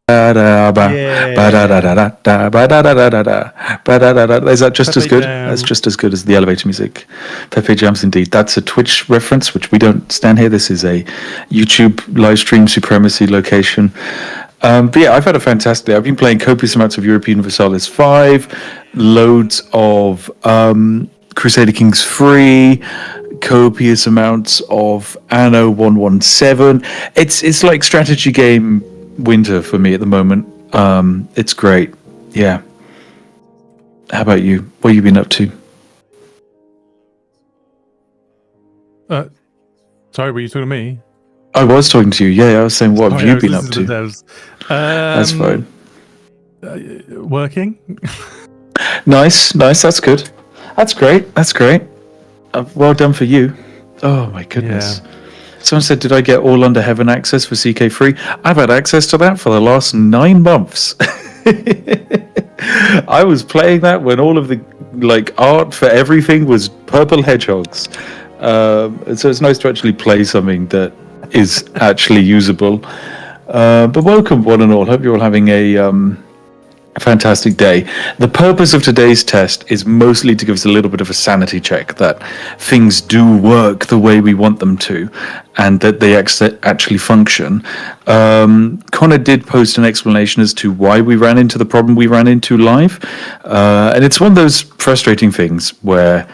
Yeah. Is that just as Pepe good? That's Jam. just as good as the elevator music. Pepe Jams, indeed. That's a Twitch reference, which we don't stand here. This is a YouTube live stream supremacy location. But yeah, I've had a fantastic day. I've been playing copious amounts of European Universalis 5, loads of Crusader Kings 3, copious amounts of Anno 117. It's like strategy game winter for me at the moment. It's great. Yeah. How about you? What have you been up to? Sorry, were you talking to me? I was talking to you. Yeah, I was saying, what have Sorry, I you was been up listening to? to the That's devs. fine. Working. Nice. That's good. That's great. Well done for you. Oh my goodness. Yeah. Someone said, did I get All Under Heaven access for CK3? I've had access to that for the last 9 months. I was playing that when all of the art for everything was purple hedgehogs. So it's nice to actually play something that is actually usable. But welcome, one and all. Hope you're all having a fantastic day. The purpose of today's test is mostly to give us a little bit of a sanity check that things do work the way we want them to and that they actually function. Connor did post an explanation as to why we ran into the problem we ran into live. And it's one of those frustrating things where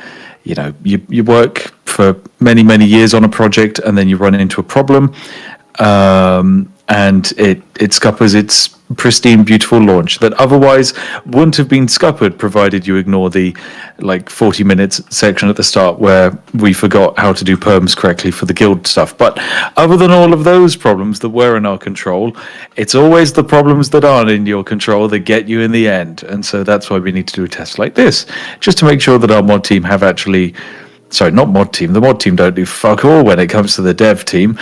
you work for many years on a project and then you run into a problem, and it scuppers its pristine, beautiful launch that otherwise wouldn't have been scuppered, provided you ignore the 40 minutes section at the start where we forgot how to do perms correctly for the guild stuff. But other than all of those problems that were in our control, it's always the problems that aren't in your control that get you in the end. And so that's why we need to do a test like this, just to make sure that our mod team have actually. Sorry, not mod team. The mod team don't do fuck all when it comes to the dev team.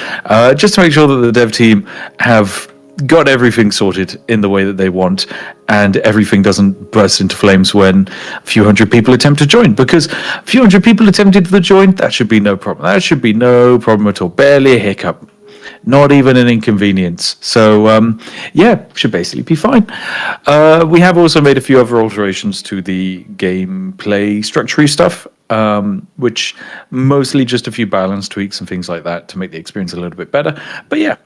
Just to make sure that the dev team have got everything sorted in the way that they want, and everything doesn't burst into flames when a few hundred people attempt to join. Because a few hundred people attempted to join, that should be no problem. That should be no problem at all. Barely a hiccup. Not even an inconvenience. So, yeah, should basically be fine. We have also made a few other alterations to the gameplay structure stuff, which mostly just a few balance tweaks and things like that to make the experience a little bit better. But yeah,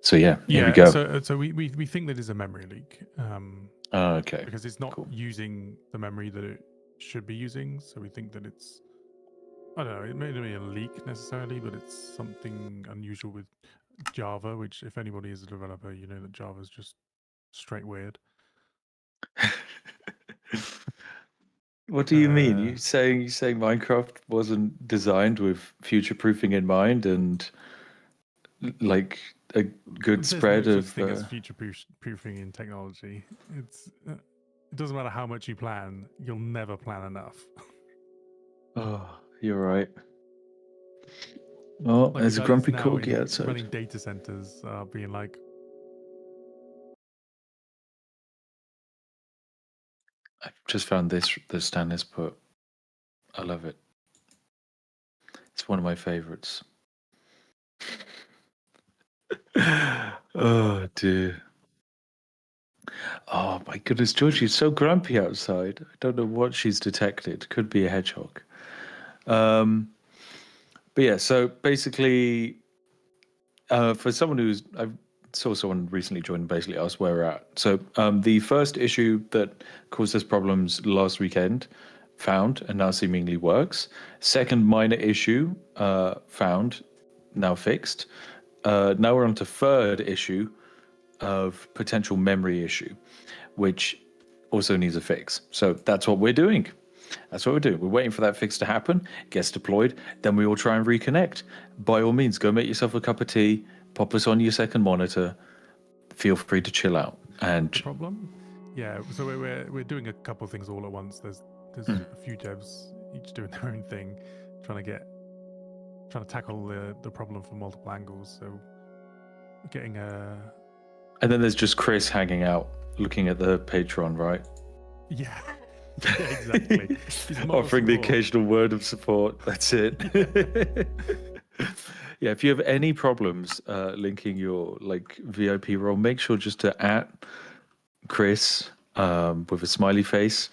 So yeah, here we Yeah, go. so we think that is a memory leak. Okay. Because it's not Cool. using the memory that it should be using. So we think that it's, I don't know, it may not be a leak necessarily, but it's something unusual with Java, which if anybody is a developer, you know that Java's just straight weird. What do you mean? You saying Minecraft wasn't designed with future proofing in mind and like a good There's spread no such of thing as future proofing in technology. It's it doesn't matter how much you plan, you'll never plan enough. Oh, you're right. Oh, Like there's the a guys grumpy now corgi in outside. running data centers are being like, I've just found this that Stan has put. I love it. It's one of my favorites. Oh dear. Oh my goodness, Georgie's so grumpy outside. I don't know what she's detected. Could be a hedgehog. But yeah, so basically, for someone I saw someone recently join and basically asked where we're at. So the first issue that caused us problems last weekend found and now seemingly works. Second minor issue found, now fixed. Now we're on to third issue of potential memory issue, which also needs a fix. So that's what we're doing. That's what we're doing. We're waiting for that fix to happen, gets deployed, then we will try and reconnect. By all means, go make yourself a cup of tea, pop us on your second monitor. Feel free to chill out. And the problem. Yeah, so we're doing a couple of things all at once. There's a few devs each doing their own thing, trying to tackle the problem from multiple angles. So getting a and then there's just Chris hanging out, looking at the Patreon, right? yeah, yeah exactly. Offering the occasional word of support. That's it. Yeah, if you have any problems linking your like VIP role, make sure just to @ Chris with a smiley face.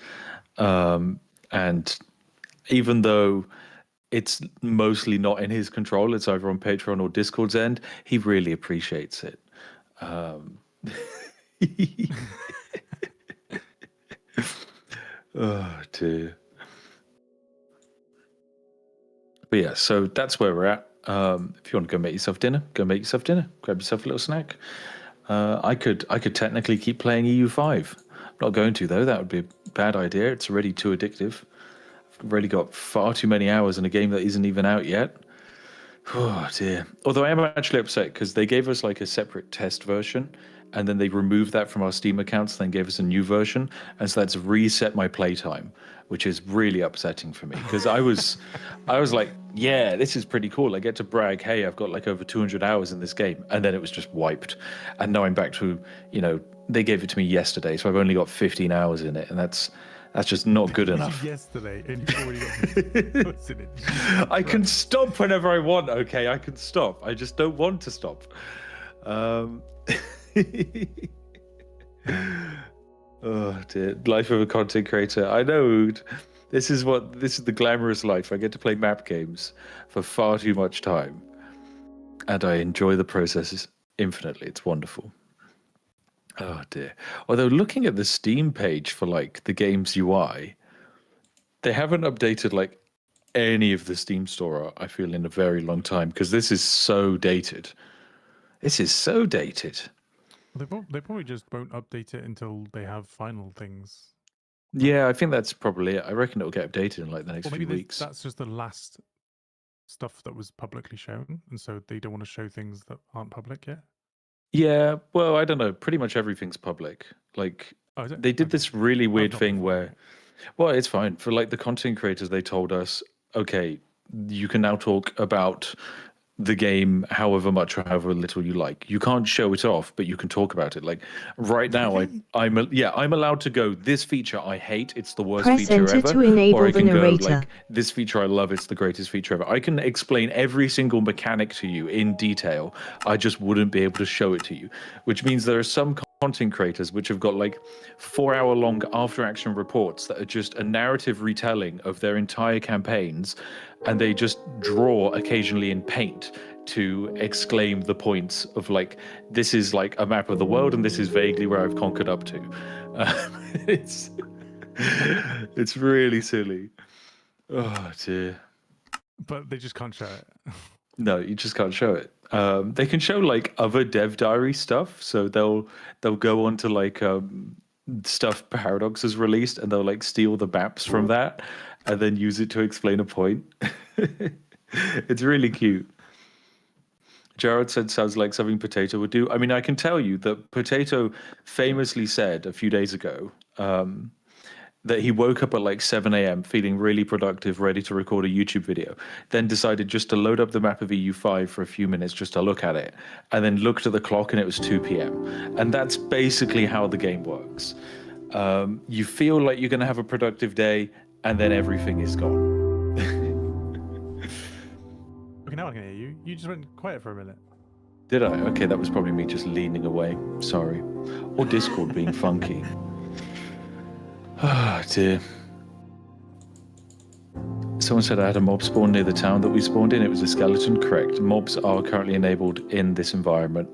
And even though it's mostly not in his control, it's either on Patreon or Discord's end, he really appreciates it. Oh dear. But yeah, so that's where we're at. If you want to go make yourself dinner, go make yourself dinner. Grab yourself a little snack. I could technically keep playing EU5. I'm not going to though. That would be a bad idea. It's already too addictive. I've already got far too many hours in a game that isn't even out yet. Oh dear. Although I am actually upset because they gave us like a separate test version and then they removed that from our Steam accounts, then gave us a new version. And so that's reset my playtime, which is really upsetting for me because I was like, yeah, this is pretty cool. I get to brag, hey, I've got like over 200 hours in this game. And then it was just wiped. And now I'm back to, they gave it to me yesterday. So I've only got 15 hours in it. And that's just not good enough. Yesterday, and you've already got what's in it. I can stop whenever I want. Okay, I can stop. I just don't want to stop. Oh dear, life of a content creator. I know. This is the glamorous life. I get to play map games for far too much time, and I enjoy the process infinitely. It's wonderful. Oh dear. Although looking at the Steam page for like the game's UI, they haven't updated like any of the Steam store, I feel, in a very long time because this is so dated. This is so dated. They probably just won't update it until they have final things. Yeah, I think that's probably it. I reckon it'll get updated in like the next few weeks. That's just the last stuff that was publicly shown, and so they don't want to show things that aren't public yet. Yeah, well, I don't know. Pretty much everything's public. Like they did this really weird thing where, well, it's fine for like the content creators. They told us, okay, you can now talk about the game however much or however little you like. You can't show it off, but you can talk about it. Like right now, I'm allowed to go, this feature I hate, it's the worst Press feature enter ever. to enable or I can the go narrator. like, this feature I love, it's the greatest feature ever. I can explain every single mechanic to you in detail. I just wouldn't be able to show it to you, which means there are some content creators which have got like 4-hour long after action reports that are just a narrative retelling of their entire campaigns, and they just draw occasionally in paint to exclaim the points of like, this is like a map of the world and this is vaguely where I've conquered up to. It's it's really silly. Oh dear. But they just can't show it. No, you just can't show it. They can show like other dev diary stuff, so they'll go on to like stuff Paradox has released, and they'll like steal the maps from that, and then use it to explain a point. It's really cute. Jared said sounds like something Potato would do. I mean, I can tell you that Potato famously said a few days ago that he woke up at like 7 a.m. feeling really productive, ready to record a YouTube video, then decided just to load up the map of EU5 for a few minutes just to look at it, and then looked at the clock and it was 2 p.m. And that's basically how the game works. You feel like you're going to have a productive day, and then everything is gone. Okay, now I can hear you. You just went quiet for a minute. Did I? Okay, that was probably me just leaning away. Sorry. Or Discord being funky. Oh dear. Someone said I had a mob spawn near the town that we spawned in. It was a skeleton. Correct. Mobs are currently enabled in this environment.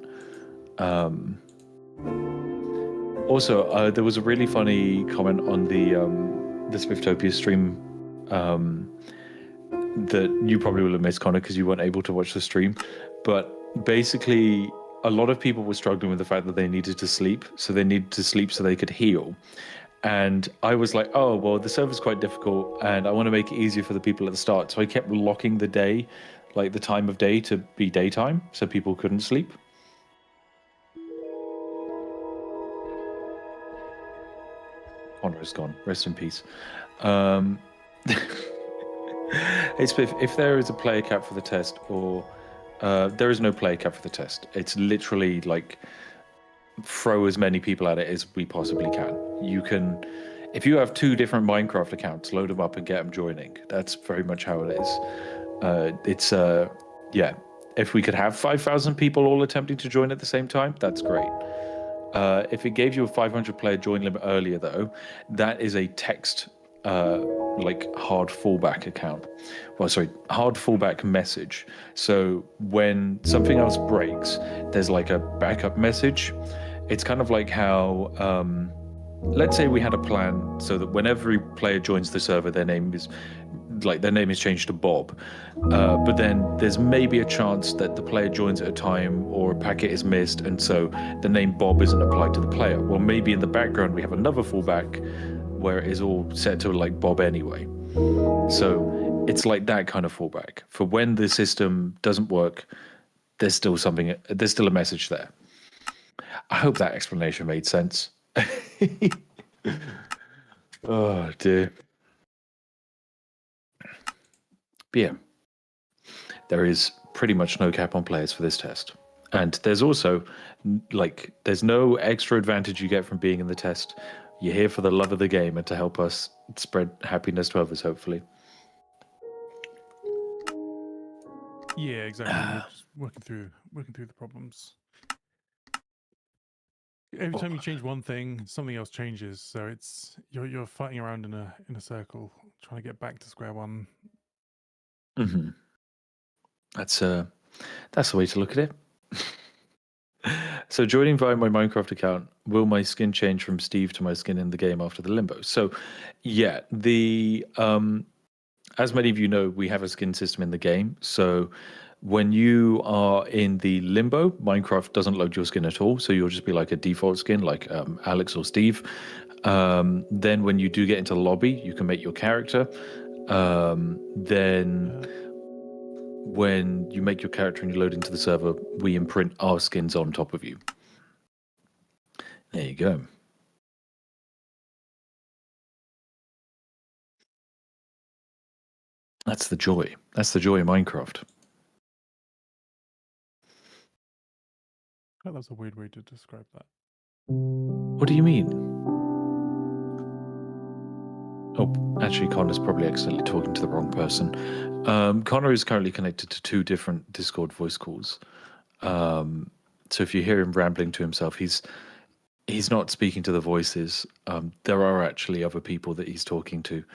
Also, there was a really funny comment on the Spifftopia stream that you probably will have missed, Connor, because you weren't able to watch the stream. But basically, a lot of people were struggling with the fact that they needed to sleep. So they needed to sleep so they could heal. And I was like, oh, well, the server's quite difficult and I want to make it easier for the people at the start. So I kept locking the day, like the time of day, to be daytime so people couldn't sleep. Connor is gone. Rest in peace. Hey, Spiff, if there is a player cap for the test, or there is no player cap for the test, it's literally like throw as many people at it as we possibly can. You can, if you have 2 different Minecraft accounts, load them up and get them joining. That's very much how it is. Yeah, if we could have 5,000 people all attempting to join at the same time, that's great. If it gave you a 500 player join limit earlier, though, that is a text like hard fallback account. Well, sorry, hard fallback message. So when something else breaks, there's like a backup message. It's kind of like how, let's say we had a plan so that when every player joins the server, their name is changed to Bob. But then there's maybe a chance that the player joins at a time or a packet is missed, and so the name Bob isn't applied to the player. Well, maybe in the background we have another fallback where it is all set to like Bob anyway. So it's like that kind of fallback. For when the system doesn't work, there's still a message there. I hope that explanation made sense. Oh dear. But yeah, there is pretty much no cap on players for this test. And there's also, like, there's no extra advantage you get from being in the test. You're here for the love of the game and to help us spread happiness to others, hopefully. Yeah, exactly. We're just working through the problems. Every time you change one thing, something else changes. So it's you're fighting around in a circle, trying to get back to square one. Mm-hmm. That's the way to look at it. So joining via my Minecraft account, will my skin change from Steve to my skin in the game after the limbo? So yeah, the as many of you know, we have a skin system in the game. So when you are in the limbo, Minecraft doesn't load your skin at all. So you'll just be like a default skin, like Alex or Steve. Then when you do get into the lobby, you can make your character. Then when you make your character and you load into the server, we imprint our skins on top of you. There you go. That's the joy. That's the joy of Minecraft. Oh, that's a weird way to describe that. What do you mean? Oh, actually, Connor's probably accidentally talking to the wrong person. Connor is currently connected to 2 different Discord voice calls. So if you hear him rambling to himself, he's not speaking to the voices. There are actually other people that he's talking to.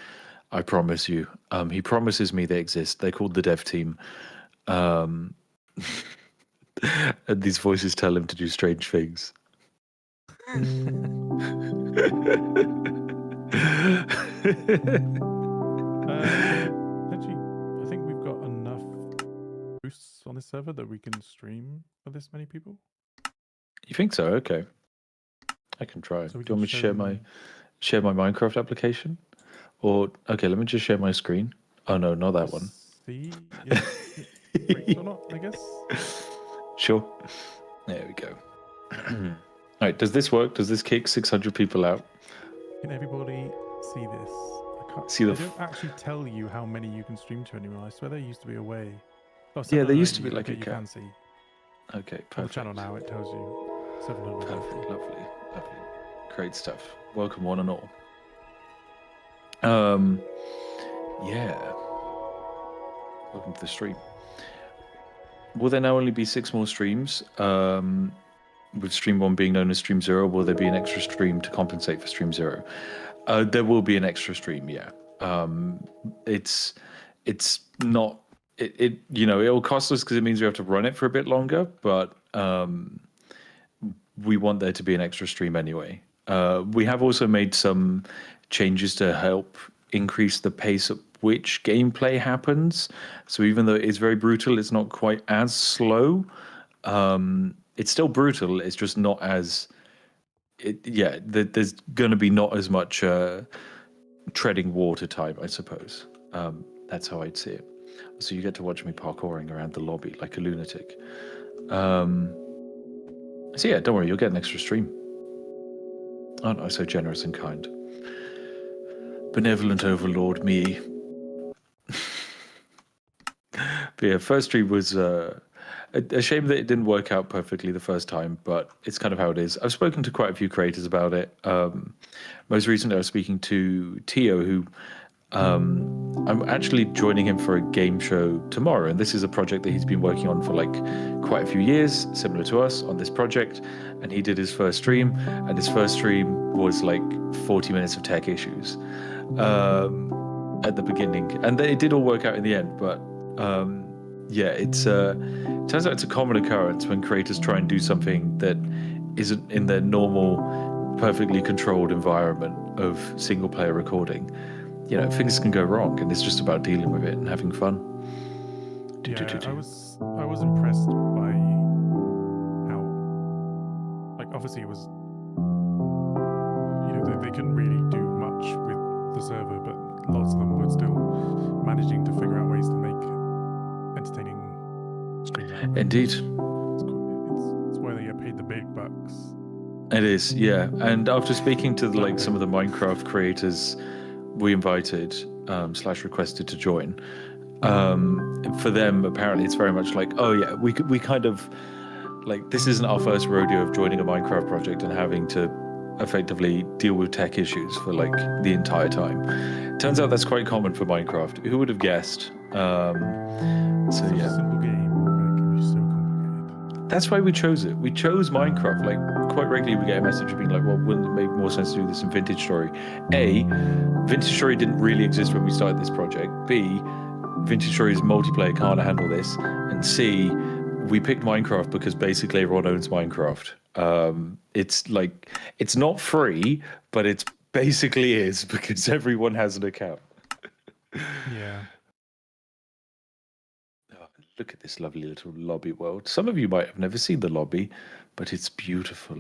I promise you. He promises me they exist. They're called the dev team. And these voices tell him to do strange things. Potentially, I think we've got enough boosts on this server that we can stream for this many people. You think so? Okay. I can try. So we Do you can want me to show share my Minecraft application? Or okay, let me just share my screen. Oh no, not that one. see if it breaks or not, I guess. Sure. There we go. All right, does this work? Does this kick 600 people out? Can everybody see this? I can't. See They don't actually tell you how many you can stream to anymore. I swear there used to be a way. Oh, Yeah, there used to be like okay, a you cap. can see. Okay, perfect. On the channel now, it tells you 700. Perfect, lovely. Great stuff. Welcome one and all. Yeah. Welcome to the stream. Will there now only be 6 more streams? With stream 1 being known as stream 0, will there be an extra stream to compensate for stream 0? There will be an extra stream, yeah. It's not it it'll cost us because it means we have to run it for a bit longer, but we want there to be an extra stream anyway. We have also made some changes to help increase the pace at which gameplay happens. So even though it's very brutal, it's not quite as slow. It's still brutal. It's just not as there's going to be not as much treading water time, I suppose. That's how I'd see it. So you get to watch me parkouring around the lobby like a lunatic. So yeah, don't worry, you'll get an extra stream. Aren't I so generous and kind? Benevolent overlord me. But yeah, first stream was a shame that it didn't work out perfectly the first time, but it's kind of how it is. I've spoken to quite a few creators about it. Most recently, I was speaking to Tio, who I'm actually joining him for a game show tomorrow, and this is a project that he's been working on for like quite a few years, similar to us on this project. And he did his first stream, and his first stream was like 40 minutes of tech issues at the beginning, and it did all work out in the end. But yeah, it turns out it's a common occurrence when creators try and do something that isn't in their normal, perfectly controlled environment of single player recording. Things can go wrong, and it's just about dealing with it and having fun. Yeah, I was impressed by how, like, obviously it was, they couldn't really do much with the server, but lots of them were still managing to figure out ways to make entertaining streams out of it. Indeed. It's where they get paid the big bucks. It is, yeah. And after speaking to some of the Minecraft creators we invited / requested to join, for them apparently it's very much like, oh yeah, we kind of like, this isn't our first rodeo of joining a Minecraft project and having to effectively deal with tech issues for like the entire time. Turns out that's quite common for Minecraft. Who would have guessed? So yeah, a simple game, but it can be so complicated. That's why we chose it. We chose Minecraft. Like, quite regularly we get a message being like, well, wouldn't it make more sense to do this in Vintage Story? A, Vintage Story didn't really exist when we started this project. B, Vintage Story's multiplayer can't handle this. And C, we picked Minecraft because basically everyone owns Minecraft. It's like, it's not free, but it's basically is because everyone has an account. Yeah. Look at this lovely little lobby world. Some of you might have never seen the lobby, but it's beautiful,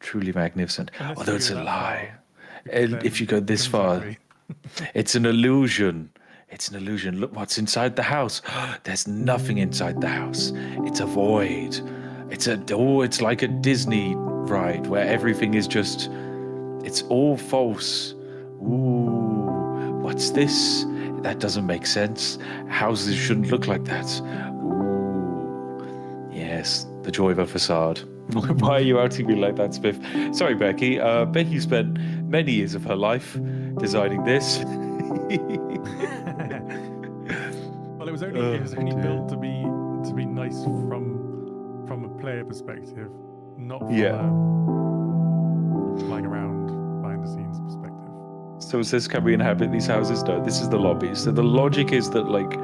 truly magnificent. Although it's a lie. If you go this far, it's an illusion. It's an illusion. Look what's inside the house. There's nothing inside the house. It's a void. It's like a Disney ride where everything is just, it's all false. Ooh, what's this? That doesn't make sense. Houses shouldn't look like that. Ooh, yes, the joy of a facade. Why are you outing me like that, Spiff? Sorry, Becky. Becky spent many years of her life designing this. Well, it was only built to be nice from a player perspective, not from a flying around behind the scenes perspective. So it says, can we inhabit these houses? No, this is the lobby. So the logic is that, like,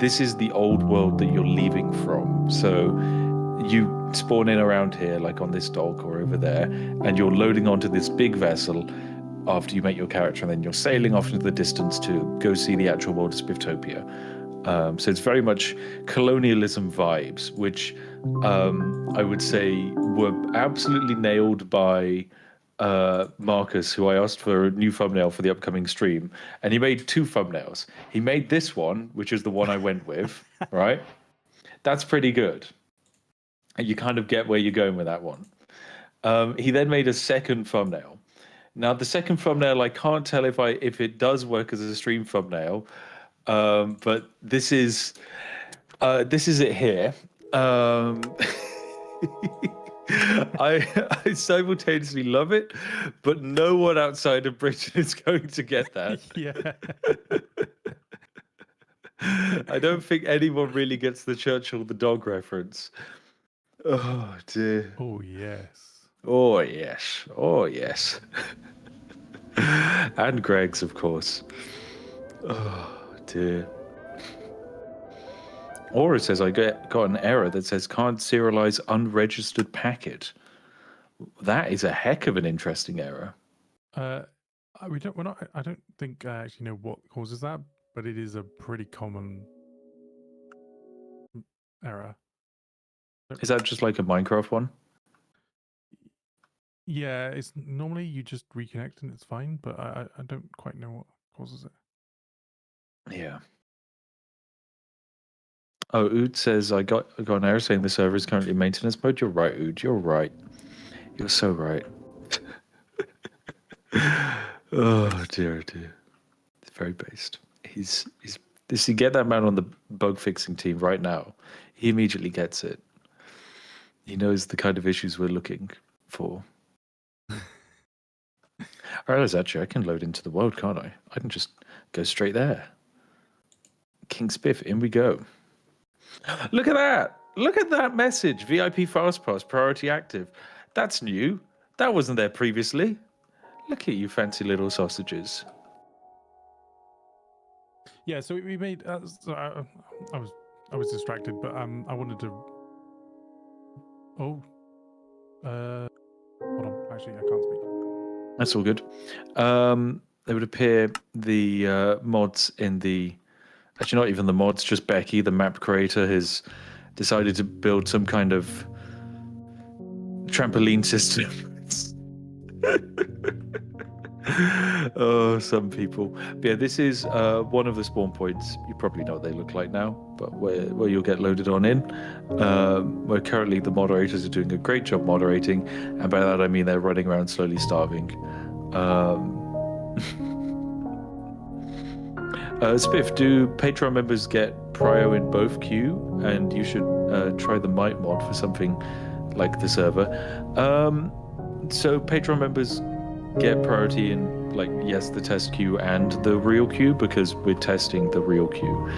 this is the old world that you're leaving from. So you spawn in around here, like on this dock or over there, and you're loading onto this big vessel after you make your character, and then you're sailing off into the distance to go see the actual world of Spifftopia. So it's very much colonialism vibes, which I would say were absolutely nailed by Marcus, who I asked for a new thumbnail for the upcoming stream, and he made 2 thumbnails. He made this one, which is the one I went with, right? That's pretty good. And you kind of get where you're going with that one. He then made a second thumbnail. Now, the second thumbnail, I can't tell if it does work as a stream thumbnail, but this is it here. I simultaneously love it, but no one outside of Britain is going to get that. Yeah. I don't think anyone really gets the Churchill the dog reference. Oh dear. Oh yes. Oh yes. Oh yes. And Greg's, of course. Oh dear. Or it says I got an error that says can't serialize unregistered packet. That is a heck of an interesting error. I don't think I actually know what causes that, but it is a pretty common error. Is that just like a Minecraft one? Yeah, it's normally you just reconnect and it's fine, but I don't quite know what causes it. Yeah. Oh, Ood says I got an error saying the server is currently in maintenance mode. You're right, Ood. You're right. You're so right. Oh dear, dear. It's very based. He's this. You get that man on the bug fixing team right now. He immediately gets it. He knows the kind of issues we're looking for. I realize actually I can load into the world, can't I? I can just go straight there. King Spiff, in we go. Look at that! Look at that message. VIP FastPass, priority active. That's new. That wasn't there previously. Look at you fancy little sausages. Yeah, so we made. I was distracted, but I wanted to. Oh, hold on. Actually, I can't speak. That's all good. It would appear the mods in the. Actually, not even the mods, just Becky, the map creator, has decided to build some kind of trampoline system. Oh, some people. But yeah, this is one of the spawn points. You probably know what they look like now, but where you'll get loaded on in. Where currently the moderators are doing a great job moderating, and by that I mean they're running around slowly starving. Spiff, do Patreon members get prio in both queue? And you should try the Might mod for something like the server. So Patreon members get priority in, like, yes, the test queue and the real queue, because we're testing the real queue.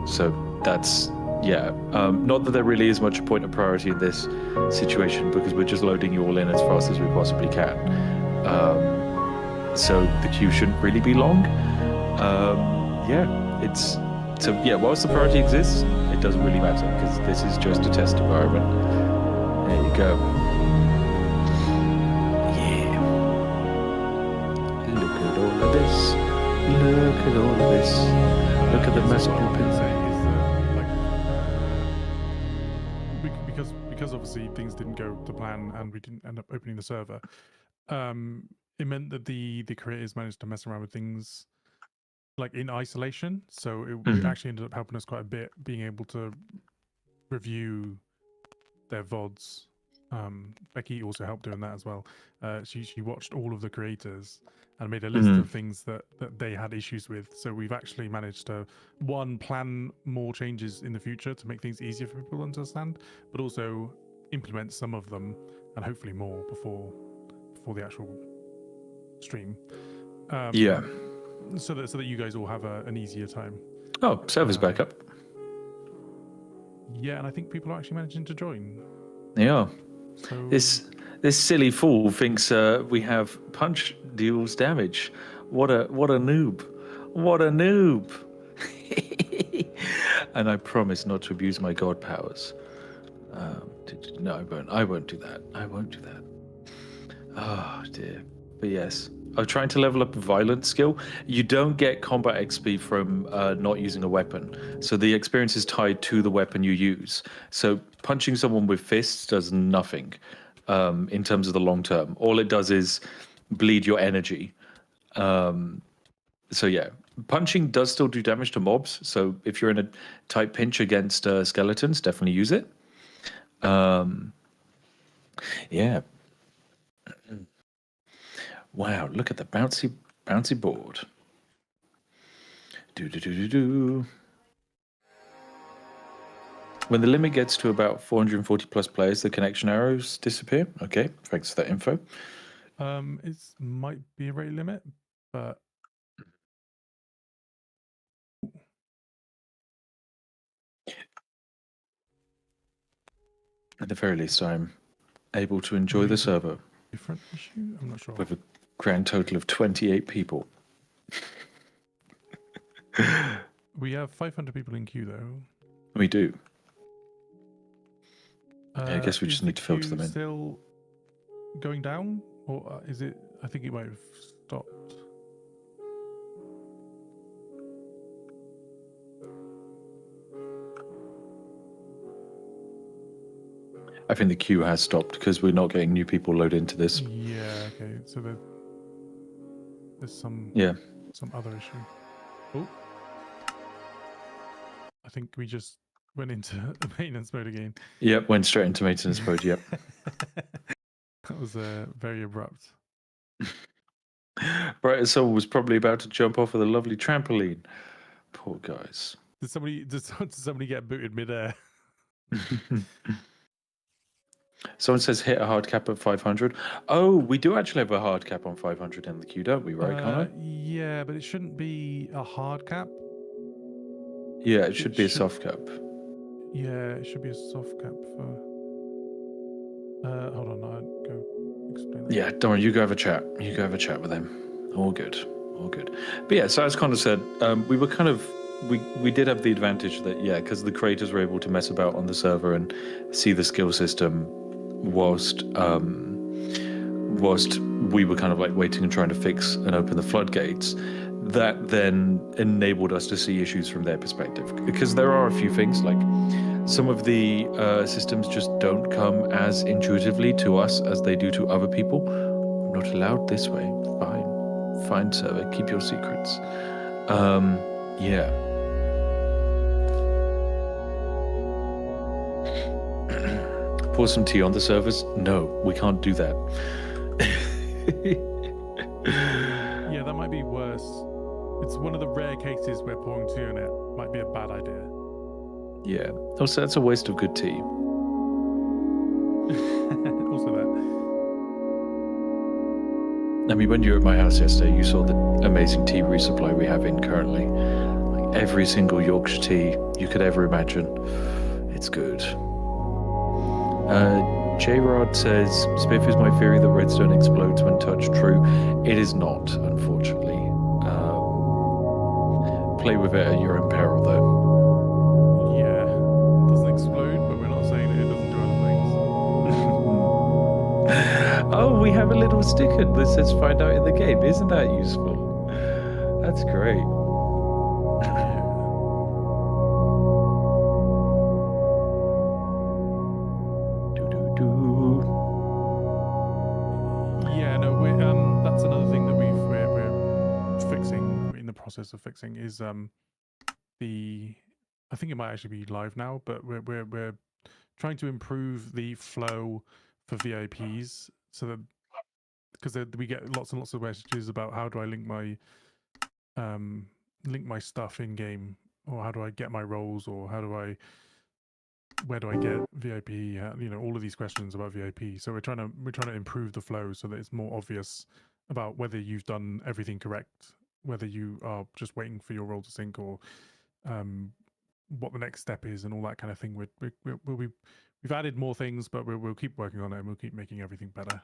So that's, yeah. Not that there really is much point of priority in this situation, because we're just loading you all in as fast as we possibly can. So the queue shouldn't really be long. Whilst the priority exists, it doesn't really matter, because this is just a test environment. There you go. Yeah. Look at all of this. Look at all of this. Look at the massive open. Because obviously things didn't go to plan and we didn't end up opening the server. It meant that the creators managed to mess around with things like in isolation, so it actually ended up helping us quite a bit, being able to review their VODs. Becky also helped doing that as well. She watched all of the creators and made a list of things that they had issues with. So we've actually managed to, one, plan more changes in the future to make things easier for people to understand, but also implement some of them and hopefully more before the actual stream. Yeah. So that you guys all have an easier time. Oh, server's back up. Yeah, and I think people are actually managing to join. Yeah. So This silly fool thinks we have punch deals damage. What a noob. What a noob. And I promise not to abuse my god powers. No, I won't. I won't do that. I won't do that. Oh dear. But yes, I'm trying to level up a violent skill. You don't get combat XP from not using a weapon. So the experience is tied to the weapon you use. So punching someone with fists does nothing in terms of the long term. All it does is bleed your energy. So yeah, punching does still do damage to mobs. So if you're in a tight pinch against skeletons, definitely use it. Yeah. Wow, look at the bouncy board. Do. When the limit gets to about 440 plus players, the connection arrows disappear. Okay, thanks for that info. It might be a rate limit, but At the very least, I'm able to enjoy the server. Different issue? I'm not sure. With a grand total of 28 people. We have 500 people in queue, though. We do. I guess we just need to filter them in. Still going down, or is it? I think it might have stopped. I think the queue has stopped because we're not getting new people load into this. Yeah. Okay. So there's some other issue. Oh, I think we just went into maintenance mode again. Yep, went straight into maintenance mode. Yep. That was very abrupt. Bright Soul was probably about to jump off with a lovely trampoline. Poor guys. Did somebody get booted midair? Someone says hit a hard cap at 500. Oh, we do actually have a hard cap on 500 in the queue, don't we, right, Connor? Yeah, but it shouldn't be a hard cap. Yeah, it should be a soft cap. Yeah, it should be a soft cap for... hold on, I'll go explain that. Yeah, don't worry, you go have a chat. You go have a chat with him. All good. All good. But yeah, so as Connor said, we were kind of... We did have the advantage that, yeah, because the creators were able to mess about on the server and see the skill system whilst we were kind of like waiting and trying to fix and open the floodgates. That then enabled us to see issues from their perspective. Because there are a few things, like some of the systems just don't come as intuitively to us as they do to other people. I'm not allowed this way. Fine, server. Keep your secrets. Yeah. Pour some tea on the servers? No, we can't do that. Yeah, that might be worse. It's one of the rare cases where pouring tea on it might be a bad idea. Yeah. Also, that's a waste of good tea. Also that. I mean, when you were at my house yesterday, you saw the amazing tea resupply we have in currently. Like every single Yorkshire tea you could ever imagine. It's good. J-Rod says, Spiff is my theory that redstone explodes when touched. True. It is not, unfortunately. Play with it at your own peril, though. Yeah. It doesn't explode, but we're not saying that it doesn't do other things. Oh, we have a little sticker that says find out in the game. Isn't that useful? That's great. That's another thing that we're fixing, in the process of fixing, is I think it might actually be live now, but we're trying to improve the flow for VIPs, so that because we get lots and lots of messages about how do I link my stuff in game, or how do I get my roles, or where do I get VIP? All of these questions about VIP. So we're trying to improve the flow so that it's more obvious about whether you've done everything correct, whether you are just waiting for your role to sync, or what the next step is, and all that kind of thing. We've added more things, but we'll keep working on it, and we'll keep making everything better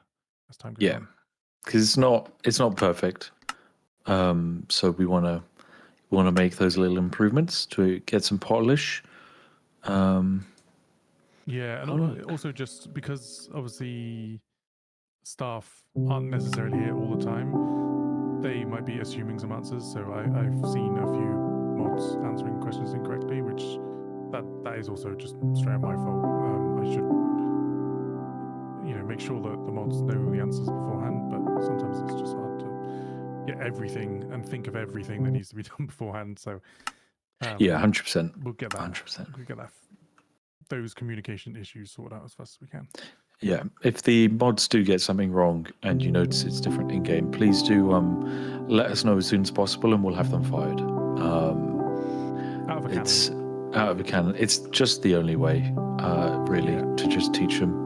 as time goes on. Because it's not perfect. So we'll want to make those little improvements to get some polish. Yeah, and Oh, look. also just because obviously staff aren't necessarily here all the time, they might be assuming some answers. So I've seen a few mods answering questions incorrectly, which that is also just straight up my fault. I should, make sure that the mods know the answers beforehand, but sometimes it's just hard to get everything and think of everything that needs to be done beforehand. So Yeah, 100%. we'll get that. 100%. We'll get those communication issues sorted out as fast as we can. Yeah, if the mods do get something wrong and you notice it's different in game, please do let us know as soon as possible, and we'll have them fired. Out of a It's cannon. out of a cannon. It's just the only way, really, to just teach them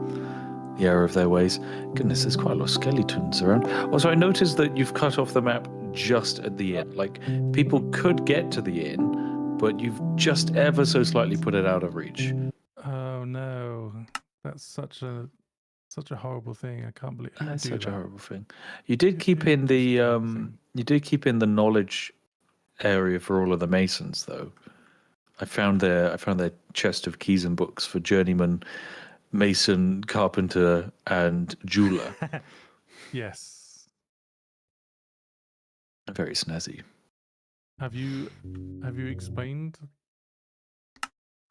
the error of their ways. Goodness, there's quite a lot of skeletons around. Also, I noticed that you've cut off the map just at the inn. Like, people could get to the inn, but you've just ever so slightly put it out of reach. Oh no, that's such a horrible thing. I can't believe That's such that. a horrible thing. You did keep in the knowledge area for all of the masons, though. I found their chest of keys and books for journeyman, mason, carpenter, and jeweler. Yes. Very snazzy. Have you explained?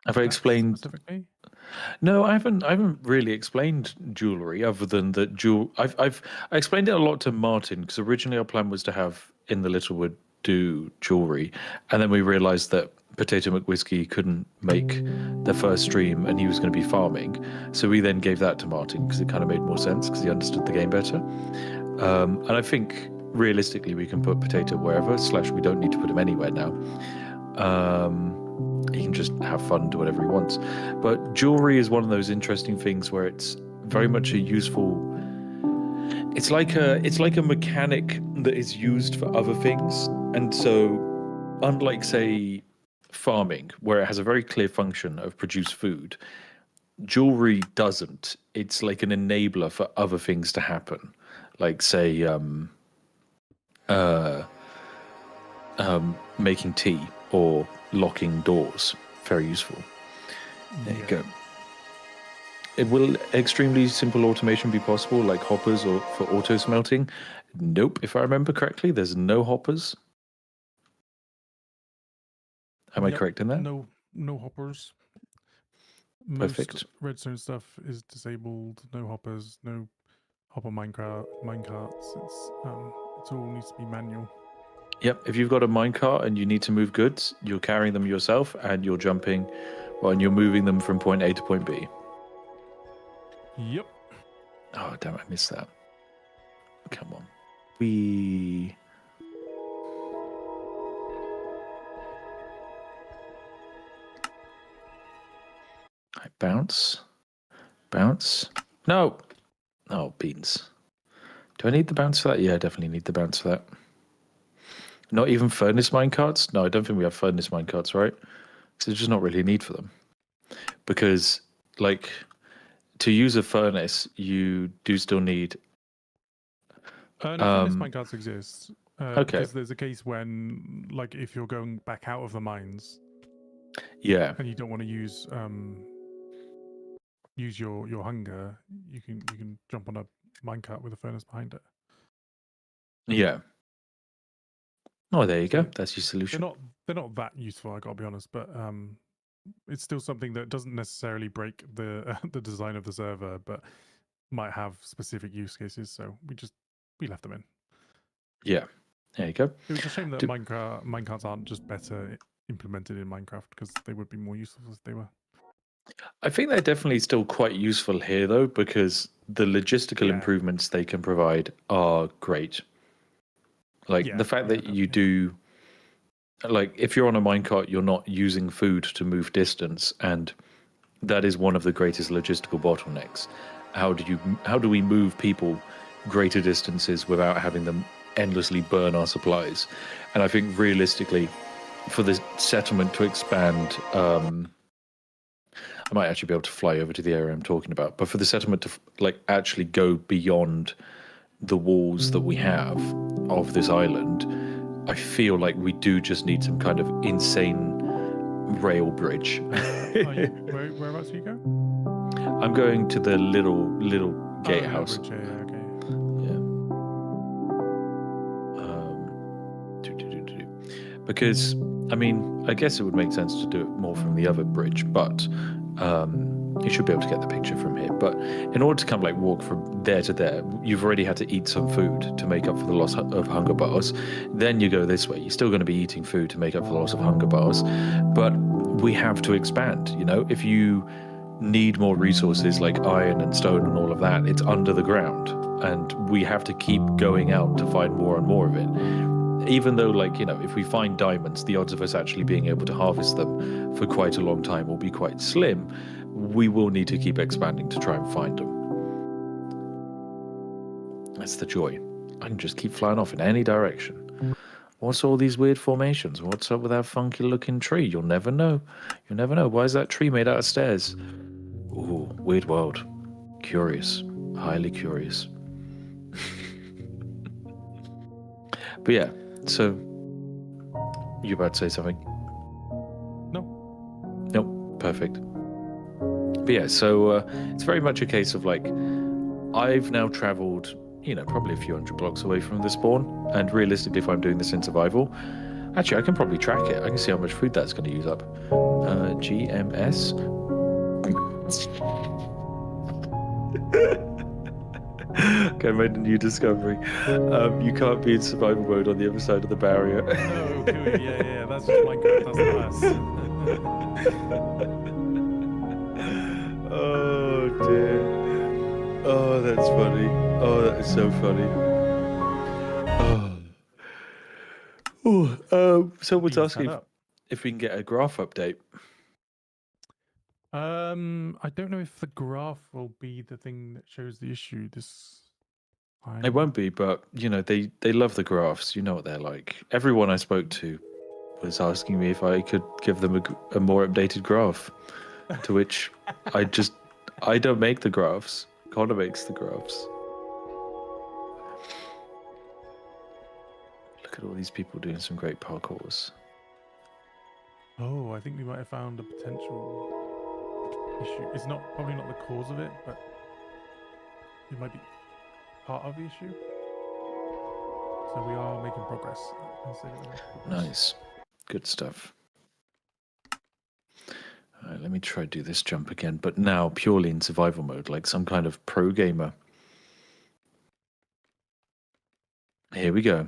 Have I explained specifically? No, I haven't really explained jewelry other than that I explained it a lot to Martin, because originally our plan was to have in the Littlewood do jewelry, and then we realized that Potato McWhiskey couldn't make the first stream and he was going to be farming, so we then gave that to Martin because it kind of made more sense because he understood the game better. And I think realistically we can put Potato wherever, / we don't need to put him anywhere now. He can just have fun, do whatever he wants. But jewelry is one of those interesting things where it's very much a useful. It's like a mechanic that is used for other things, and so unlike, say, farming, where it has a very clear function of produce food, jewelry doesn't. It's like an enabler for other things to happen, like, say, making tea or locking doors. Very useful. There you go. Will extremely simple automation be possible, like hoppers or for auto smelting? Nope. If I remember correctly, there's no hoppers. Am I correct in that? No hoppers. Perfect. Most redstone stuff is disabled. No hoppers. No hopper minecarts. It all needs to be manual. Yep. If you've got a minecart and you need to move goods, you're carrying them yourself and you're jumping, and you're moving them from point A to point B. Yep. Oh, damn, I missed that. Come on. I bounce. No. Oh, beans. Do I need the bounce for that? Yeah, I definitely need the bounce for that. Not even furnace minecarts? No, I don't think we have furnace minecarts, right? So there's just not really a need for them. Because, like, to use a furnace, you do still need... No, furnace minecarts exist. Okay. Because there's a case when, like, if you're going back out of the mines... Yeah. And you don't want to use your hunger, you can jump on a minecart with a furnace behind it. Yeah. Oh, there you go. That's your solution. They're not that useful, I gotta be honest, but it's still something that doesn't necessarily break the the design of the server, but might have specific use cases. So we left them in. Yeah, there you go. It was a shame that minecarts aren't just better implemented in Minecraft, because they would be more useful if they were. I think they're definitely still quite useful here, though, because the logistical improvements they can provide are great. Like, the fact that you do, like, if you're on a minecart, you're not using food to move distance, and that is one of the greatest logistical bottlenecks. How do we move people greater distances without having them endlessly burn our supplies? And I think realistically, for the settlement to expand, I might actually be able to fly over to the area I'm talking about, but for the settlement to actually go beyond the walls that we have of this island, I feel like we do just need some kind of insane rail bridge. Whereabouts are you going? I'm going to the little gatehouse. Bridge, yeah, okay. Yeah. Because I mean, I guess it would make sense to do it more from the other bridge, but you should be able to get the picture from here. But in order to kind of like walk from there to there, you've already had to eat some food to make up for the loss of hunger bars. Then you go this way. You're still going to be eating food to make up for the loss of hunger bars, but we have to expand. You know, if you need more resources like iron and stone and all of that, it's under the ground, and we have to keep going out to find more and more of it. Even though, like, you know, if we find diamonds, the odds of us actually being able to harvest them for quite a long time will be quite slim. We will need to keep expanding to try and find them. That's the joy. I can just keep flying off in any direction. What's all these weird formations? What's up with that funky looking tree? You'll never know. You'll never know. Why is that tree made out of stairs? Ooh, weird world. Curious. Highly curious. But yeah, so you about to say something? No. Nope. Perfect. But yeah, so it's very much a case of like, I've now traveled, you know, probably a few hundred blocks away from the spawn, and realistically, if I'm doing this in survival, actually, I can probably track it. I can see how much food that's going to use up. GMS. Okay, I made a new discovery. You can't be in survival mode on the other side of the barrier. No, cool. Yeah, that's just Minecraft. That's not us. Oh dear. Oh, that's funny. Oh, that is so funny. Oh. Someone's asking if we can get a graph update. I don't know if the graph will be the thing that shows the issue this time. It won't be, but you know, they love the graphs. You know what they're like. Everyone I spoke to was asking me if I could give them a more updated graph. To which I don't make the graphs. Connor makes the graphs. Look at all these people doing some great parkours. Oh, I think we might have found a potential issue. It's probably not the cause of it, but it might be part of the issue. So we are making progress. Nice. Good stuff. All right, let me try to do this jump again, but now purely in survival mode, like some kind of pro gamer. Here we go.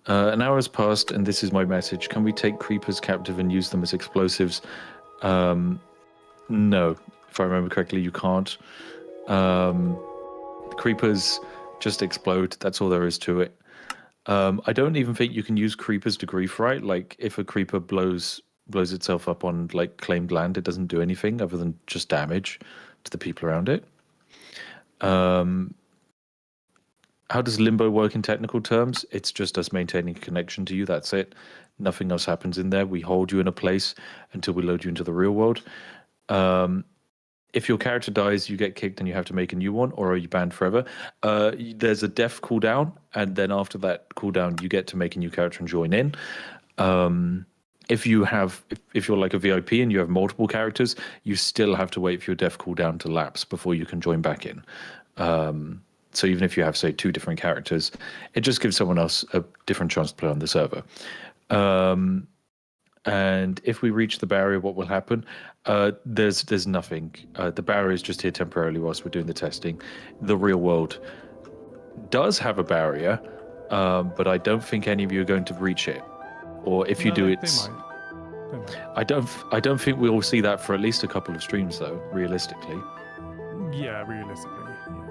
An hour has passed, and this is my message. Can we take creepers captive and use them as explosives? No. If I remember correctly, you can't. Creepers just explode. That's all there is to it. I don't even think you can use creepers to grief right. Like, if a creeper blows itself up on, like, claimed land, it doesn't do anything other than just damage to the people around it. How does limbo work in technical terms? It's just us maintaining a connection to you. That's it. Nothing else happens in there. We hold you in a place until we load you into the real world. If your character dies, you get kicked and you have to make a new one, or are you banned forever? There's a death cooldown, and then after that cooldown, you get to make a new character and join in. If you're like a VIP and you have multiple characters, you still have to wait for your death cooldown to lapse before you can join back in. So even if you have, say, 2 different characters, it just gives someone else a different chance to play on the server. And if we reach the barrier, what will happen? There's nothing. The barrier is just here temporarily whilst we're doing the testing. The real world does have a barrier, but I don't think any of you are going to reach it. Or if you do, it's... They might. I don't think we'll see that for at least a couple of streams, though, realistically. Yeah, realistically. Yeah.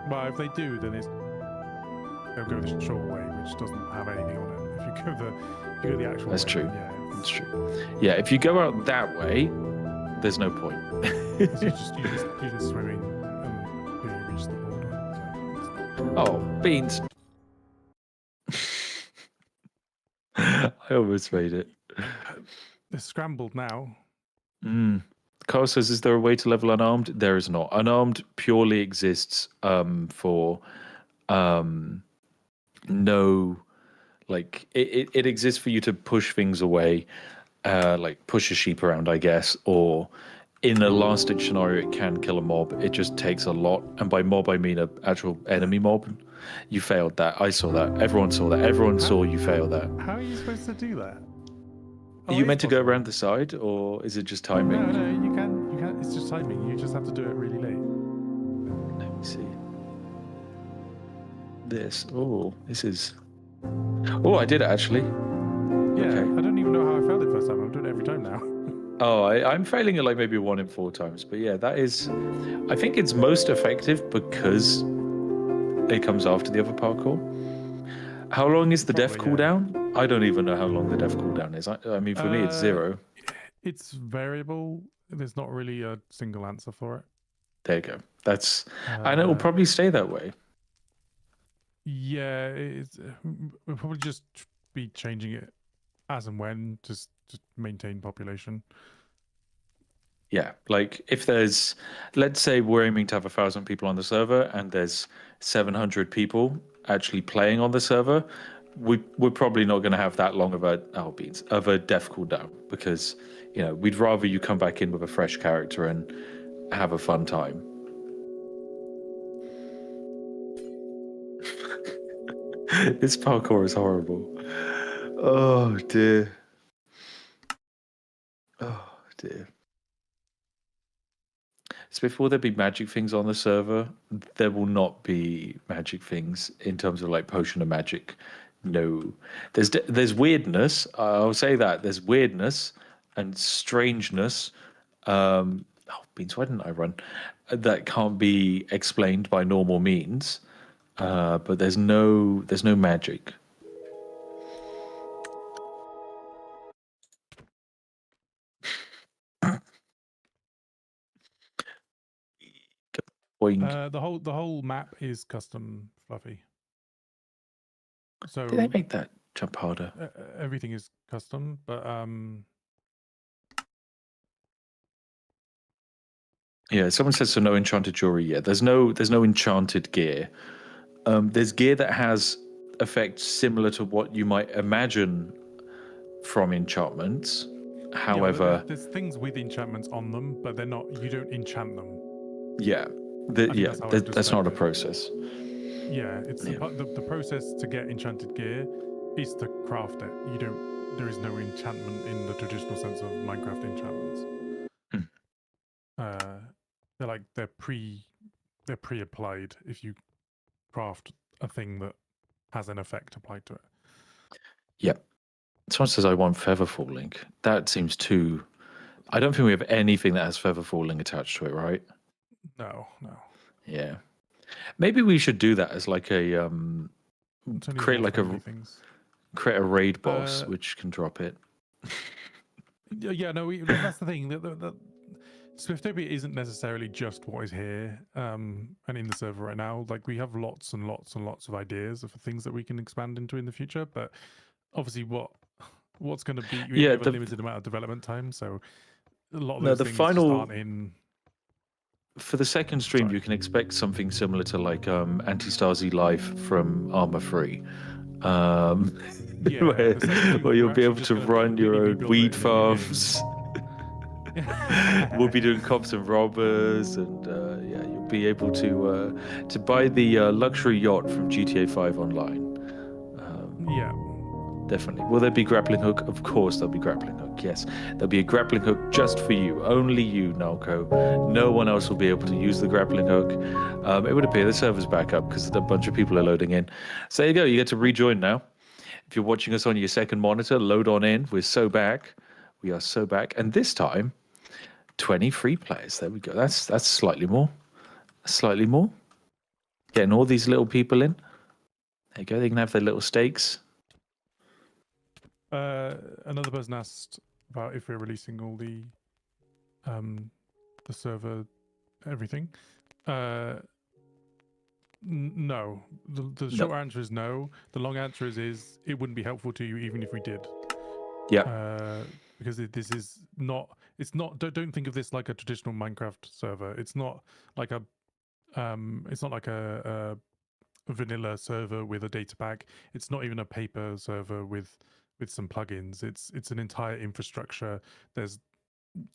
Well, if they do, then they'll go the short way, which doesn't have anything on it. If you go the actual That's way, true. Yeah, that's true. Yeah, if you go out that way, there's no point. You're just swimming until you reach the border. So oh, beans. I almost made it. They're scrambled now. Carl says, is there a way to level unarmed? There is not. Unarmed purely exists for No, like it exists for you to push things away, like push a sheep around, I guess, or in a last ditch scenario, it can kill a mob. It just takes a lot, and by mob I mean a actual enemy mob. You failed that. I saw that. Everyone saw that. Everyone saw you fail that. How are you supposed to do that? Are Oh, you it is meant to go possible. around the side, or is it just timing? No, you can. You can. It's just timing. You just have to do it really late. Let me see. This. Oh, this is. Oh, I did it actually. Yeah, Okay. I don't even know how I failed it first time. I'm doing it every time now. Oh, I'm failing it like maybe 1 in 4 times, but yeah, that is. I think it's most effective because it comes after the other parkour. How long is the death Probably, yeah. cooldown? I don't even know how long the death cooldown is. I mean, for me, it's 0. It's variable. There's not really a single answer for it. There you go. That's, and it will probably stay that way. Yeah, we'll probably just be changing it as and when, just to maintain population. Yeah, like if there's, let's say we're aiming to have 1,000 people on the server, and there's 700 people actually playing on the server, we're probably not going to have that long of a of a death cooldown, because we'd rather you come back in with a fresh character and have a fun time. This parkour is horrible. Oh dear. Oh dear. So before there be magic things on the server, there will not be magic things in terms of like potion of magic. No, there's weirdness. I'll say that there's weirdness and strangeness. Oh, beans, why didn't I run? That can't be explained by normal means. But there's no magic. Boing. The whole map is custom, Fluffy. So Did they make that jump harder? everything is custom, but yeah. Someone says so. No enchanted jewelry. Yeah, there's no enchanted gear. There's gear that has effects similar to what you might imagine from enchantments. However, yeah, there's things with enchantments on them, but they're not. You don't enchant them. Yeah, that's not a process. Yeah, it's the process to get enchanted gear is to craft it. You don't. There is no enchantment in the traditional sense of Minecraft enchantments. They're pre-applied if you craft a thing that has an effect applied to it. Yep. Someone says I want feather falling. That seems too. I don't think we have anything that has feather falling attached to it, right? No. Yeah. Maybe we should do that as like a create like create a raid boss which can drop it. Yeah, no, that's the thing. Spifftopia isn't necessarily just what is here and in the server right now. Like we have lots and lots and lots of ideas of things that we can expand into in the future, but obviously what's going to be we have a limited amount of development time, so a lot of those things just aren't in. For the second stream, you can expect something similar to like Anti-Stasi Life from Armor Free. Yeah, where you'll be able to run your own weed farms. We'll be doing cops and robbers, and yeah, you'll be able to buy the luxury yacht from GTA 5 online. Yeah. Definitely. Will there be grappling hook? Of course there'll be grappling hook, yes. There'll be a grappling hook just for you. Only you, Nalco. No one else will be able to use the grappling hook. It would appear the server's back up because a bunch of people are loading in. So there you go. You get to rejoin now. If you're watching us on your second monitor, load on in. We're so back. We are so back. And this time, 20 free players. There we go. That's slightly more. Slightly more. Getting all these little people in. There you go. They can have their little stakes. Another person asked about if we're releasing all the server everything. No. The short answer is no. The long answer is it wouldn't be helpful to you even if we did. Yeah. Because this is not. It's not. Don't think of this like a traditional Minecraft server. It's not like a. It's not like a vanilla server with a data pack. It's not even a paper server with some plugins. It's an entire infrastructure.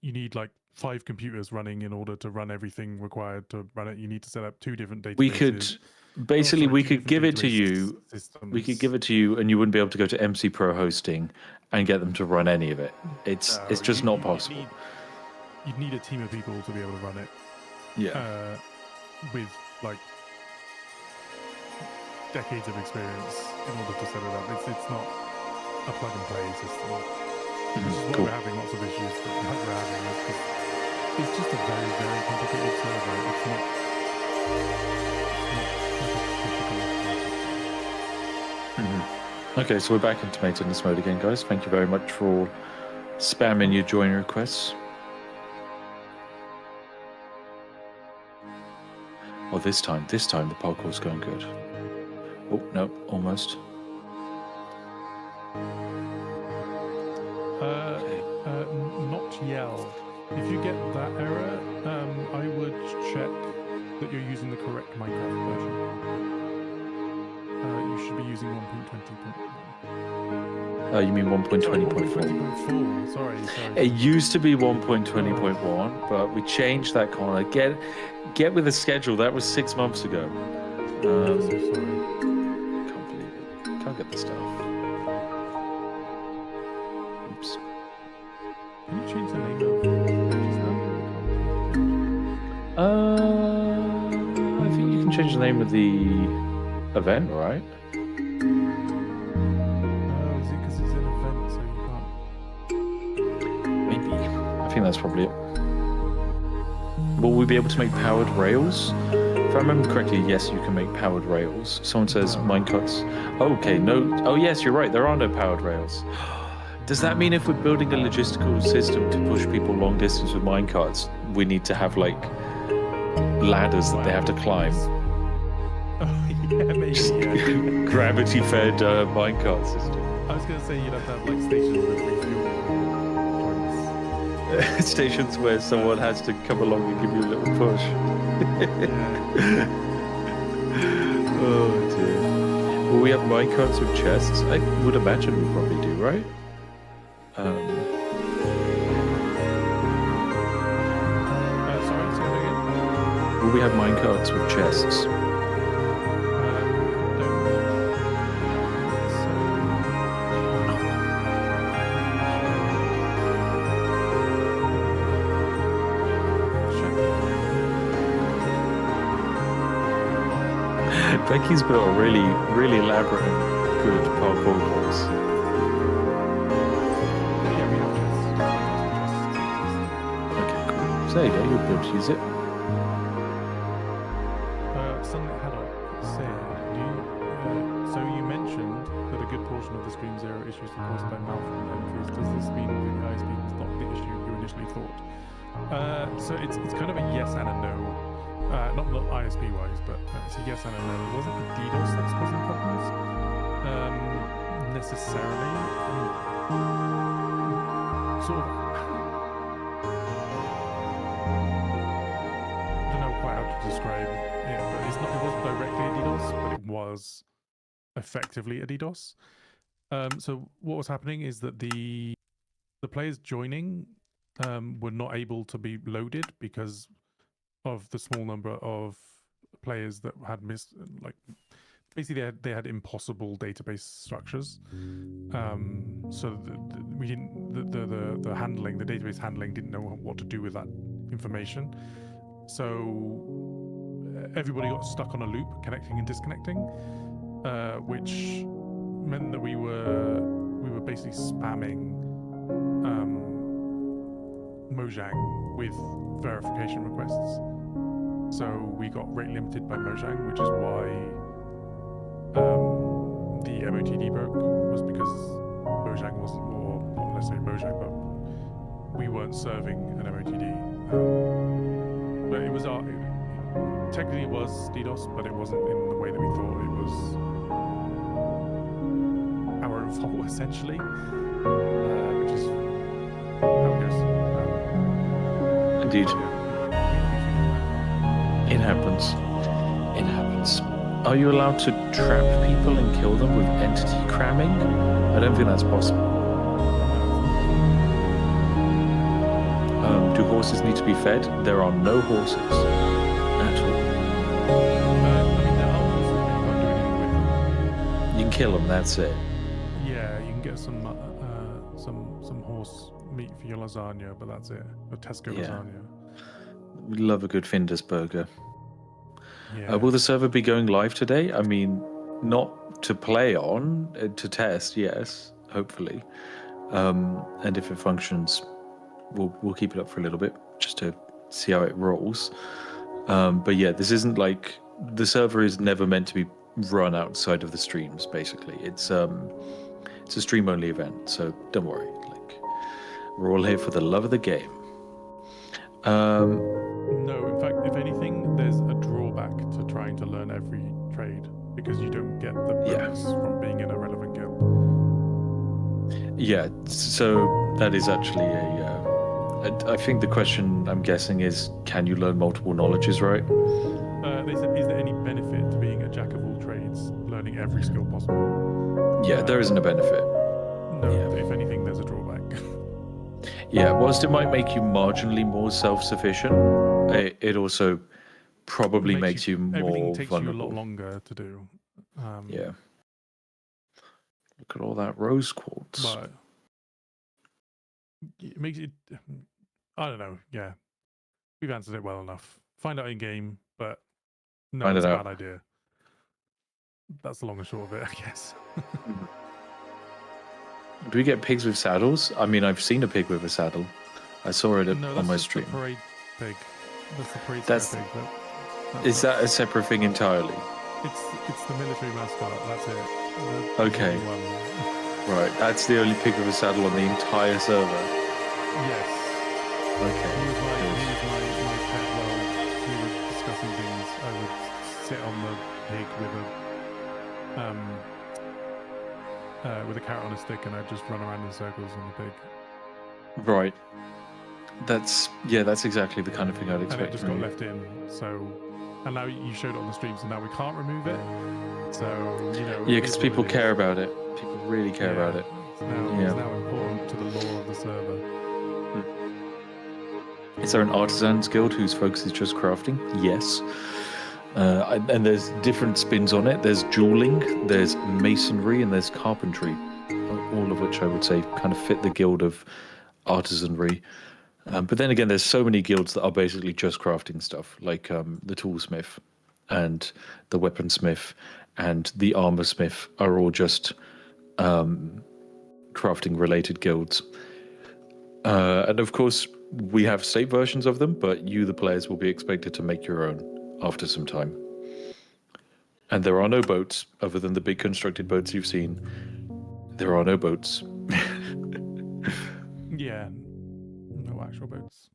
You need like 5 computers running in order to run everything required to run it. You need to set up 2 different databases. We could basically we could give it to you. We could give it to you, and you wouldn't be able to go to MC Pro Hosting and get them to run any of it. It's just not possible. You'd need a team of people to be able to run it. Yeah. With like decades of experience in order to set it up. It's not a plug and play system. Which is why we're having lots of issues that we're having. It's just a very, very complicated server. It's not Okay, so we're back into maintenance mode again, guys. Thank you very much for spamming your join requests. Oh, this time the parkour's going good. Oh, no, almost. Not yell. If you get that error, I would check that you're using the correct Minecraft version. You should be using 1.20.1. You mean 1.20.4? 1.20.4. Sorry. It used to be 1.20.1, but we changed that corner. Get with the schedule. That was 6 months ago. I'm so sorry. Can't believe it. Can't get the stuff. Oops. Can you change the name of pages now? I think you can change the name of the event, right? Is it because it's an event, so you can't? Maybe. I think that's probably it. Will we be able to make powered rails? If I remember correctly, yes, you can make powered rails. Someone says minecarts. Okay, no. Oh, yes, you're right. There are no powered rails. Does that mean if we're building a logistical system to push people long distance with minecarts, we need to have like ladders that they have to climb? Oh, yeah, maybe. Yeah. Gravity-fed minecart system. I was going to say you'd have to have like stations with refuel points. Stations where someone has to come along and give you a little push. Oh dear. Will we have minecarts with chests? I would imagine we probably do, right? Sorry, say that again. Will we have minecarts with chests? Becky's built a really, really elaborate and good parkour course. Okay, cool. So there you go, you'll be able to use it. Sunlit Haddock said, so you mentioned that a good portion of the Stream Zero issues are caused by malformed entries. Does this mean the ISP was not the issue you initially thought? So it's kind of a yes and a no. Not ISP-wise, but it's a yes and a no. It wasn't the DDoS that's causing problems, necessarily. Sort of. I don't know quite how to describe it, but it wasn't directly a DDoS, but it was effectively a DDoS. So what was happening is that the players joining were not able to be loaded because of the small number of players that had missed, like basically they had impossible database structures. So we didn't the handling, the database handling didn't know what to do with that information. So everybody got stuck on a loop, connecting and disconnecting, which meant that we were basically spamming Mojang with verification requests. So we got rate limited by Mojang, which is why the MOTD broke, was because Mojang wasn't, or not necessarily Mojang, but we weren't serving an MOTD. But it was technically it was DDoS, but it wasn't in the way that we thought. It was our own fault, essentially, which is how it goes. Indeed. It happens. It happens. Are you allowed to trap people and kill them with entity cramming? I don't think that's possible. Do horses need to be fed? There are no horses at all. I mean, there are horses, but you can't do anything with them. You can kill them. That's it. Yeah, you can get some horse meat for your lasagna, but that's it. Or Tesco Yeah. lasagna. We love a good Findus burger. Yeah. Will the server be going live today? I mean, not to play on, to test, yes, hopefully. And if it functions, we'll keep it up for a little bit just to see how it rolls. But yeah, this isn't like the server is never meant to be run outside of the streams. Basically, it's a stream only event, so don't worry. Like, we're all here for the love of the game. No, in fact, if anything, there's a drawback to trying to learn every trade because you don't get the bonus from being in a relevant guild. Yeah, so that is actually I think the question I'm guessing is, can you learn multiple knowledges, right? They said, is there any benefit to being a jack of all trades, learning every skill possible? Yeah, there isn't a benefit. No, if anything, there's a drawback. Yeah, whilst it might make you marginally more self-sufficient, it also probably makes you more everything takes vulnerable. you a lot longer to do. Yeah. Look at all that rose quartz. But it makes it. I don't know. Yeah, we've answered it well enough. Find out in game, but no, it's a bad idea. That's the long and short of it, I guess. Do we get pigs with saddles? I mean, I've seen a pig with a saddle. I saw it on my stream. The parade pig. That's the parade pig. Is that a separate thing entirely? It's the military mascot. That's it. Okay. Right. That's the only pig with a saddle on the entire server. Yes. Okay. He was my pet while we were discussing things. I would sit on the pig with a carrot on a stick, and I'd just run around in circles on the pig. Right. That's exactly the kind of thing I'd expect. And it just got left in. So, and now you showed it on the stream, so now we can't remove it. So Yeah, because people care about it. People really care about it. It's now important to the lore of the server. Is there an artisans guild whose focus is just crafting? Yes. And there's different spins on it. There's jeweling, there's masonry, and there's carpentry. All of which I would say kind of fit the guild of artisanry. But then again, there's so many guilds that are basically just crafting stuff, like the toolsmith and the weaponsmith and the armorsmith are all just crafting related guilds. And of course, we have state versions of them, but you, the players, will be expected to make your own after some time. And there are no boats, other than the big constructed boats you've seen. There are no boats. Yeah, no actual boats.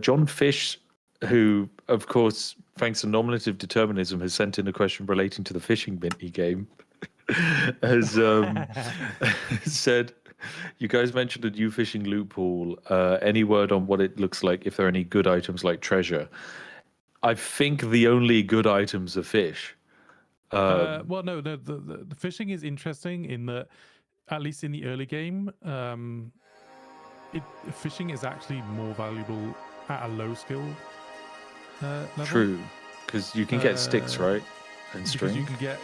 John Fish, who, of course, thanks to nominative determinism, has sent in a question relating to the fishing mini game, has said, you guys mentioned a new fishing loophole. Any word on what it looks like, if there are any good items like treasure? I think the only good items are fish. Well, no, the fishing is interesting in that, at least in the early game, fishing is actually more valuable at a low skill level. True, because you can get sticks, right, and string. Because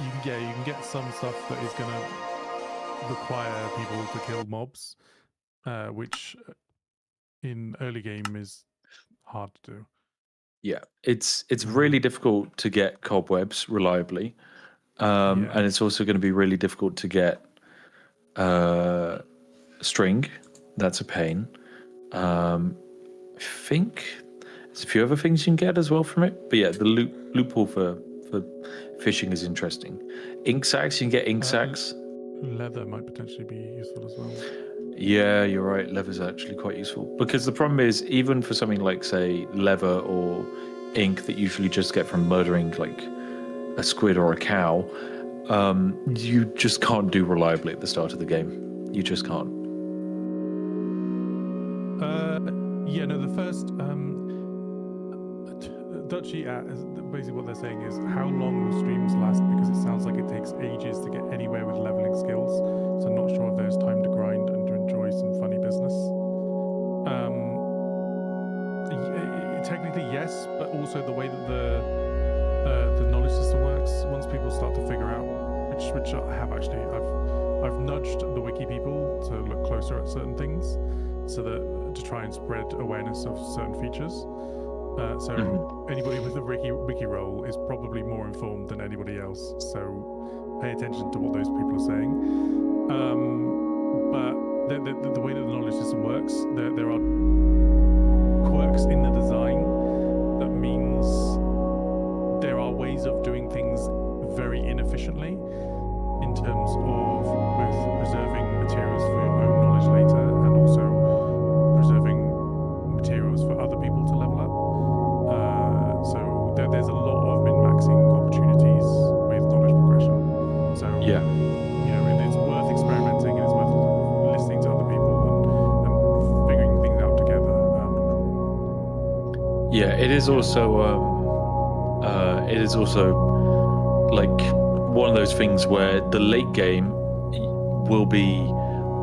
you can get some stuff that is gonna require people to kill mobs, which in early game is hard to do. Yeah, it's really difficult to get cobwebs reliably, and it's also going to be really difficult to get string. That's a pain. I think there's a few other things you can get as well from it, but yeah, the loophole for fishing is interesting. Ink sacs, you can get ink sacs. Leather might potentially be useful as well. Yeah, you're right. Leather's actually quite useful, because the problem is, even for something like, say, leather or ink that you usually just get from murdering like a squid or a cow, you just can't do reliably at the start of the game. You just can't. Dutchy basically what they're saying is, how long will streams last? Because it sounds like it takes ages to get anywhere with leveling skills. So not sure if there's time to grind and to enjoy some funny business. Technically yes, but also the way that the knowledge system works, once people start to figure out, which I have actually, I've nudged the wiki people to look closer at certain things, so that to try and spread awareness of certain features. So anybody with a wiki role is probably more informed than anybody else. So pay attention to what those people are saying. But the way that the knowledge system works, there are quirks in the design that means there are ways of doing things very inefficiently in terms of both preserving materials for your own knowledge later and also preserving materials for other people to level up. So there's a lot of min-maxing opportunities with knowledge progression. So Yeah. It's worth experimenting, and it's worth listening to other people and figuring things out together. Yeah, it is also like one of those things where the late game will be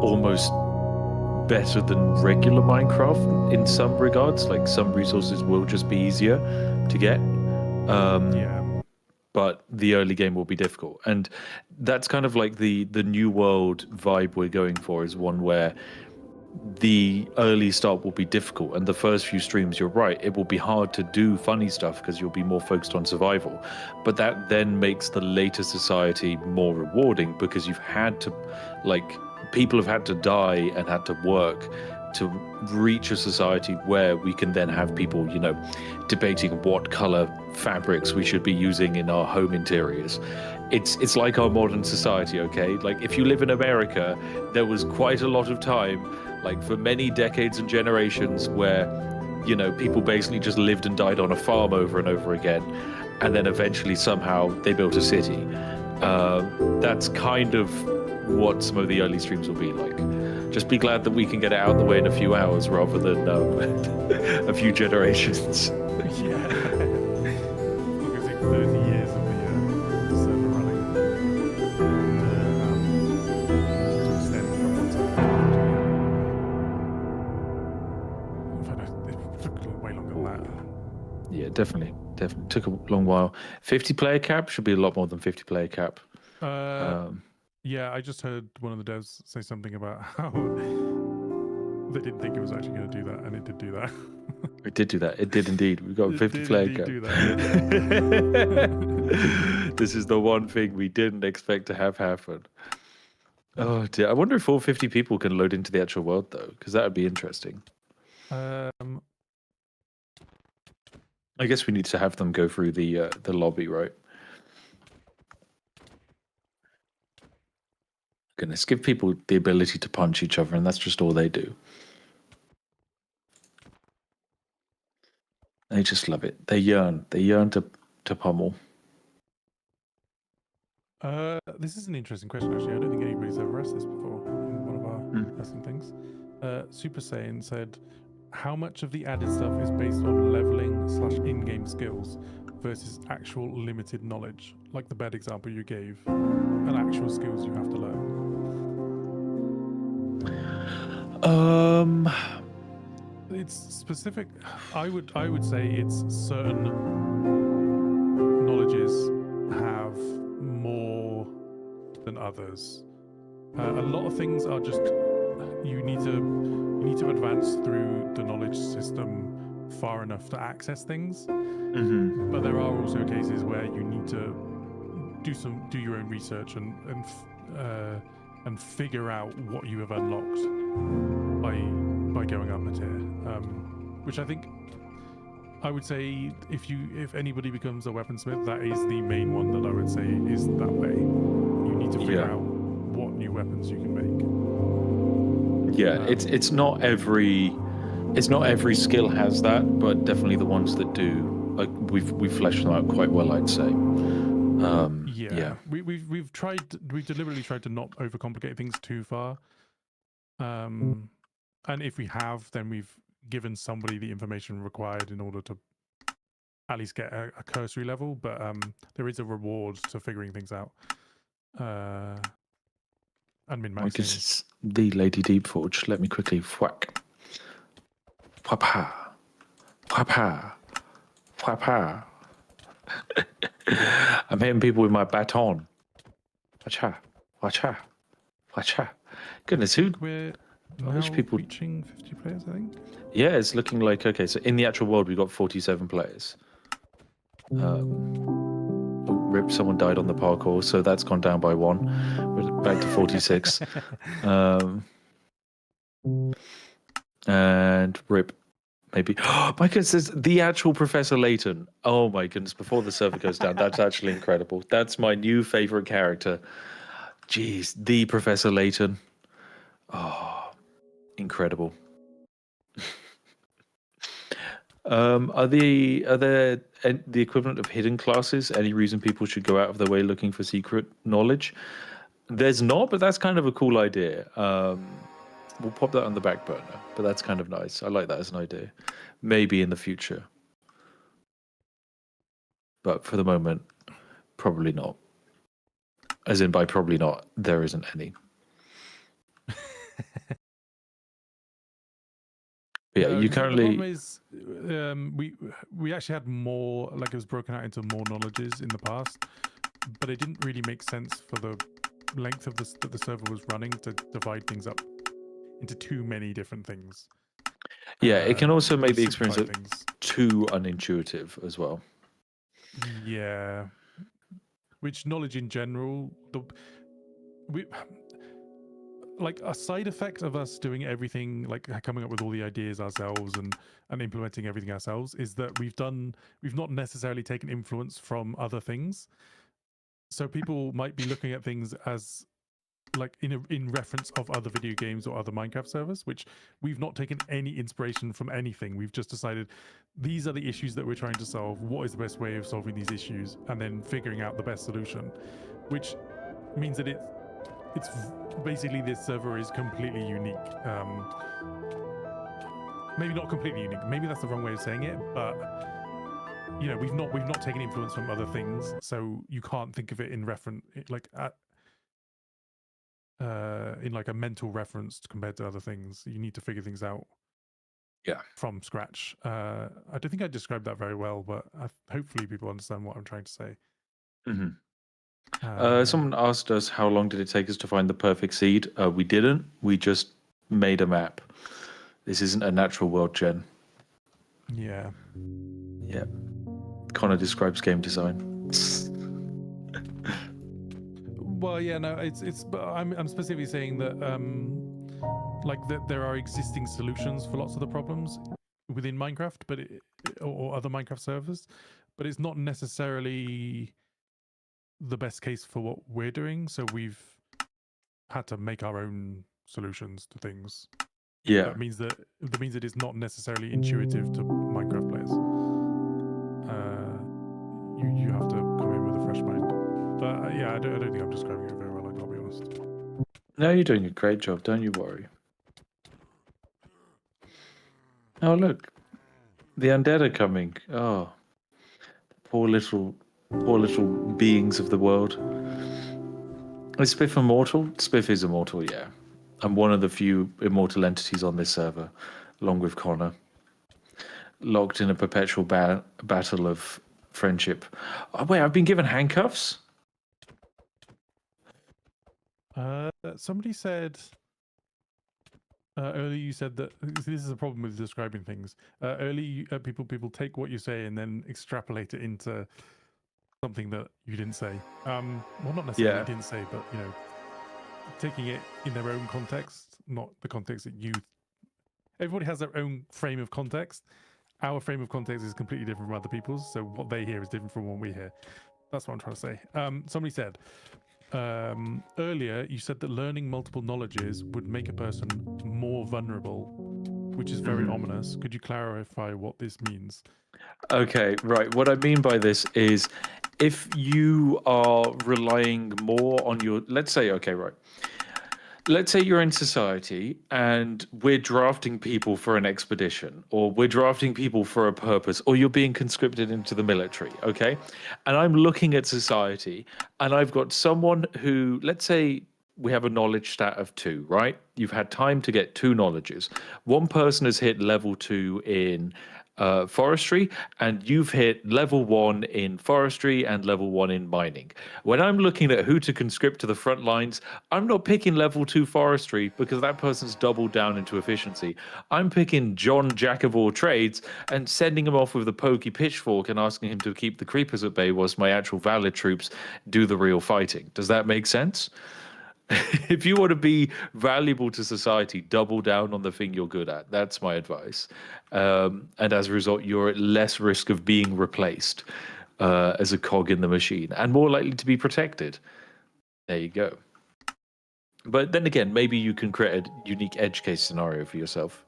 almost better than regular Minecraft in some regards. Like some resources will just be easier to get. But the early game will be difficult. And that's kind of like the new world vibe we're going for, is one where the early start will be difficult, and the first few streams, you're right, it will be hard to do funny stuff because you'll be more focused on survival. But that then makes the later society more rewarding, because you've had to, like, people have had to die and had to work to reach a society where we can then have people, debating what color fabrics we should be using in our home interiors. It's like our modern society, okay? Like, if you live in America, there was quite a lot of time, like for many decades and generations, where people basically just lived and died on a farm over and over again, and then eventually somehow they built a city. That's kind of what some of the early streams will be like. Just be glad that we can get it out of the way in a few hours rather than a few generations. Yeah. It's going to take 30 years of the server running to extend from one server to another. It took way longer than that. Yeah, definitely took a long while. 50 player cap should be a lot more than 50 player cap. Yeah, I just heard one of the devs say something about how they didn't think it was actually going to do that, and it did do that. It did do that. It did indeed. We got a 50 player cap. Do that. This is the one thing we didn't expect to have happen. Oh dear. I wonder if all 50 people can load into the actual world though, because that would be interesting. I guess we need to have them go through the lobby, right? Goodness, give people the ability to punch each other, and that's just all they do. They just love it. They yearn to pummel. This is an interesting question, actually. I don't think anybody's ever asked this before in one of our testing things. Super Saiyan said, how much of the added stuff is based on leveling / in-game skills versus actual limited knowledge, like the bed example you gave, and actual skills you have to learn? It's specific. I would say it's certain knowledges have more than others. A lot of things are just you need to advance through the knowledge system far enough to access things. But there are also cases where you need to do your own research and figure out what you have unlocked by going up a tier. Which I think I would say if anybody becomes a weaponsmith, that is the main one that I would say is that way. You need to figure out what new weapons you can make. Yeah, it's not every skill has that, but definitely the ones that do, like we've fleshed them out quite well, I'd say. We've deliberately tried to not overcomplicate things too far. And if we have, then we've given somebody the information required in order to at least get a cursory level, but there is a reward to figuring things out. And min-maxing. It's the Lady Deepforge. Let me quickly whack. Whapa. Whapa. Whapa. I'm hitting people with my baton. Wacha. Wacha. Wacha. Goodness, who? We're now people reaching 50 players, I think. Yeah, it's looking like, okay, so in the actual world, we've got 47 players. Rip, someone died on the parkour, so that's gone down by 1. We're back to 46. And Rip, maybe. Oh, my goodness, there's the actual Professor Layton. Oh my goodness, before the server goes down, that's actually incredible. That's my new favorite character. Jeez, the Professor Layton. Oh, incredible. Are there the equivalent of hidden classes? Any reason people should go out of their way looking for secret knowledge? There's not, but that's kind of a cool idea. We'll pop that on the back burner, but that's kind of nice. I like that as an idea. Maybe in the future. But for the moment, probably not. As in by probably not, there isn't any. Yeah, you currently. The problem is, we actually had more, like it was broken out into more knowledges in the past, but it didn't really make sense for the length of that the server was running to divide things up into too many different things. Yeah, it can also make the experience too unintuitive as well. Yeah, which knowledge in general, like a side effect of us doing everything, like coming up with all the ideas ourselves and implementing everything ourselves, is that we've not necessarily taken influence from other things. So people might be looking at things as like in reference of other video games or other Minecraft servers, which we've not taken any inspiration from anything. We've just decided these are the issues that we're trying to solve. What is the best way of solving these issues? And then figuring out the best solution, which means that it's basically this server is completely unique. Maybe not completely unique. Maybe that's the wrong way of saying it, but you know, we've not taken influence from other things, so you can't think of it in reference in like a mental reference compared to other things. You need to figure things out. Yeah, from scratch. I don't think I described that very well, but hopefully people understand what I'm trying to say. Mm-hmm. Someone asked us how long did it take us to find the perfect seed. We didn't. We just made a map. This isn't a natural world gen. Yeah. Yeah. Connor describes game design. Well, yeah, no, it's. But I'm specifically saying that like that there are existing solutions for lots of the problems within Minecraft, but or other Minecraft servers, but it's not necessarily the best case for what we're doing. So we've had to make our own solutions to things. Yeah, that means that it is not necessarily intuitive to Minecraft players. You have to come in with a fresh mind. But yeah, I don't think I'm describing it very well. I'll be honest. No, you're doing a great job. Don't you worry. Oh look, the undead are coming. Oh, poor little beings of the world. Is Spiff immortal? Spiff is immortal, yeah. I'm one of the few immortal entities on this server, along with Connor. Locked in a perpetual battle of friendship. Oh, wait, I've been given handcuffs? Somebody said earlier, you said that this is a problem with describing things. Early people take what you say and then extrapolate it into something that you didn't say. Well, not necessarily you didn't say, but you know, taking it in their own context, not the context that you. Everybody has their own frame of context. Our frame of context is completely different from other people's, so what they hear is different from what we hear. That's what I'm trying to say. Somebody said earlier, you said that learning multiple knowledges would make a person more vulnerable, which is very ominous. Could you clarify what this means? Okay, right. What I mean by this is if you are relying more on your, let's say, okay, right. let's say you're in society and we're drafting people for an expedition, or we're drafting people for a purpose, or you're being conscripted into the military, okay? And I'm looking at society and I've got someone who, let's say, we have a knowledge stat of 2, right? You've had time to get 2 knowledges. One person has hit level 2 in forestry, and you've hit level 1 in forestry and level 1 in mining. When I'm looking at who to conscript to the front lines, I'm not picking level 2 forestry because that person's doubled down into efficiency. I'm picking John Jack of all trades and sending him off with the pokey pitchfork and asking him to keep the creepers at bay whilst my actual valid troops do the real fighting. Does that make sense? If you want to be valuable to society, double down on the thing you're good at. That's my advice. And as a result, you're at less risk of being replaced as a cog in the machine and more likely to be protected. There you go. But then again, maybe you can create a unique edge case scenario for yourself.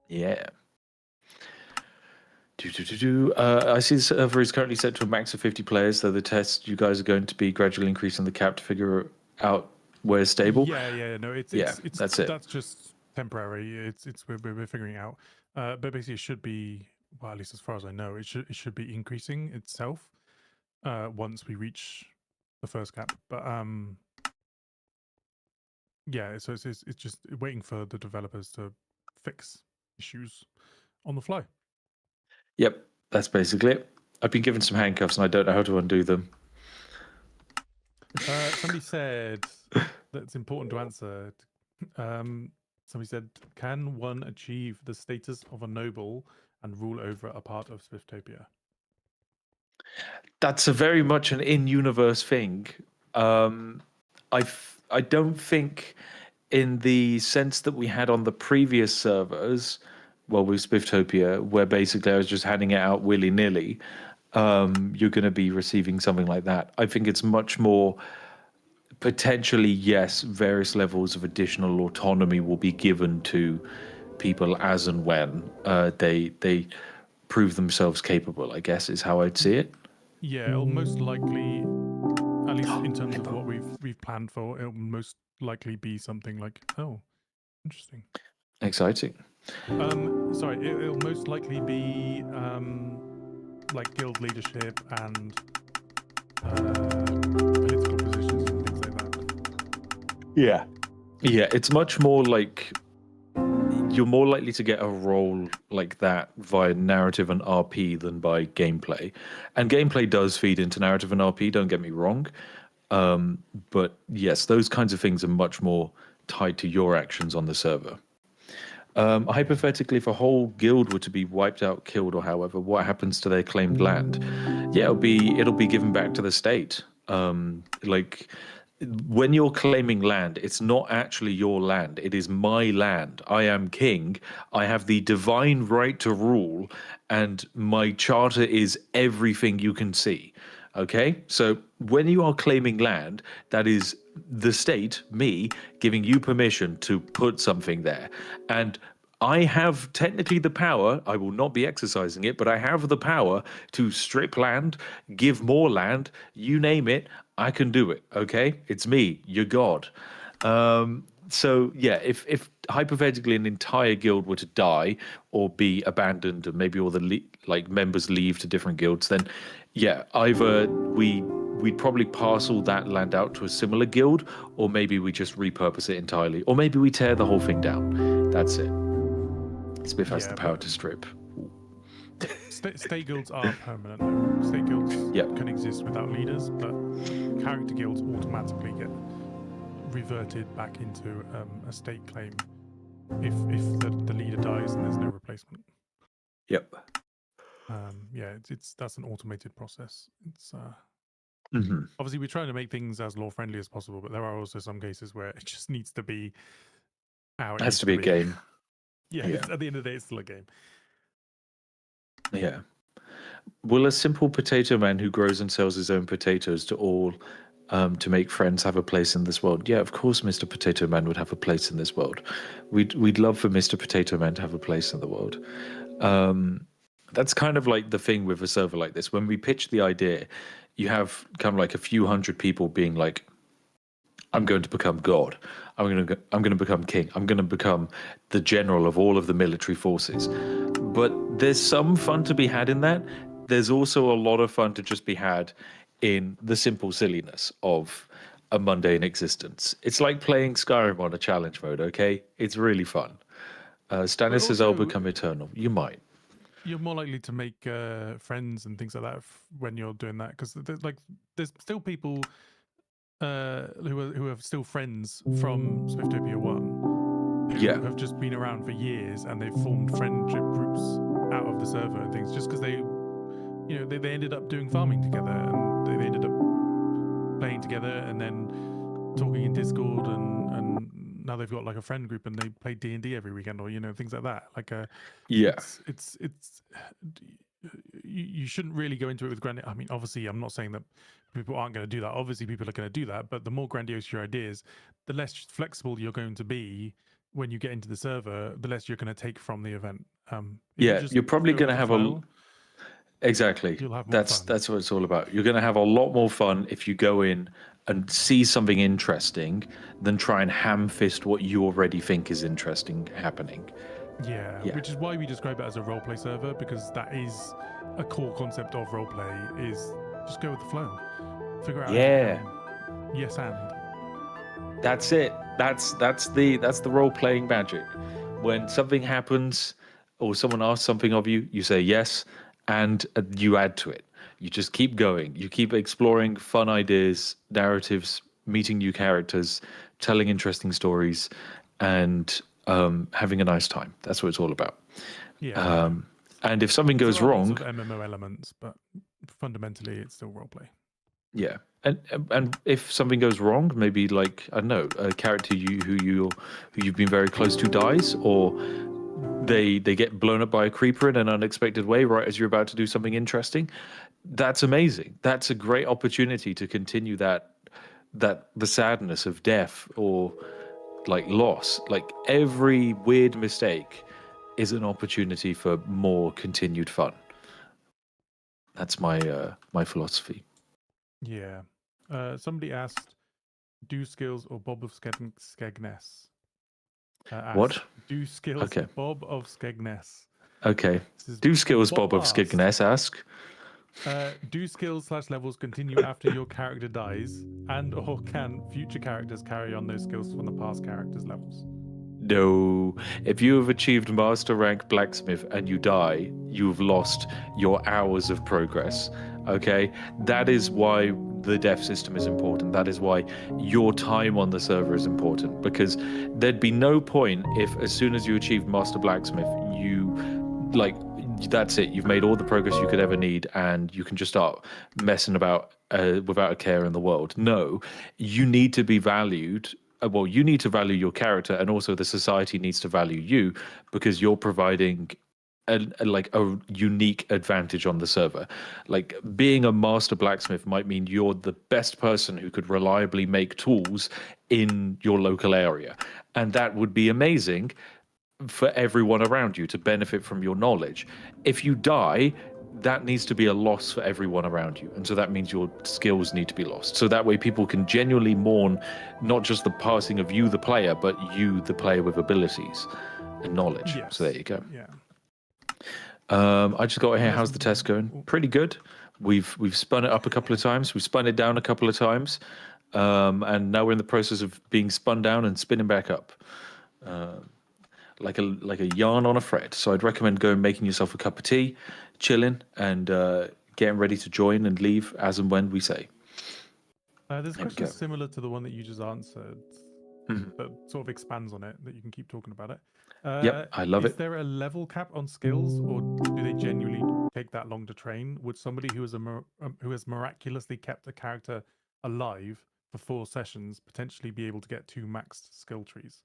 Yeah. I see the server is currently set to a max of 50 players, so the test you guys are going to be gradually increasing the cap to figure out where it's stable. No, it's that's it. That's just temporary. We're figuring it out. But basically, it should be, well, at least as far as I know, it should be increasing itself once we reach the first cap. But yeah, so it's just waiting for the developers to fix issues on the fly. Yep, that's basically it. I've been given some handcuffs and I don't know how to undo them. Somebody said that's important to answer. Somebody said, can one achieve the status of a noble and rule over a part of Spifftopia? That's a very much an in-universe thing. I don't think, in the sense that we had on the previous servers, well, with Spifftopia, where basically I was just handing it out willy-nilly, you're going to be receiving something like that. I think it's much more potentially, yes, various levels of additional autonomy will be given to people as and when they prove themselves capable, I guess, is how I'd see it. Yeah, it'll most likely, at least in terms of what we've planned for, it'll most likely be something like, oh, interesting. Exciting. Sorry, it'll most likely be like guild leadership and political positions and things like that. Yeah. Yeah, it's much more like you're more likely to get a role like that via narrative and RP than by gameplay. And gameplay does feed into narrative and RP, don't get me wrong. But yes, those kinds of things are much more tied to your actions on the server. Hypothetically, if a whole guild were to be wiped out, killed, or however, what happens to their claimed land? Yeah, it'll be given back to the state. Like when you're claiming land, it's not actually your land. It is my land. I am king. I have the divine right to rule, and my charter is everything you can see. Okay, so when you are claiming land, that is the state, me, giving you permission to put something there. And I have technically the power, I will not be exercising it, but I have the power to strip land, give more land, you name it, I can do it. Okay, it's me, your god. So yeah, if hypothetically an entire guild were to die or be abandoned, and maybe all the members leave to different guilds, then yeah, either we'd probably parcel that land out to a similar guild, or maybe we just repurpose it entirely, or maybe we tear the whole thing down. That's it. Spiff has the power to strip. State guilds are permanent, though. State guilds can exist without leaders, but character guilds automatically get reverted back into a state claim if the leader dies and there's no replacement. Yep. Yeah, that's an automated process. It's mm-hmm. Obviously we're trying to make things as law friendly as possible, but there are also some cases where it just needs to be how it has to be a game. Yeah, at the end of the day, it's still a game. Yeah. Will a simple potato man who grows and sells his own potatoes to all to make friends have a place in this world? Yeah, of course, Mr. Potato Man would have a place in this world. We'd love for Mr. Potato Man to have a place in the world. That's kind of like the thing with a server like this. When we pitch the idea, you have kind of like a few hundred people being like, I'm going to become God. I'm going to become king. I'm going to become the general of all of the military forces. But there's some fun to be had in that. There's also a lot of fun to just be had in the simple silliness of a mundane existence. It's like playing Skyrim on a challenge mode, okay? It's really fun. But Stannis says, I'll also, become eternal. You might. you're more likely to make friends and things like that when you're doing that, because there's still people who are still friends from Spifftopia 1 who Yeah. have just been around for years, and they've formed friendship groups out of the server and things, just because they ended up doing farming together, and they ended up playing together, and then talking in Discord, and now they've got like a friend group, and they play D&D every weekend, or things like that. Yeah. It's you shouldn't really go into it with I mean, obviously, I'm not saying that people aren't going to do that. Obviously, people are going to do that, but the more grandiose your ideas, the less flexible you're going to be when you get into the server. The less you're going to take from the event. If you Yeah. just You're probably go going with to the have flow, exactly. you'll have more That's fun. that's what it's all about. You're going to have a lot more fun if you go in and see something interesting than try and ham fist what you already think is interesting happening. Yeah, Yeah. which is why we describe it as a roleplay server, because that is a core concept of roleplay, is just go with the flow. Figure out as you Yeah. go. Yes, and. That's it. That's the role playing magic. When something happens or someone asks something of you, you say yes and you add to it. You just keep going. You keep exploring fun ideas, narratives, meeting new characters, telling interesting stories, and having a nice time. That's what it's all about. Yeah. And if something There goes are lots wrong, of MMO elements, but fundamentally it's still roleplay. yeah, and if something goes wrong, maybe like I don't know, a character who you've been very close to dies, or they get blown up by a creeper in an unexpected way right as you're about to do something interesting. That's amazing. That's a great opportunity to continue that the sadness of death or like loss. Like every weird mistake is an opportunity for more continued fun. That's my philosophy. Yeah. Somebody asked, do skills or Bob of Skegness? What? Asked, do skills Okay. Bob of Skegness? Okay. This is Do skills Bob Bob of asked, Skegness ask? do skills / levels continue after your character dies, and or can future characters carry on those skills from the past characters' levels? No. If you have achieved master rank blacksmith and you die, you've lost your hours of progress. Okay? That is why the death system is important. That is why your time on the server is important. Because there'd be no point if, as soon as you achieved master blacksmith, you like that's it. You've made all the progress you could ever need, and you can just start messing about without a care in the world. No, you need to be valued. Well, you need to value your character, and also the society needs to value you because you're providing a unique advantage on the server. Like being a master blacksmith might mean you're the best person who could reliably make tools in your local area, and that would be amazing for everyone around you to benefit from your knowledge. If you die, that needs to be a loss for everyone around you. And so that means your skills need to be lost. So that way people can genuinely mourn not just the passing of you, the player, but you, the player with abilities and knowledge. Yes. So there you go. Yeah. I just got here. How's the test going? Pretty good. We've spun it up a couple of times. We've spun it down a couple of times. And now we're in the process of being spun down and spinning back up. Like a yarn on a thread. So I'd recommend going making yourself a cup of tea, chilling, and getting ready to join and leave as and when we say. There's a There we question go. similar to the one that you just answered, that sort of expands on it, that you can keep talking about it. Yep, I love Is it. there a level cap on skills, or do they genuinely take that long to train? Would somebody who has miraculously kept a character alive for 4 sessions potentially be able to get 2 maxed skill trees?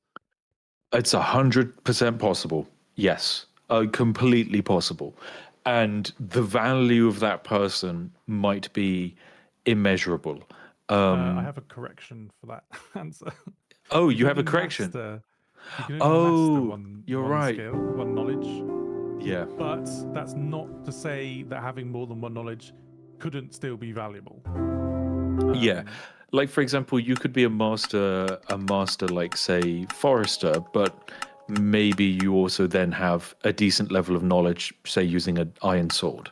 It's 100% possible. Yes, completely possible. And the value of that person might be immeasurable. I have a correction for that answer. Oh, You you can have a only correction. master. You can only master Oh, you're one right. skill, one knowledge. Yeah. But that's not to say that having more than one knowledge couldn't still be valuable. Yeah. like for example, you could be a master, like say forester, but maybe you also then have a decent level of knowledge, say using an iron sword.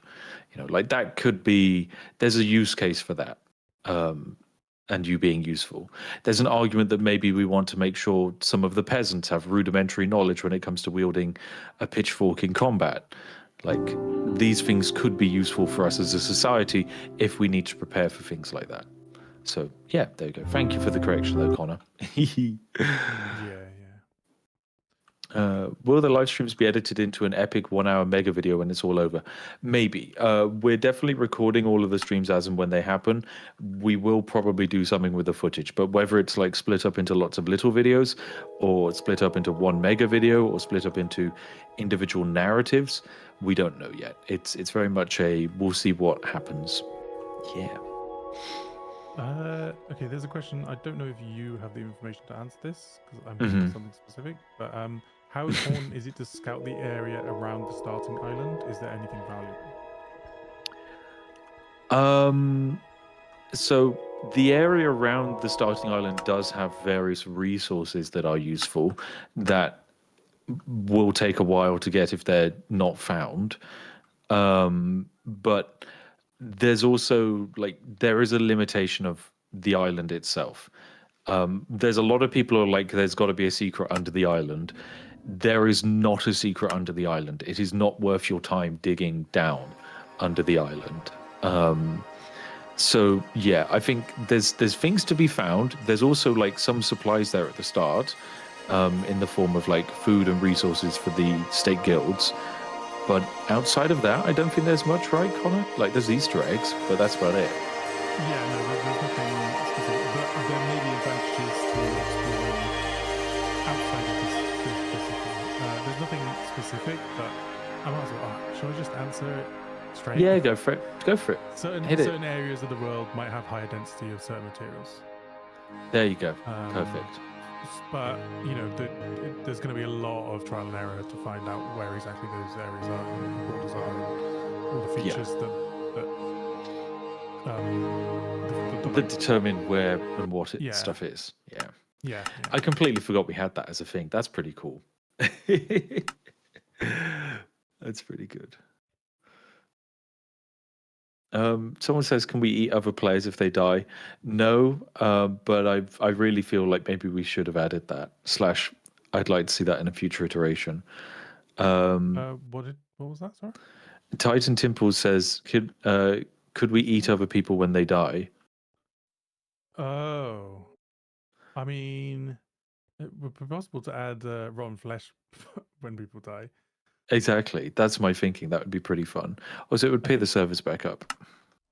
Like that could be. There's a use case for that, and you being useful. There's an argument that maybe we want to make sure some of the peasants have rudimentary knowledge when it comes to wielding a pitchfork in combat. Like these things could be useful for us as a society if we need to prepare for things like that. So yeah, there you go. Thank you for the correction, though, Connor. Yeah. Will the live streams be edited into an epic 1-hour mega video when it's all over? Maybe. We're definitely recording all of the streams as and when they happen. We will probably do something with the footage, but whether it's like split up into lots of little videos, or split up into one mega video, or split up into individual narratives, we don't know yet. It's very much a we'll see what happens. Yeah. Okay, there's a question. I don't know if you have the information to answer this because I'm looking for something specific. But how important is it to scout the area around the starting island? Is there anything valuable? So the area around the starting island does have various resources that are useful that will take a while to get if they're not found. But there's also there is a limitation of the island itself. There's a lot of people who are like, there's got to be a secret under the island. There is not a secret under the island. It is not worth your time digging down under the island. So yeah, I think there's things to be found. There's also like some supplies there at the start, in the form of like food and resources for the state guilds. But outside of that, I don't think there's much, right, Connor? Like there's Easter eggs, but that's about it. Yeah, no, there's nothing specific. But there may be advantages to exploring outside of this discipline. There's nothing specific, but I might as well. Shall I just answer it straight? Yeah, go for it. Go for it. Certain areas of the world might have higher density of certain materials. There you go. Perfect. But there's going to be a lot of trial and error to find out where exactly those areas are, and the borders are, and all the features that determine where and what stuff is. Yeah. I completely forgot we had that as a thing. That's pretty cool. That's pretty good. Someone says, can we eat other players if they die? No, but I really feel like maybe we should have added that. / I'd like to see that in a future iteration. What was that, sorry? Titan Timple says, could we eat other people when they die? Oh. I mean, it would be possible to add rotten flesh when people die. Exactly. That's my thinking. That would be pretty fun. Also, it would pay the servers back up.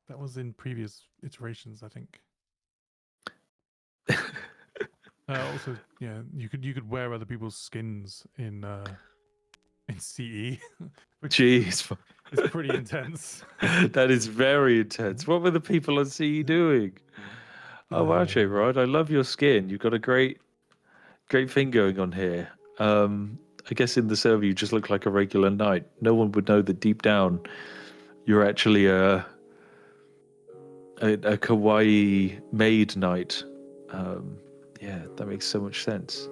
That was in previous iterations, I think. Also, yeah, you could wear other people's skins in CE, which Jeez, is pretty intense. That is very intense. What were the people on CE doing? Oh, wow, Rod, I love your skin. You've got a great thing going on here. I guess in the server you just look like a regular knight. No one would know that deep down you're actually a kawaii maid knight. Yeah, that makes so much sense.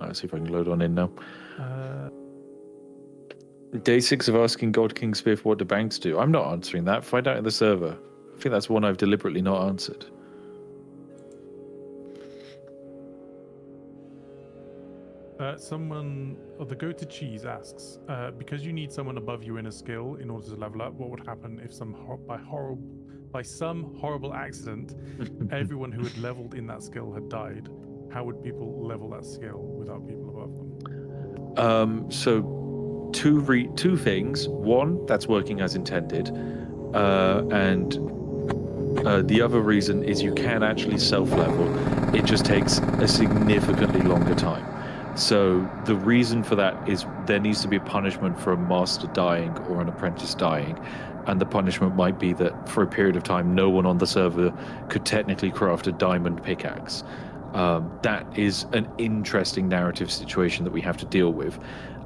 Let's see if I can load on in now. Day 6 of asking God King Spiff what do banks do. I'm not answering that. Find out in the server. I think that's one I've deliberately not answered. The Go to Cheese asks, because you need someone above you in a skill in order to level up, what would happen if by some horrible accident, everyone who had leveled in that skill had died? How would people level that skill without people above them? So two things. One, that's working as intended, and the other reason is you can actually self-level. It just takes a significantly longer time. So the reason for that is there needs to be a punishment for a master dying or an apprentice dying, and the punishment might be that for a period of time no one on the server could technically craft a diamond pickaxe. That is an interesting narrative situation that we have to deal with,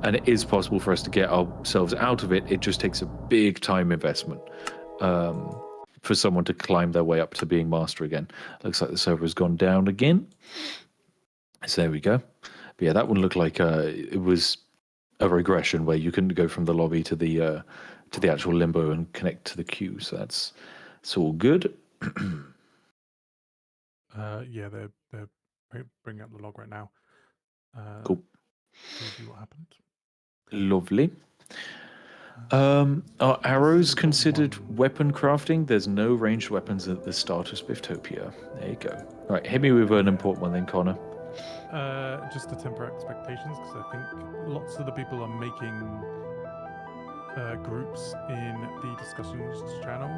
and it is possible for us to get ourselves out of it. It just takes a big time investment. for someone to climb their way up to being master again. Looks like the server has gone down again. So there we go. But yeah, that one looked like it was a regression where you couldn't go from the lobby to the actual limbo and connect to the queue. So it's all good. Yeah, they're bringing up the log right now. Cool. Review what happened. Lovely. Are arrows considered weapon crafting? There's no ranged weapons at the start of Spifftopia. There you go. Right, hit me with an important one then, Connor. Just to temper expectations, because I think lots of the people are making groups in the discussions channel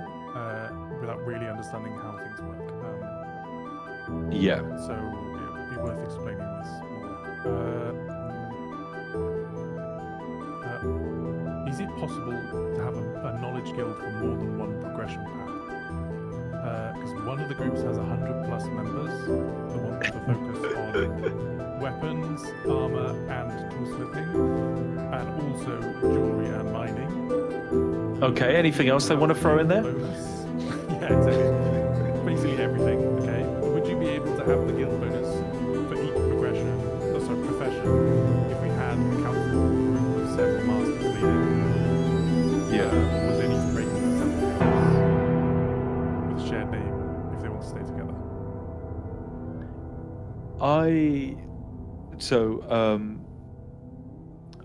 without really understanding how things work. Yeah. So it would be worth explaining this more. Is it possible to have a knowledge guild for more than one progression path? Because one of the groups has 100 plus members that want to focus on weapons, armor, and toolsmithing, and also jewelry and mining. Okay, anything else they want to throw in there? Yeah, exactly. Basically everything, okay? Would you be able to have the guild bonus for each profession if we had a council group of 7 masters leading? Yeah. Would they need to break into something else with a shared name if they want to stay together?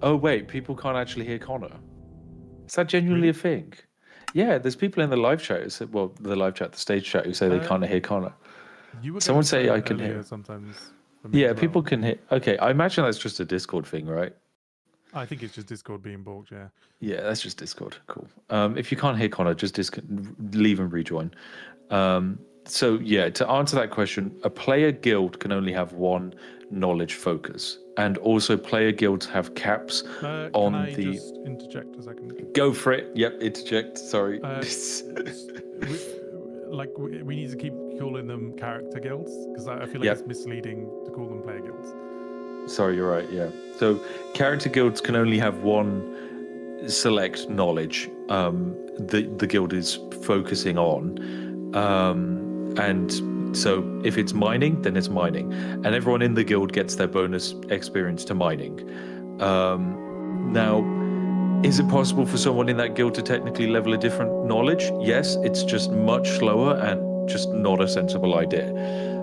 Oh wait, people can't actually hear Connor. Is that genuinely a thing? Yeah, there's people in the live chat, the stage chat, who say they can't hear Connor. You were Someone say I can hear. Sometimes. Yeah, people can hear. Okay, I imagine that's just a Discord thing, right? I think it's just Discord being balked, yeah. Yeah, that's just Discord. Cool. If you can't hear Connor, just leave and rejoin. So yeah, to answer that question, a player guild can only have one knowledge focus, and also player guilds have caps on can I the. Just interject a second? Go for it. Yep, interject. Sorry. We need to keep calling them character guilds, because I feel like it's misleading to call them player guilds. Sorry, you're right. Yeah. So character guilds can only have one select knowledge the guild is focusing on, and so if it's mining, then it's mining, and everyone in the guild gets their bonus experience to mining. Now, is it possible for someone in that guild to technically level a different knowledge? Yes, it's just much slower and just not a sensible idea.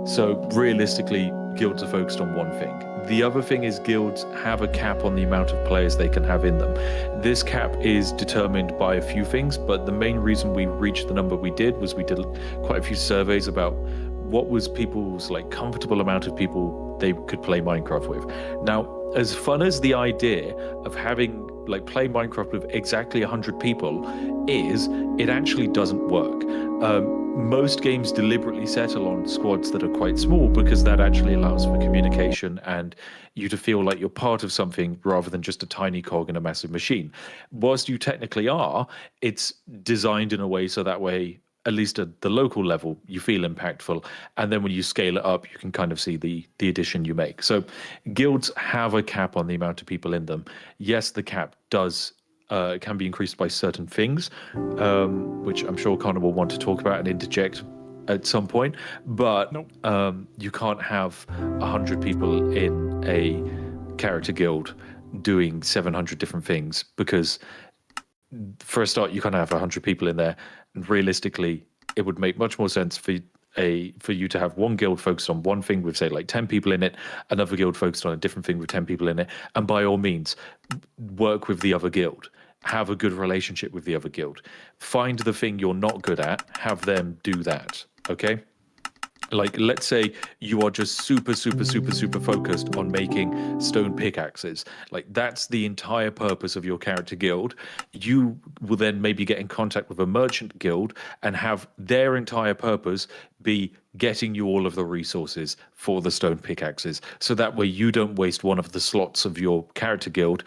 So realistically, guilds are focused on one thing. The other thing is guilds have a cap on the amount of players they can have in them. This cap is determined by a few things, but the main reason we reached the number we did was we did quite a few surveys about what was people's comfortable amount of people they could play Minecraft with. Now, as fun as the idea of having play Minecraft with exactly 100 people is, it actually doesn't work. Most games deliberately settle on squads that are quite small because that actually allows for communication and you to feel like you're part of something rather than just a tiny cog in a massive machine. Whilst you technically are, it's designed in a way so that way, at least at the local level, you feel impactful. And then when you scale it up, you can kind of see the addition you make. So guilds have a cap on the amount of people in them. Yes, the cap can be increased by certain things, which I'm sure Connor will want to talk about and interject at some point. But you can't have 100 people in a character guild doing 700 different things, because for a start, you can't have 100 people in there. And realistically, it would make much more sense for you to have one guild focused on one thing with, say, 10 people in it, another guild focused on a different thing with 10 people in it, and by all means, work with the other guild. Have a good relationship with the other guild. Find the thing you're not good at, have them do that, okay? Let's say you are just super focused on making stone pickaxes. That's the entire purpose of your character guild. You will then maybe get in contact with a merchant guild and have their entire purpose be getting you all of the resources for the stone pickaxes. So that way you don't waste one of the slots of your character guild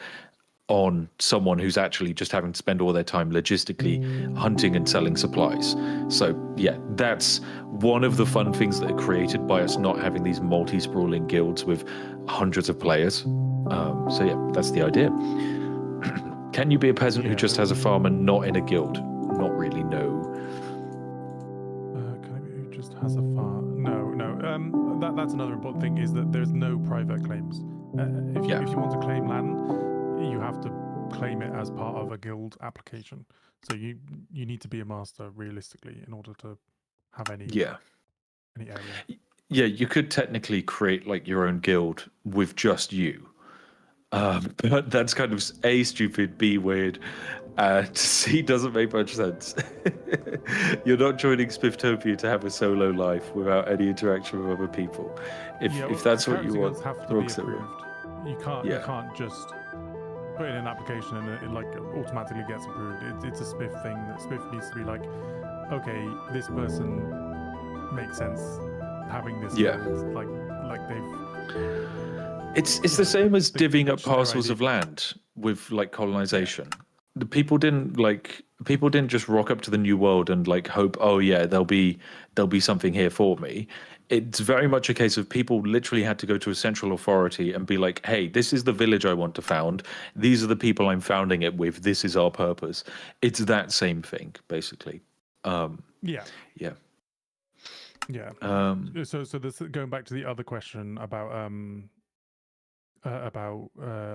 on someone who's actually just having to spend all their time logistically hunting and selling supplies. So yeah, that's one of the fun things that are created by us not having these multi-sprawling guilds with hundreds of players. So yeah, that's the idea. Can you be a peasant who just has a farm and not in a guild? Not really, no. that's another important thing, is that there's no private claims. If you want to claim land, you have to claim it as part of a guild application. So you need to be a master realistically in order to have any area. Yeah, you could technically create like your own guild with just you. But that's kind of A, stupid, B, weird, and C, doesn't make much sense. You're not joining Spifftopia to have a solo life without any interaction with other people. If that's what you want, guilds have to be approved. You can't just put in an application and it like automatically gets approved. It's a Spiff thing. That Spiff needs to be like, okay, this person makes sense having this guild. Like they've. It's the same as divvying up parcels of land with like colonization. The people didn't just rock up to the new world and like hope, oh yeah, there'll be something here for me. It's very much a case of people literally had to go to a central authority and be like, hey, this is the village I want to found. These are the people I'm founding it with. This is our purpose. It's that same thing, basically. Yeah. So this, going back to the other question about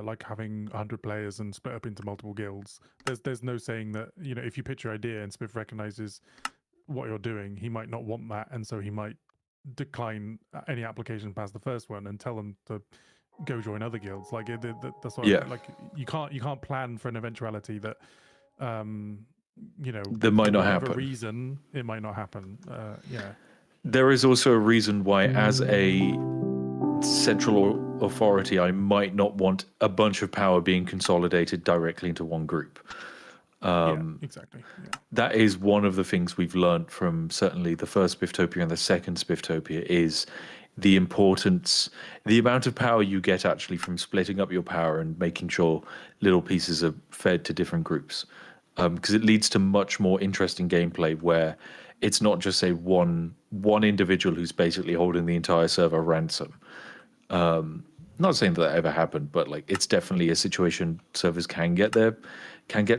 like having 100 players and split up into multiple guilds. There's no saying that, you know, if you pitch your idea and Spiff recognizes what you're doing, he might not want that, and so he might decline any application past the first one and tell them to go join other guilds. Like that's what like you can't plan for an eventuality that you know, that might not happen. For whatever reason it might not happen. There is also a reason why, as a central authority, I might not want a bunch of power being consolidated directly into one group. Exactly. Yeah. That is one of the things we've learned from certainly the first Spifftopia and the second Spifftopia, is the importance, the amount of power you get actually from splitting up your power and making sure little pieces are fed to different groups. Because it leads to much more interesting gameplay where it's not just, say, one individual who's basically holding the entire server ransom. Not saying that ever happened, but like it's definitely a situation servers can get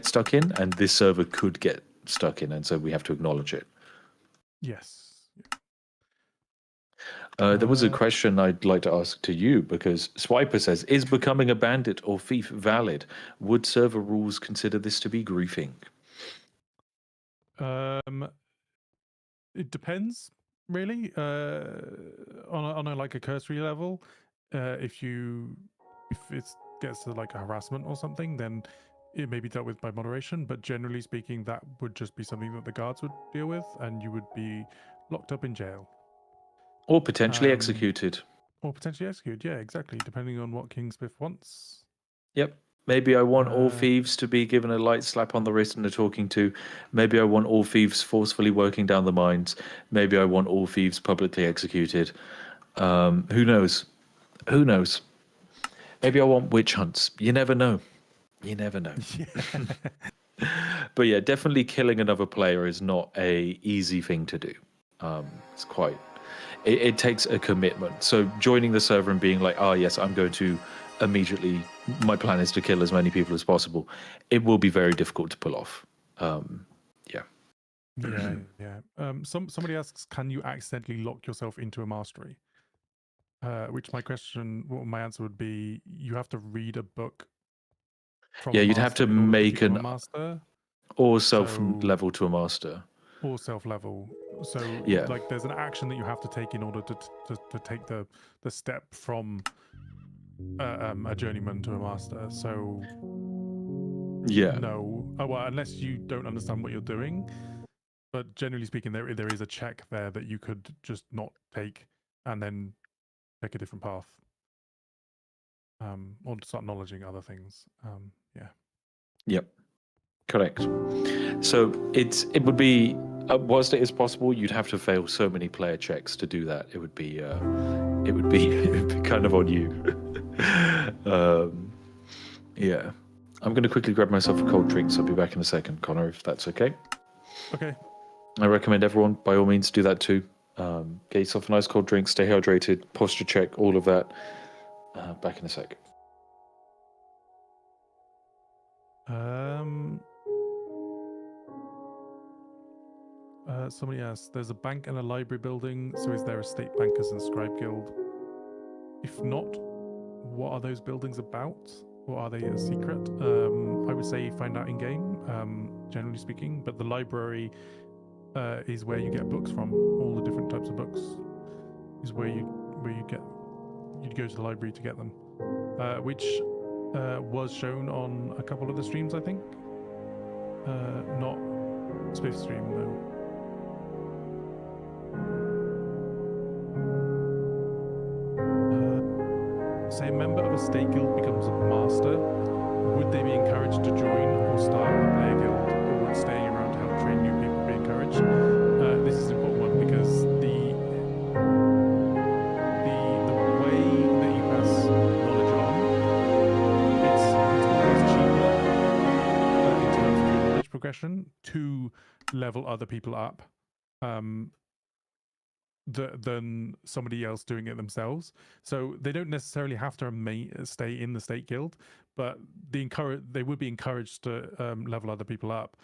stuck in, and this server could get stuck in, and so we have to acknowledge it. Yes. There was a question I'd like to ask to you, because Swiper says, is becoming a bandit or thief valid? Would server rules consider this to be griefing? It depends, really. On a like a cursory level, if it gets to like a harassment or something, then it may be dealt with by moderation. But generally speaking, that would just be something that the guards would deal with, and you would be locked up in jail. Or potentially executed. Yeah, exactly. Depending on what King Spiff wants. Yep. Maybe I want all thieves to be given a light slap on the wrist and a talking to. Maybe I want all thieves forcefully working down the mines. Maybe I want all thieves publicly executed. Who knows? Who knows? Maybe I want witch hunts. You never know. You never know. But yeah, definitely killing another player is not a easy thing to do. It's quite... It takes a commitment. So joining the server and being like, oh yes, I'm going to immediately, my plan is to kill as many people as possible, it will be very difficult to pull off. Somebody asks, can you accidentally lock yourself into a mastery? Which my answer would be, you have to read a book from you'd have to make a master, or self-level to a master. Or self-level. So like there's an action that you have to take in order to take the step from a journeyman to a master. So no, well, unless you don't understand what you're doing. But generally speaking, there is a check there that you could just not take and then take a different path, or start acknowledging other things. Yep, correct. So it would be, whilst it is possible, you'd have to fail so many player checks to do that. It would be kind of on you. I'm going to quickly grab myself a cold drink, so I'll be back in a second, Connor, if that's okay. Okay. I recommend everyone, by all means, do that too. Get yourself a nice cold drink, stay hydrated, posture check, all of that. Back in a sec. Somebody asked, there's a bank and a library building, so is there a state bankers and scribe guild? If not, what are those buildings about? Or are they a secret? I would say find out in game, generally speaking. But the library is where you get books from. All the different types of books is where you you'd go to the library to get them, which was shown on a couple of the streams, I think. Not Spiff stream though. Say a member of a state guild becomes a master, would they be encouraged to join or start a player guild, or would staying around to help train new people be encouraged? This is an important one because the way that you pass knowledge on, it's always cheaper in terms of your knowledge progression to level other people up. Than somebody else doing it themselves. So they don't necessarily have to stay in the state guild, but they would be encouraged to level other people up,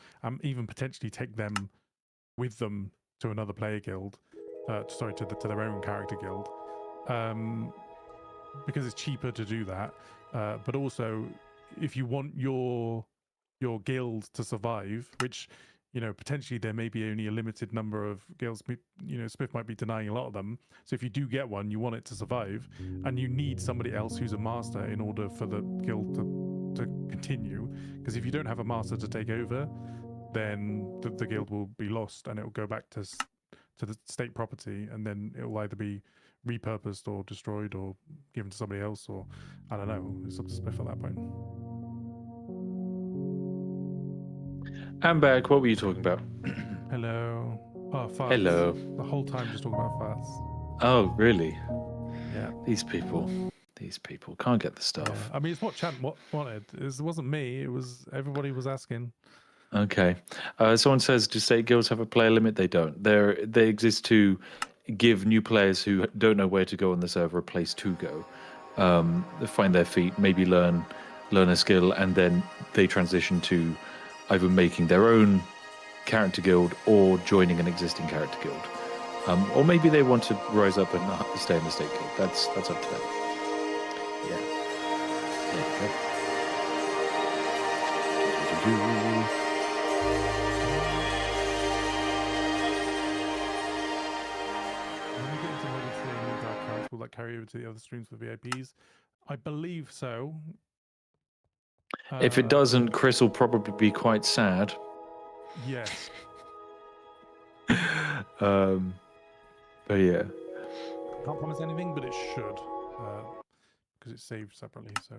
even potentially take them with them to another player guild, to their own character guild, because it's cheaper to do that. But also, if you want your guild to survive, which potentially there may be only a limited number of guilds. Spiff might be denying a lot of them. So if you do get one, you want it to survive, and you need somebody else who's a master in order for the guild to continue. Because if you don't have a master to take over, then the guild will be lost, and it will go back to the state property, and then it will either be repurposed or destroyed or given to somebody else, or I don't know. It's up to Spiff at that point. I'm back. What were you talking about? Hello. Oh, farts. Hello. The whole time just talking about farts. Oh, really? Yeah. These people can't get the stuff. Yeah. I mean, it's what Chant wanted. It wasn't me. It was everybody was asking. Okay. Someone says, do state guilds have a player limit? They don't. They exist to give new players who don't know where to go on the server a place to go, find their feet, maybe learn a skill, and then they transition to either making their own character guild or joining an existing character guild. Or maybe they want to rise up and stay in the state guild. That's up to them. Yeah. There you go. When we get into Mediterranean Dark Accounts, will that carry over to the other streams for VIPs? I believe so. If it doesn't, Chris will probably be quite sad. Yes. But yeah. Can't promise anything, but it should, because it's saved separately. So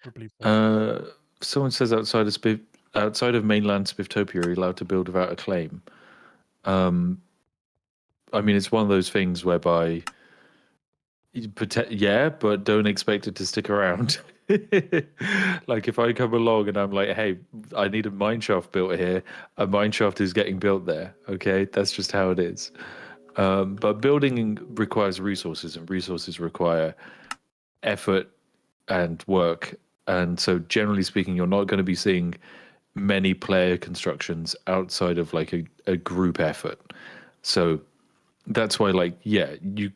I believe so. Someone says outside of mainland Spifftopia, are you allowed to build without a claim? I mean, it's one of those things whereby, yeah, but don't expect it to stick around. Like if I come along and I'm like, hey, I need a mineshaft built here, a mineshaft is getting built there. Okay, that's just how it is. But building requires resources, and resources require effort and work. And so generally speaking, you're not going to be seeing many player constructions outside of like a group effort. So that's why, like, yeah, you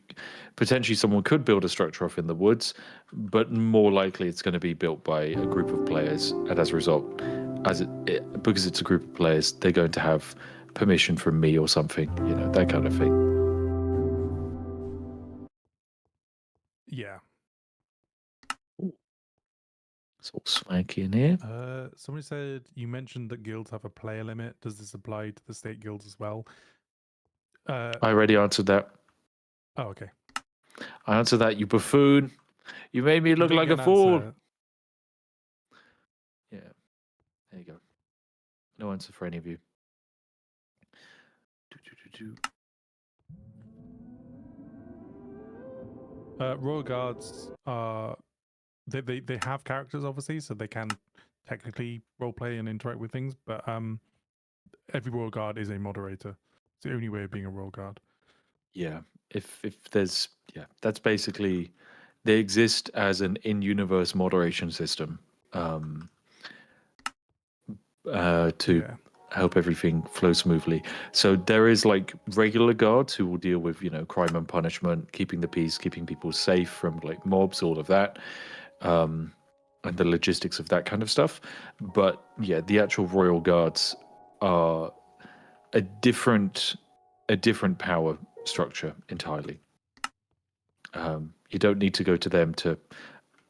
potentially someone could build a structure off in the woods, but more likely it's going to be built by a group of players, and as a result, because it's a group of players, they're going to have permission from me or something, that kind of thing. Yeah. It's all swanky in here. Somebody said you mentioned that guilds have a player limit. Does this apply to the state guilds as well? I already answered that. Oh, okay. I answered that, you buffoon. You made me look like a fool. Answer. Yeah. There you go. No answer for any of you. Royal Guards are they have characters, obviously, so they can technically roleplay and interact with things, but every Royal Guard is a moderator. It's the only way of being a Royal Guard. Yeah. If there's that's basically, they exist as an in-universe moderation system to help everything flow smoothly. So there is like regular guards who will deal with, you know, crime and punishment, keeping the peace, keeping people safe from like mobs, all of that, and the logistics of that kind of stuff. But yeah, the actual royal guards are a different power structure entirely. You don't need to go to them to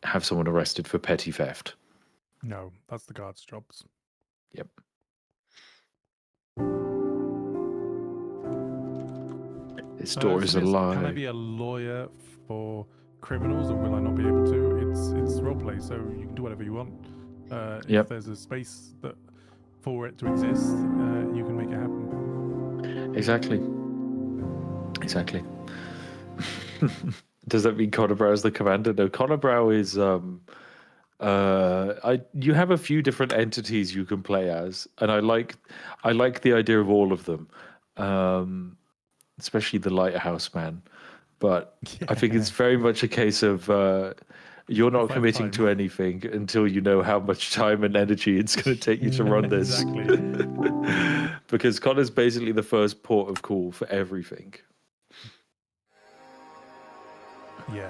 have someone arrested for petty theft. No, that's the guards' jobs. Yep. This door is Somebody asked, alive. can I be a lawyer for criminals, or will I not be able to? It's roleplay, so you can do whatever you want. Yep. If there's a space that for it to exist, you can make it happen. Exactly. Does that mean Connor Brow is the commander? No, Connor Brow is you have a few different entities you can play as, and I like the idea of all of them, especially the lighthouse man. But I think it's very much a case of you're not committing to anything until you know how much time and energy it's going to take you to run this. Exactly. Because Connor's basically the first port of call for everything. Yeah.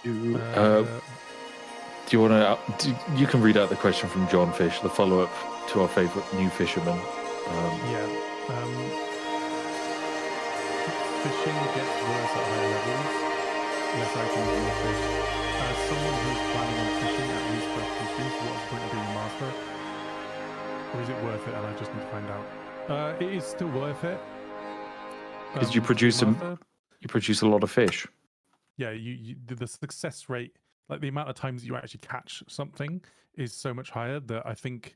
Do you want to? You can read out the question from John Fish, the follow-up to our favorite new fisherman. Fishing gets worse at higher levels. Less items, more fish. As someone who's planning on fishing at least for a few streams, what's the point of being a master? Or is it worth it? And I just need to find out. It is still worth it. Because you produce a lot of fish. Yeah, the success rate, like the amount of times you actually catch something, is so much higher that I think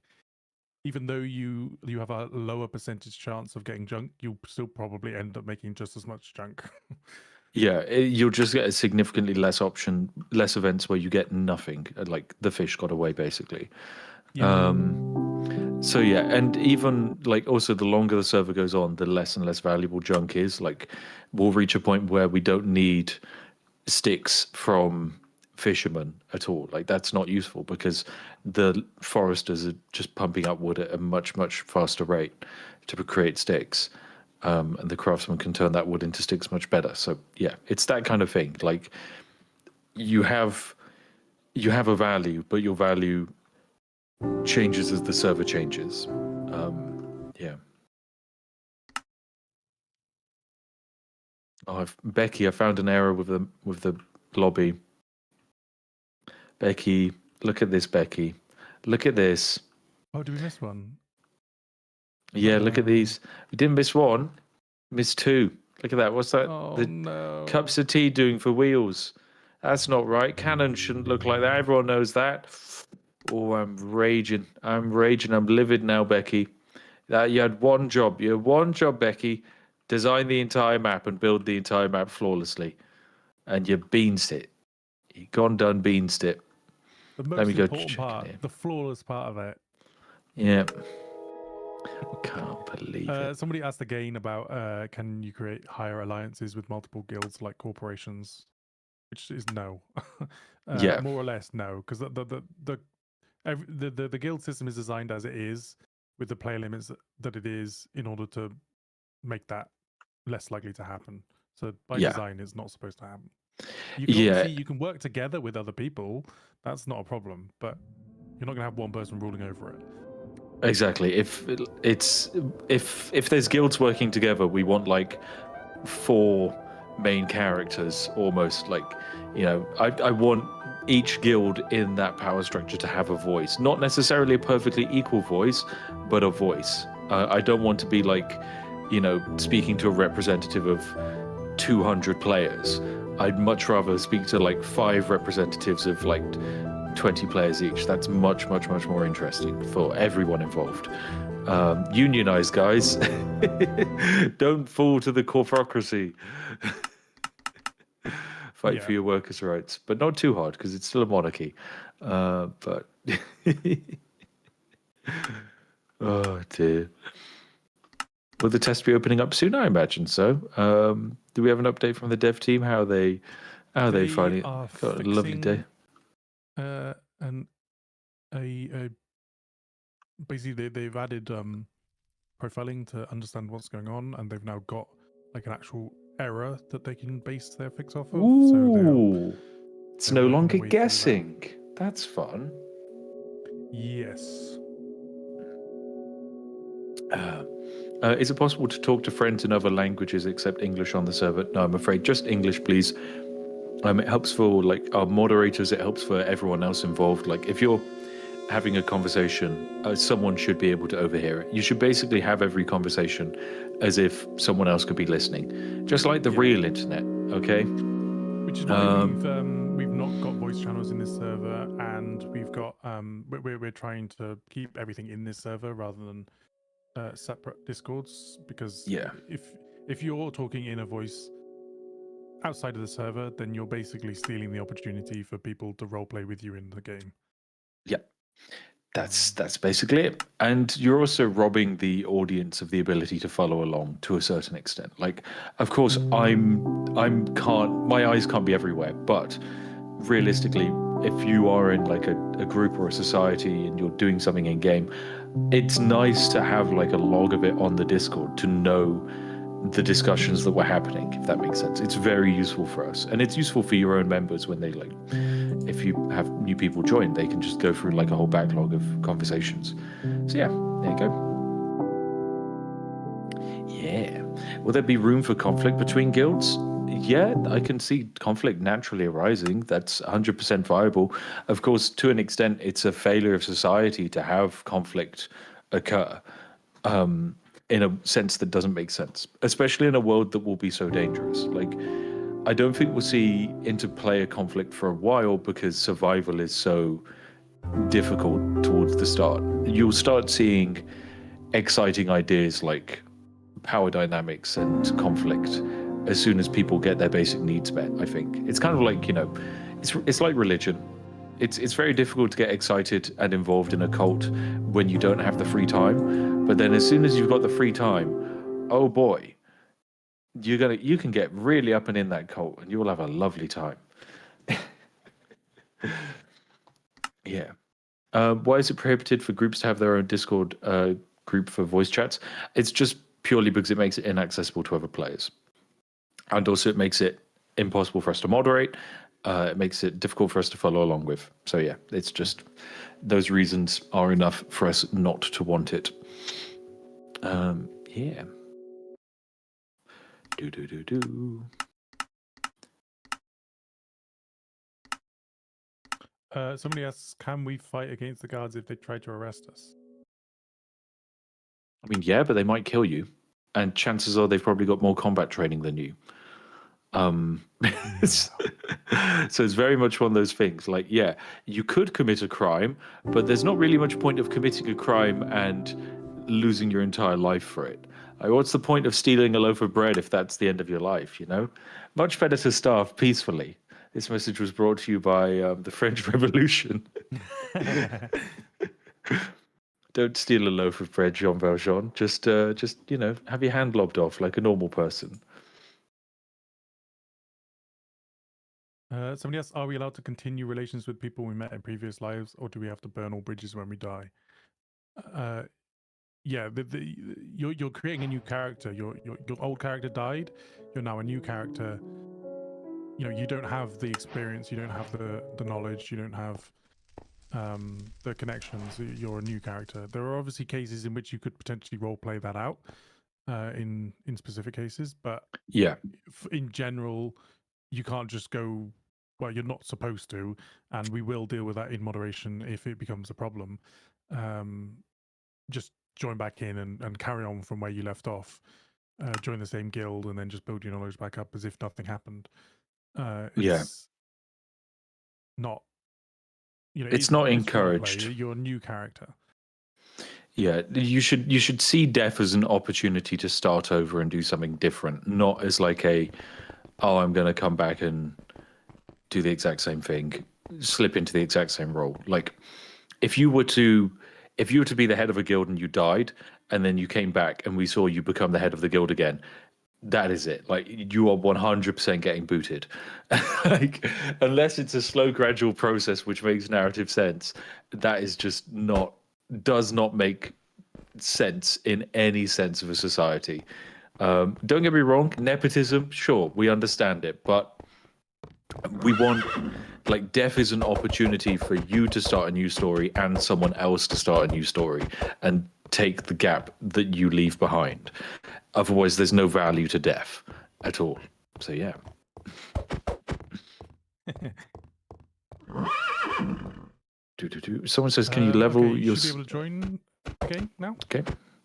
even though you have a lower percentage chance of getting junk, you'll still probably end up making just as much junk. Yeah, you'll just get a significantly less events where you get nothing. Like the fish got away, basically. Yeah. So yeah, and even like also the longer the server goes on, the less and less valuable junk is. Like we'll reach a point where we don't need sticks from fishermen at all. Like that's not useful because the foresters are just pumping up wood at a much faster rate to create sticks, and the craftsman can turn that wood into sticks much better. So yeah, it's that kind of thing. Like you have a value, but your value changes as the server changes. Yeah. Oh, Becky, I found an error with the lobby. Becky, look at this, Becky. Look at this. Oh, did we miss one? Yeah, look at these. We didn't miss one. Missed two. Look at that. What's that? Oh, the no. Cups of tea doing for wheels. That's not right. Cannon shouldn't look like that. Everyone knows that. Oh, I'm raging. I'm livid now, Becky. You had one job. You had one job, Becky. Design the entire map and build the entire map flawlessly. And you beansed it. You gone done beansed it. The most important part, the flawless part of it. Yeah. Can't believe it. Somebody asked again about can you create higher alliances with multiple guilds like corporations? Which is no. Yeah. More or less no, because the guild system is designed as it is with the player limits that it is in order to make that less likely to happen. So by design, it's not supposed to happen. You can obviously you can work together with other people. That's not a problem, but you're not going to have one person ruling over it. Exactly. If there's guilds working together, we want like 4 main characters almost. Like, you know, I want each guild in that power structure to have a voice, not necessarily a perfectly equal voice, but a voice. I don't want to be like, you know, speaking to a representative of 200 players. I'd much rather speak to like 5 representatives of like 20 players each. That's much more interesting for everyone involved. Unionize, guys. Don't fall to the corporocracy. Fight for your workers' rights, but not too hard because it's still a monarchy. But oh dear. Will the test be opening up soon? I imagine so. Do we have an update from the dev team? How are they finding it? Got a lovely day. and a basically they've added profiling to understand what's going on, and they've now got like an actual error that they can base their fix off of. So Ooh, it's they're no working longer their way through that. guessing. That's fun. Yes. Is it possible to talk to friends in other languages except English on the server? No, I'm afraid just English, please. It helps for like our moderators. It helps for everyone else involved. Like if you're having a conversation, someone should be able to overhear it. You should basically have every conversation as if someone else could be listening, just like the real internet. Okay. Which is why we've not got voice channels in this server, and we've got we're trying to keep everything in this server rather than separate discords, because if you're talking in a voice outside of the server, then you're basically stealing the opportunity for people to roleplay with you in the game. Yeah, that's basically it. And you're also robbing the audience of the ability to follow along to a certain extent. Like, of course, my eyes can't be everywhere, but realistically, if you are in like a group or a society and you're doing something in game, it's nice to have like a log of it on the Discord to know the discussions that were happening, if that makes sense. It's very useful for us, and it's useful for your own members when they like, if you have new people join, they can just go through like a whole backlog of conversations. So yeah, there you go. Yeah. Will there be room for conflict between guilds? Yeah, I can see conflict naturally arising. That's 100% viable. Of course, to an extent, it's a failure of society to have conflict occur. In a sense that doesn't make sense, especially in a world that will be so dangerous. Like, I don't think we'll see interplayer conflict for a while because survival is so difficult towards the start. You'll start seeing exciting ideas like power dynamics and conflict as soon as people get their basic needs met. I think it's kind of like, it's like religion. It's very difficult to get excited and involved in a cult when you don't have the free time. But then as soon as you've got the free time, oh boy, you can get really up and in that cult and you'll have a lovely time. Yeah. Why is it prohibited for groups to have their own Discord group for voice chats? It's just purely because it makes it inaccessible to other players. And also it makes it impossible for us to moderate. It makes it difficult for us to follow along with. So yeah, it's just those reasons are enough for us not to want it. Yeah. Do. Somebody asks, can we fight against the guards if they try to arrest us? I mean, yeah, but they might kill you. And chances are they've probably got more combat training than you. So it's very much one of those things. Like, yeah, you could commit a crime, but there's not really much point of committing a crime and losing your entire life for it. Like, what's the point of stealing a loaf of bread if that's the end of your life, Much better to starve peacefully. This message was brought to you by the French Revolution. Don't steal a loaf of bread, Jean Valjean. Just have your hand lobbed off like a normal person. Somebody asks, are we allowed to continue relations with people we met in previous lives, or do we have to burn all bridges when we die? Yeah, you're creating a new character. Your old character died. You're now a new character. You don't have the experience. You don't have the knowledge. You don't have the connections. You're a new character. There are obviously cases in which you could potentially roleplay that out in specific cases, but yeah, in general, you can't just go, well, you're not supposed to, and we will deal with that in moderation if it becomes a problem. Just join back in and carry on from where you left off. Join the same guild and then just build your knowledge back up as if nothing happened. It's not, it's not encouraged. You're a new character. Yeah, you should see death as an opportunity to start over and do something different, not as like I'm going to come back and do the exact same thing, slip into the exact same role. Like, if you were to be the head of a guild and you died, and then you came back and we saw you become the head of the guild again, that is it. Like you are 100% getting booted. Like unless it's a slow gradual process which makes narrative sense, that is just not does not make sense in any sense of a society. Don't get me wrong, nepotism, sure, we understand it, but we want like death is an opportunity for you to start a new story and someone else to start a new story and take the gap that you leave behind. Otherwise, there's no value to death at all. So yeah. Someone says, "Can you level okay, you your?" should be able to join the game now. Okay,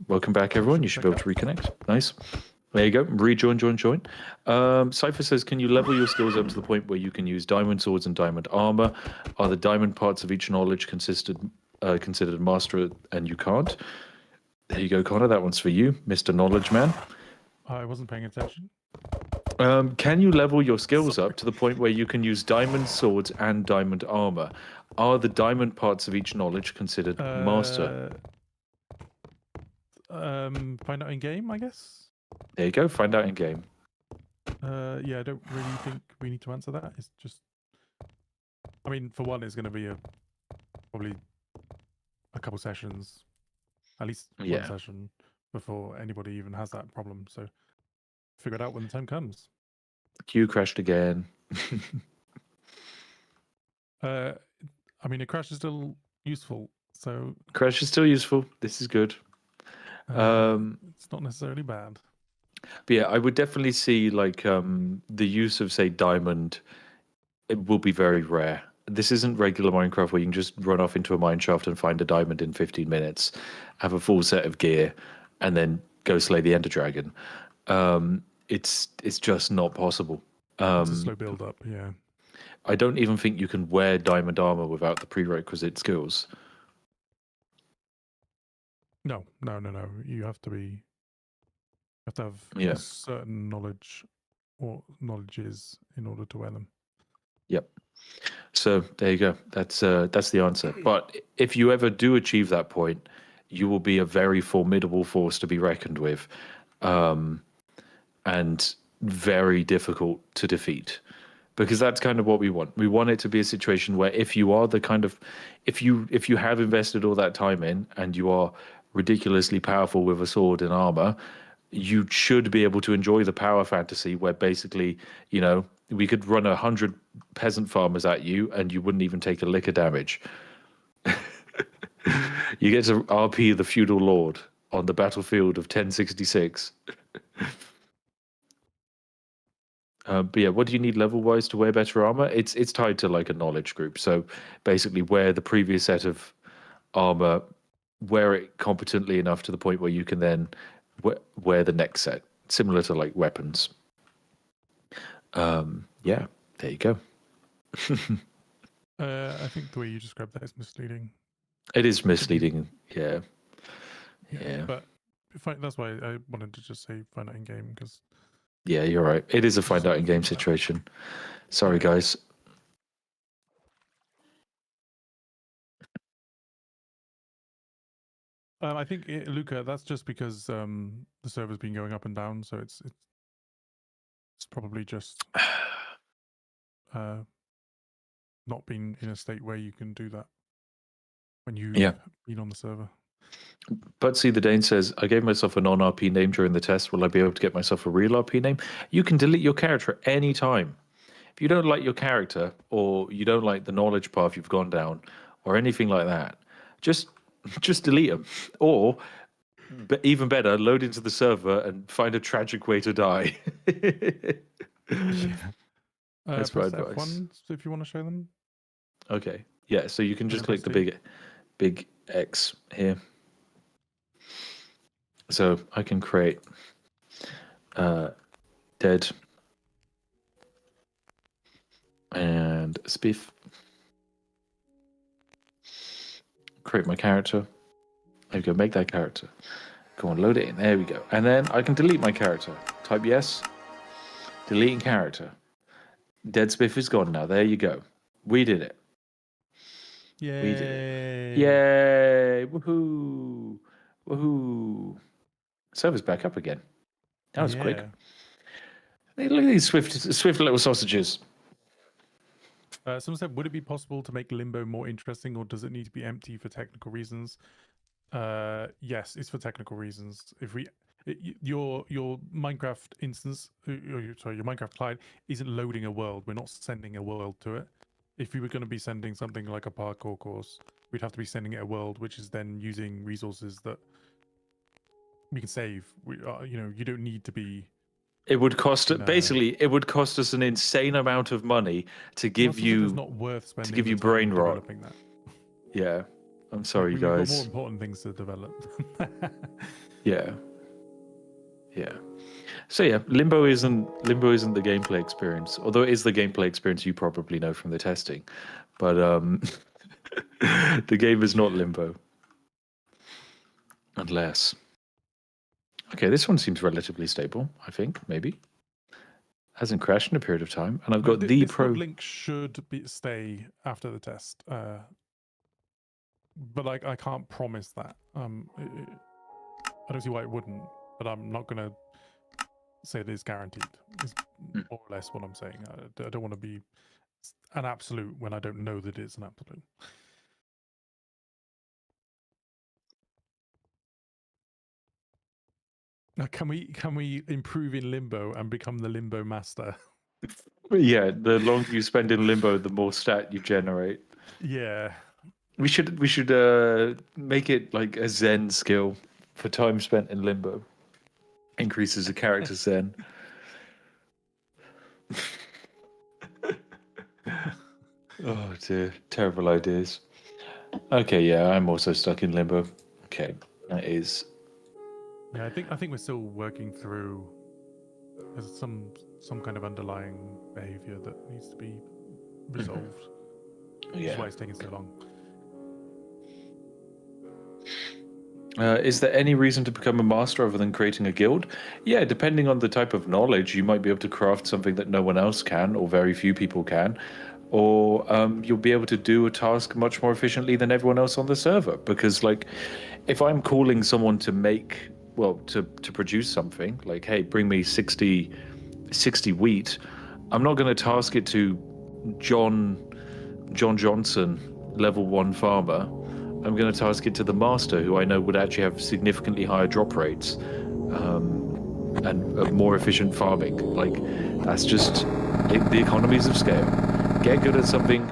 welcome back, everyone. You should be able to reconnect. Nice. There you go. Rejoin, join. Cypher says, "Can you level your skills up to the point where you can use diamond swords and diamond armor? Are the diamond parts of each knowledge considered master, and you can't?" There you go, Connor. That one's for you, Mr. Knowledge Man. I wasn't paying attention. Can you level your skills up to the point where you can use diamond swords and diamond armor? Are the diamond parts of each knowledge considered master? Find out in game, I guess. There you go. Find out in game. Yeah, I don't really think we need to answer that. It's just, I mean, for one, it's going to be probably a couple sessions, at least one session before anybody even has that problem. So figure it out when the time comes. Q crashed again. I mean, a crash is still useful. So Crash is still useful. This is good. It's not necessarily bad. But yeah, I would definitely see like the use of say diamond. It will be very rare. This isn't regular Minecraft where you can just run off into a mine shaft and find a diamond in 15 minutes, have a full set of gear, and then go slay the Ender Dragon. It's just not possible. It's a slow build up, yeah. I don't even think you can wear diamond armor without the prerequisite skills. No. You have to have a certain knowledge or knowledges in order to wear them. Yep. So there you go. That's the answer. But if you ever do achieve that point, you will be a very formidable force to be reckoned with, and very difficult to defeat. Because that's kind of what we want. We want it to be a situation where if you are the kind of, if you have invested all that time in and you are ridiculously powerful with a sword and armor, you should be able to enjoy the power fantasy where basically, you know, we could run 100 peasant farmers at you and you wouldn't even take a lick of damage. You get to RP the feudal lord on the battlefield of 1066. But yeah, what do you need level-wise to wear better armor? It's tied to like a knowledge group. So basically, wear the previous set of armor, wear it competently enough to the point where you can then wear the next set, similar to like weapons. Yeah, there you go. I think the way you described that is misleading. It is misleading, yeah. But that's why I wanted to just say find out in game because. Yeah, you're right. It is a find out in game situation. Sorry, guys. I think Luca, that's just because the server's been going up and down, so it's probably just not been in a state where you can do that when you've been on the server. But see, the Dane says, I gave myself a non-RP name during the test. Will I be able to get myself a real RP name? You can delete your character any time. If you don't like your character or you don't like the knowledge path you've gone down or anything like that, just delete them. Or, even better, load into the server and find a tragic way to die. That's my advice. F1 if you want to show them. Okay. Yeah, so you can just click the big X here. So I can create dead and Spiff. Create my character. There we go, make that character. Go on, load it in. There we go. And then I can delete my character. Type yes. Deleting character. Dead Spiff is gone now. There you go. We did it. Yay. We did it. Yay. Woohoo. Woohoo. Server's back up again. That was quick. Hey, look at these swift little sausages. Someone said, would it be possible to make Limbo more interesting, or does it need to be empty for technical reasons? Yes, it's for technical reasons. If we your Minecraft instance, sorry, your Minecraft client isn't loading a world. We're not sending a world to it. If we were going to be sending something like a parkour course, we'd have to be sending it a world, which is then using resources that we can save. You don't need to be. It would cost In a- basically it would cost us an insane amount of money to give Sometimes it's you not worth spending give the you time brain rot. developing that. Yeah. I'm sorry, We've got more guys. important things to develop. Yeah. Yeah. So yeah, Limbo isn't the gameplay experience, although it is the gameplay experience you probably know from the testing. But the game is not Limbo. Unless. Okay, this one seems relatively stable, I think, maybe. Hasn't crashed in a period of time. And I've got the this pro link should stay after the test. But like I can't promise that. I don't see why it wouldn't, but I'm not gonna say that it's guaranteed. Is more or less what I'm saying. I don't want to be an absolute when I don't know that it's an absolute. Now, can we improve in Limbo and become the Limbo master? Yeah, the longer you spend in Limbo, the more stat you generate. Yeah. We should make it like a Zen skill for time spent in Limbo. Increases the character Zen. Oh dear, terrible ideas. Okay, yeah, I'm also stuck in Limbo. Okay, that is. Yeah, I think we're still working through. There's some kind of underlying behavior that needs to be resolved. Which is why it's taking so long. Is there any reason to become a master other than creating a guild? Yeah, depending on the type of knowledge, you might be able to craft something that no one else can, or very few people can, or you'll be able to do a task much more efficiently than everyone else on the server. Because, like, if I'm calling someone to make, well, to produce something, like, hey, bring me 60 wheat, I'm not going to task it to John Johnson, level 1 farmer. I'm going to task it to the master, who I know would actually have significantly higher drop rates and more efficient farming. Like, that's just the economies of scale. Get good at something,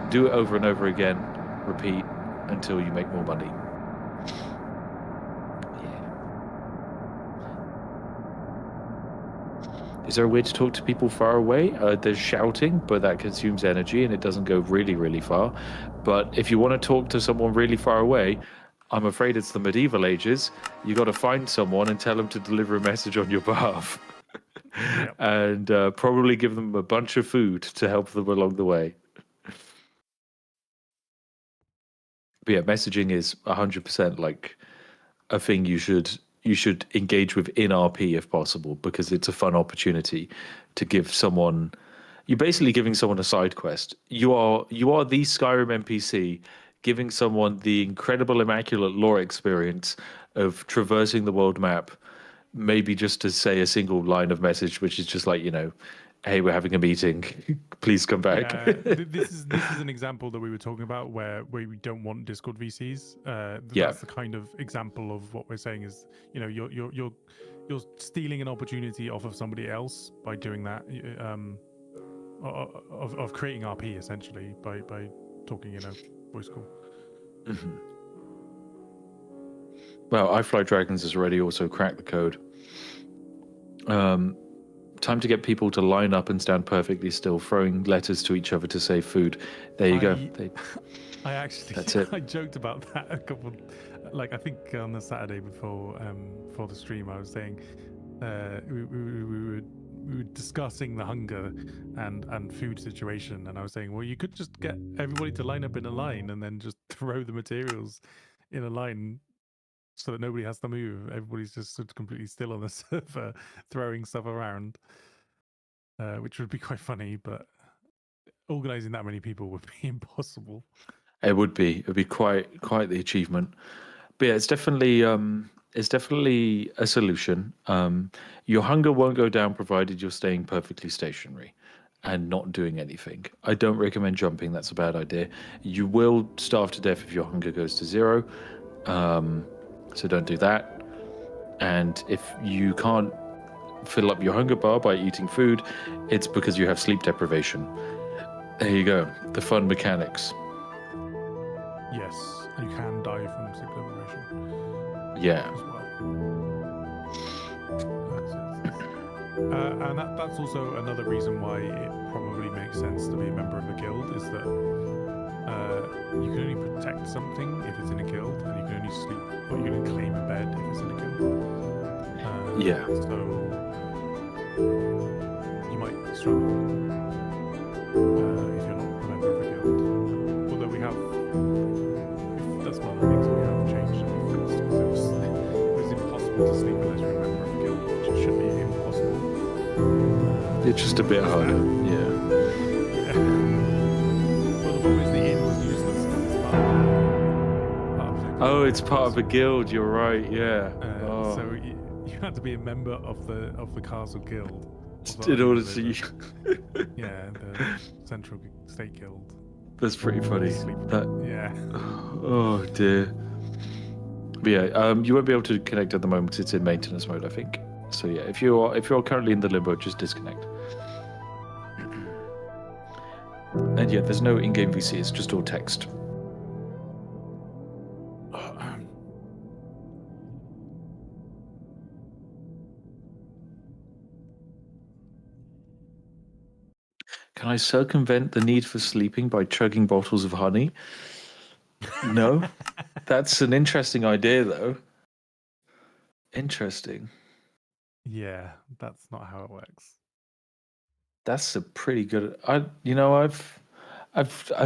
do it over and over again, repeat until you make more money. Is there a way to talk to people far away? There's shouting, but that consumes energy and it doesn't go really, really far. But if you want to talk to someone really far away, I'm afraid it's the medieval ages. You got to find someone and tell them to deliver a message on your behalf. Yep. And probably give them a bunch of food to help them along the way. But yeah, messaging is 100% like a thing you should engage with in RP if possible, because it's a fun opportunity to give someone. You're basically giving someone a side quest. You are the Skyrim NPC giving someone the incredible, immaculate lore experience of traversing the world map, maybe just to say a single line of message, which is just like, hey, we're having a meeting. Please come back. Yeah, this is an example that we were talking about where we don't want Discord VCs. That's the kind of example of what we're saying is, you're stealing an opportunity off of somebody else by doing that, of creating RP essentially by talking in a voice call. Mm-hmm. Well, iFly Dragons has already also cracked the code. Time to get people to line up and stand perfectly still, throwing letters to each other to save food. There you go. I actually, that's it. I joked about that a couple, like I think on the Saturday before the stream, I was saying we were discussing the hunger and food situation, and I was saying, well, you could just get everybody to line up in a line and then just throw the materials in a line so that nobody has to move. Everybody's just sort of completely still on the server, throwing stuff around, which would be quite funny. But organizing that many people would be impossible. It would be. It would be quite the achievement. But yeah, it's definitely It's definitely a solution. Your hunger won't go down provided you're staying perfectly stationary and not doing anything. I don't recommend jumping, that's a bad idea. You will starve to death if your hunger goes to 0, so don't do that. And if you can't fill up your hunger bar by eating food, it's because you have sleep deprivation. There you go, the fun mechanics. Yes, you can die from sleep deprivation Yeah. as well. And that's also another reason why it probably makes sense to be a member of a guild, is that you can only protect something if it's in a guild, and you can only sleep, or you can only claim a bed if it's in a guild. Yeah. So you might struggle if you're not a member of a guild. Although we have, that's one of the things we have changed and fixed, because it was impossible to sleep unless you're a member of a guild, which should be impossible. It's just a bit harder, yeah. Yeah. Well, the problem is the inn was useless because it's part of the Oh, it's part of a guild, you're right, yeah. So you had to be a member of the castle guild In order to... yeah, the central state guild. That's pretty funny. Yeah. Oh dear. But yeah, you won't be able to connect at the moment. It's in maintenance mode, I think. So yeah, if you're currently in the limbo, just disconnect. And yeah, there's no in-game VC. It's just all text. Can I circumvent the need for sleeping by chugging bottles of honey? No. That's an interesting idea, though. Interesting. Yeah, that's not how it works. That's a pretty good... I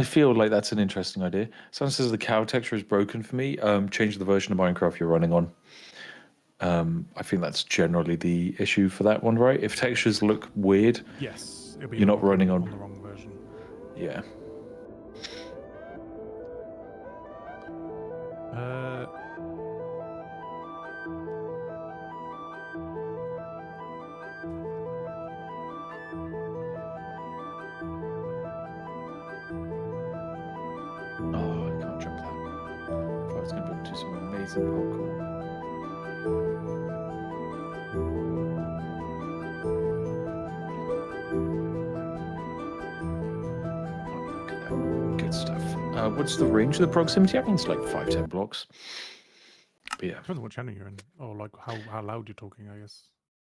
feel like that's an interesting idea. Someone says the cow texture is broken for me. Change the version of Minecraft you're running on. I think that's generally the issue for that one, right? If textures look weird... Yes. You're not running on the wrong version. Yeah. Oh, I can't jump that. I thought I was going to be able to do some amazing parkour. What's the range of the proximity? I think it's like 5-10 blocks. But yeah. Depends on what channel you're in, or like how loud you're talking, I guess.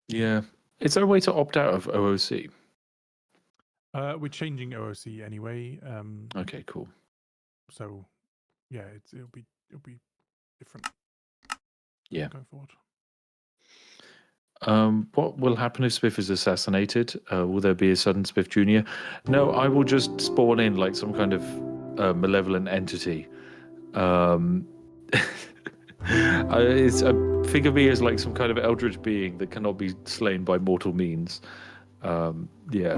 Yeah. Is there a way to opt out of OOC? We're changing OOC anyway. Okay, cool. So yeah, it'll be different. Yeah. Going forward. What will happen if Spiff is assassinated? Will there be a sudden Spiff Jr.? No, I will just spawn in like some kind of malevolent entity. Think of me as like some kind of eldritch being that cannot be slain by mortal means. Yeah.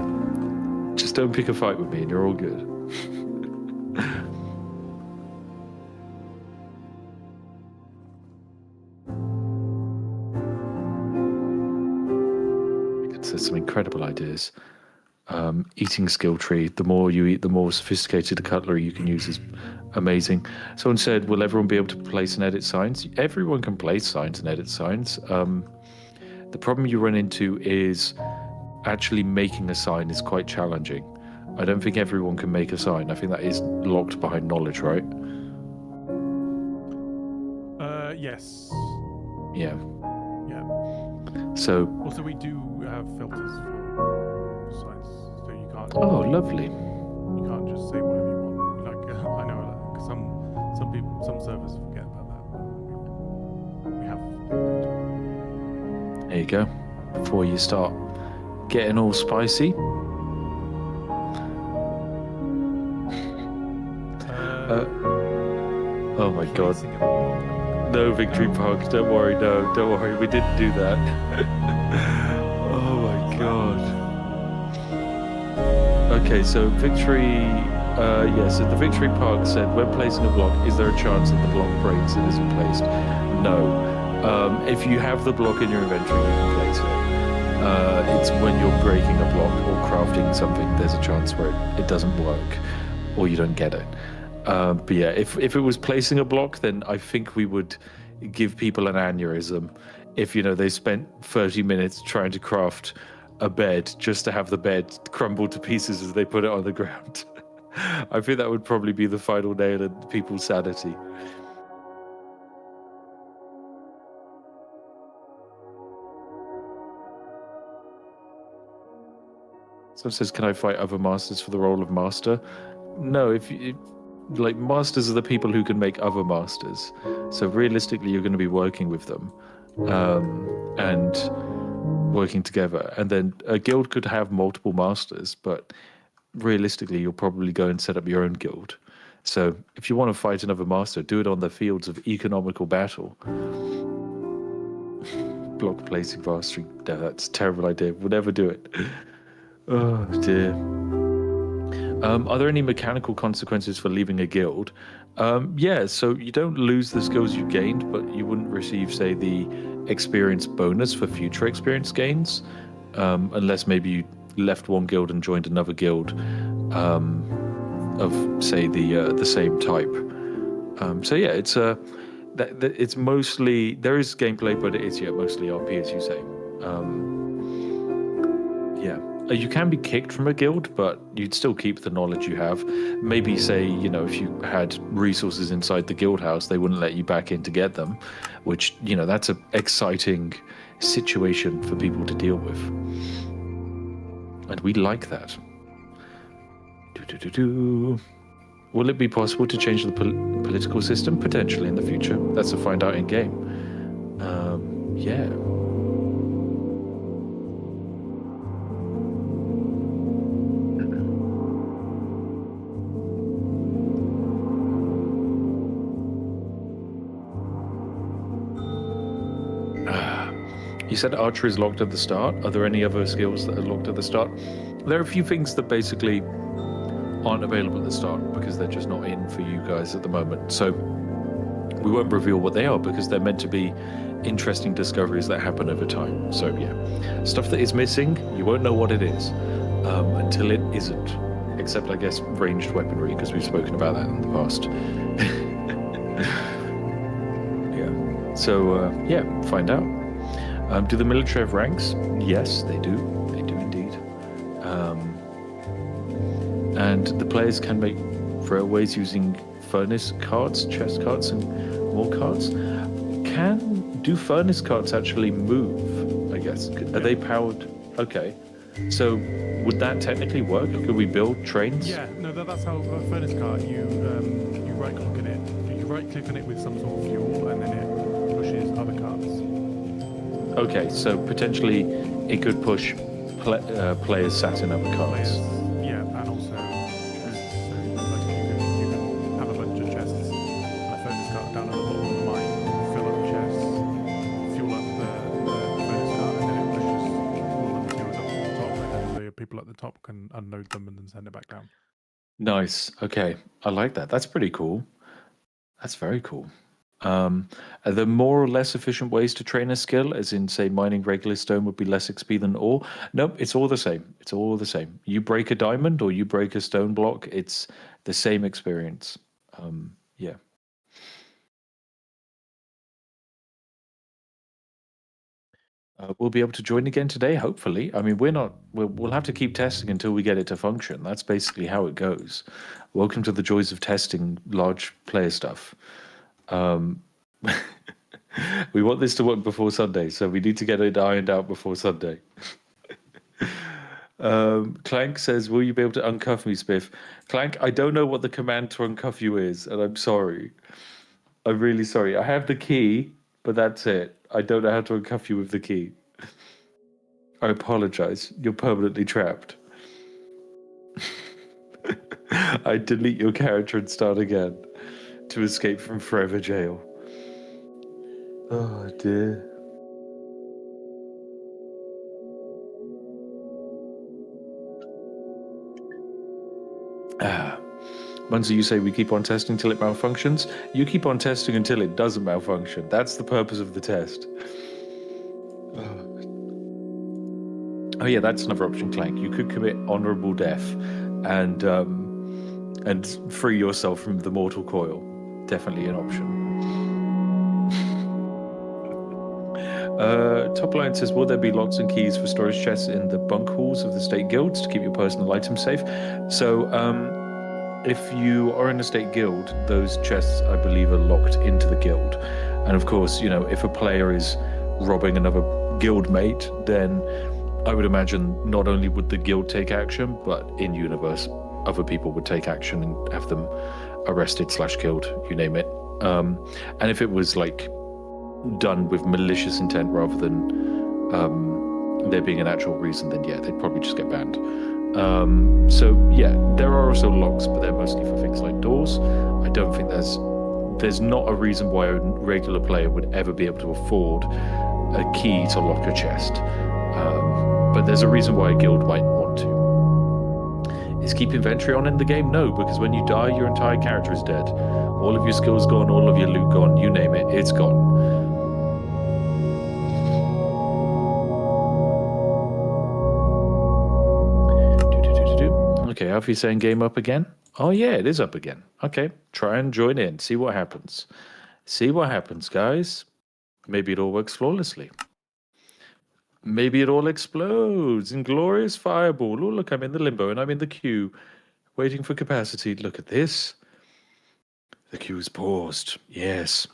Just don't pick a fight with me and you're all good. There's some incredible ideas. Eating skill tree. The more you eat, the more sophisticated the cutlery you can use is amazing. Someone said, will everyone be able to place and edit signs? Everyone can place signs and edit signs. The problem you run into is actually making a sign is quite challenging. I don't think everyone can make a sign. I think that is locked behind knowledge, right? Yes. Yeah. Yeah. So. Also, we do have filters for signs, so you can't. Oh, lovely. You can't just say whatever you want. Like I know, like, some servers forget about that. But we have. There you go. Before you start getting all spicy. Oh my god. No victory park, don't worry, no, don't worry, we didn't do that. Oh my god. Okay, so victory, so the victory park said, when placing a block, is there a chance that the block breaks and isn't placed? No. If you have the block in your inventory, you can place it. It's when you're breaking a block or crafting something, there's a chance where it doesn't work or you don't get it. But yeah, if it was placing a block, then I think we would give people an aneurysm if they spent 30 minutes trying to craft a bed just to have the bed crumble to pieces as they put it on the ground. I think that would probably be the final nail in people's sanity. Someone says, "Can I fight other masters for the role of master?" No, like, masters are the people who can make other masters. So realistically, you're going to be working with them, and working together. And then a guild could have multiple masters, but realistically, you'll probably go and set up your own guild. So if you want to fight another master, do it on the fields of economical battle. Block placing mastery. No, that's a terrible idea. We'll never do it. Oh dear. Are there any mechanical consequences for leaving a guild? Yeah, so you don't lose the skills you gained, but you wouldn't receive, say, the experience bonus for future experience gains, unless maybe you left one guild and joined another guild of, say, the same type. So yeah, it's mostly, there is gameplay, but it is mostly RP, as you say. Yeah. You can be kicked from a guild, but you'd still keep the knowledge you have. Maybe, say, if you had resources inside the guild house, they wouldn't let you back in to get them, which, that's an exciting situation for people to deal with. And we like that. Will it be possible to change the political system? Potentially in the future. That's to find out in game. Yeah. You said archery is locked at the start. Are there any other skills that are locked at the start? There are a few things that basically aren't available at the start because they're just not in for you guys at the moment. So we won't reveal what they are because they're meant to be interesting discoveries that happen over time. So yeah, stuff that is missing, you won't know what it is until it isn't. Except, I guess, ranged weaponry, because we've spoken about that in the past. Yeah. So yeah, find out. Do the military have ranks? Yes, they do. They do indeed. And the players can make railways using furnace carts, chest carts, and more carts. Do furnace carts actually move, I guess? Are they powered? Okay. So would that technically work? Could we build trains? Yeah, no, that's how a furnace cart, you right click on it, you right click on it with some sort of fuel, and then it pushes other carts. Okay, so potentially it could push players sat in other carts. Yeah, and also chests. So like you can have a bunch of chests and a furnace cart down at the bottom of the mine, fill up chests, fuel up the furnace cart, and then it pushes all the materials up to the top, and then the people at the top can unload them and then send it back down. Nice. Okay, I like that. That's pretty cool. That's very cool. Are there more or less efficient ways to train a skill, as in, say, mining regular stone would be less XP than ore? Nope, it's all the same. It's all the same. You break a diamond or you break a stone block, it's the same experience. Yeah. We'll be able to join again today, hopefully. I mean, we'll have to keep testing until we get it to function. That's basically how it goes. Welcome to the joys of testing large player stuff. We want this to work before Sunday, so we need to get it ironed out before Sunday. Clank says, "Will you be able to uncuff me, Spiff?" Clank, I don't know what the command to uncuff you is, and I'm sorry. I'm really sorry. I have the key, but that's it. I don't know how to uncuff you with the key. I apologize. You're permanently trapped. I delete your character and start again to escape from forever jail. Oh dear. Munzer, you say we keep on testing till it malfunctions. You keep on testing until it doesn't malfunction. That's the purpose of the test. Oh yeah, that's another option, Clank. You could commit honorable death and free yourself from the mortal coil. Definitely an option. Top line says, will there be locks and keys for storage chests in the bunk halls of the state guilds to keep your personal items safe? So, if you are in a state guild, those chests, I believe, are locked into the guild. And of course, you know, if a player is robbing another guild mate, then I would imagine not only would the guild take action, but in universe, other people would take action and have them arrested / killed, you name it. And if it was like done with malicious intent rather than there being an actual reason, then yeah, they'd probably just get banned. So yeah, there are also locks, but they're mostly for things like doors. I don't think there's not a reason why a regular player would ever be able to afford a key to lock a chest. But there's a reason why a guild might want to. Is keep inventory on in the game? No, because when you die, your entire character is dead. All of your skills gone, all of your loot gone, you name it, it's gone. Okay, Alfie's saying game up again? Oh yeah, it is up again. Okay, try and join in, see what happens. See what happens, guys. Maybe it all works flawlessly. Maybe it all explodes in glorious fireball. Oh, look, I'm in the limbo and I'm in the queue, waiting for capacity. Look at this. The queue is paused. Yes.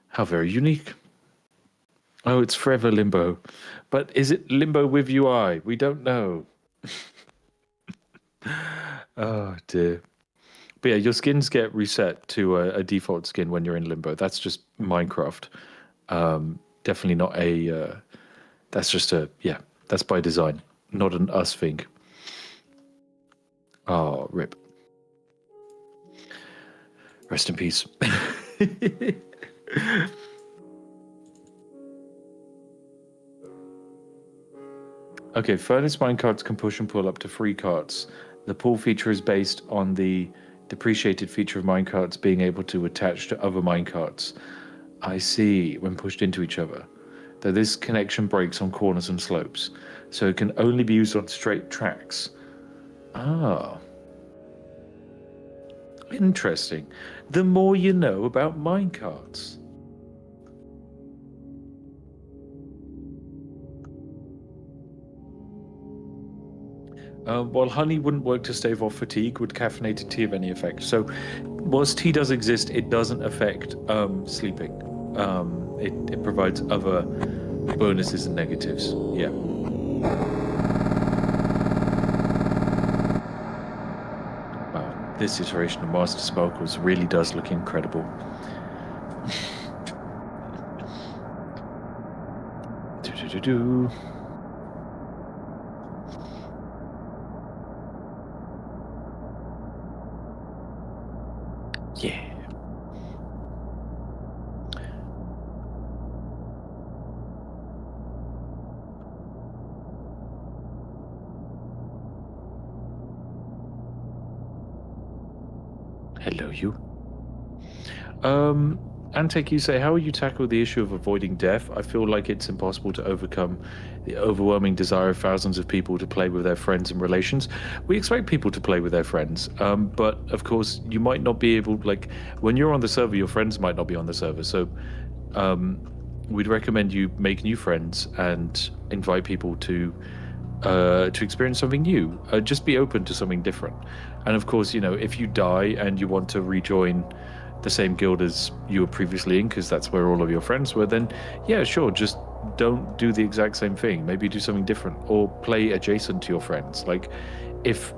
How very unique. Oh, it's forever limbo. But is it limbo with UI? We don't know. Oh, dear. But yeah, your skins get reset to a default skin when you're in limbo. That's just Minecraft. Definitely not a... that's just a... Yeah, that's by design. Not an us thing. Oh, rip. Rest in peace. Okay, furnace minecarts can push and pull up to 3 carts. The pull feature is based on the depreciated feature of minecarts being able to attach to other minecarts. I see, when pushed into each other. Though this connection breaks on corners and slopes, so it can only be used on straight tracks. Ah. Interesting. The more you know about minecarts. While honey wouldn't work to stave off fatigue, would caffeinated tea have any effect? So, whilst tea does exist, it doesn't affect sleeping. It provides other bonuses and negatives. Yeah. Wow, this iteration of Master Sparkles really does look incredible. Do-do-do-do. Yeah. Hello, you. Antec, you say, how will you tackle the issue of avoiding death? I feel like it's impossible to overcome the overwhelming desire of thousands of people to play with their friends and relations. We expect people to play with their friends, but of course, you might not be able, like, when you're on the server, your friends might not be on the server, so we'd recommend you make new friends and invite people to experience something new. Just be open to something different. And of course, you know, if you die and you want to rejoin the same guild as you were previously in, because that's where all of your friends were, then yeah, sure, just don't do the exact same thing. Maybe do something different or play adjacent to your friends. Like, if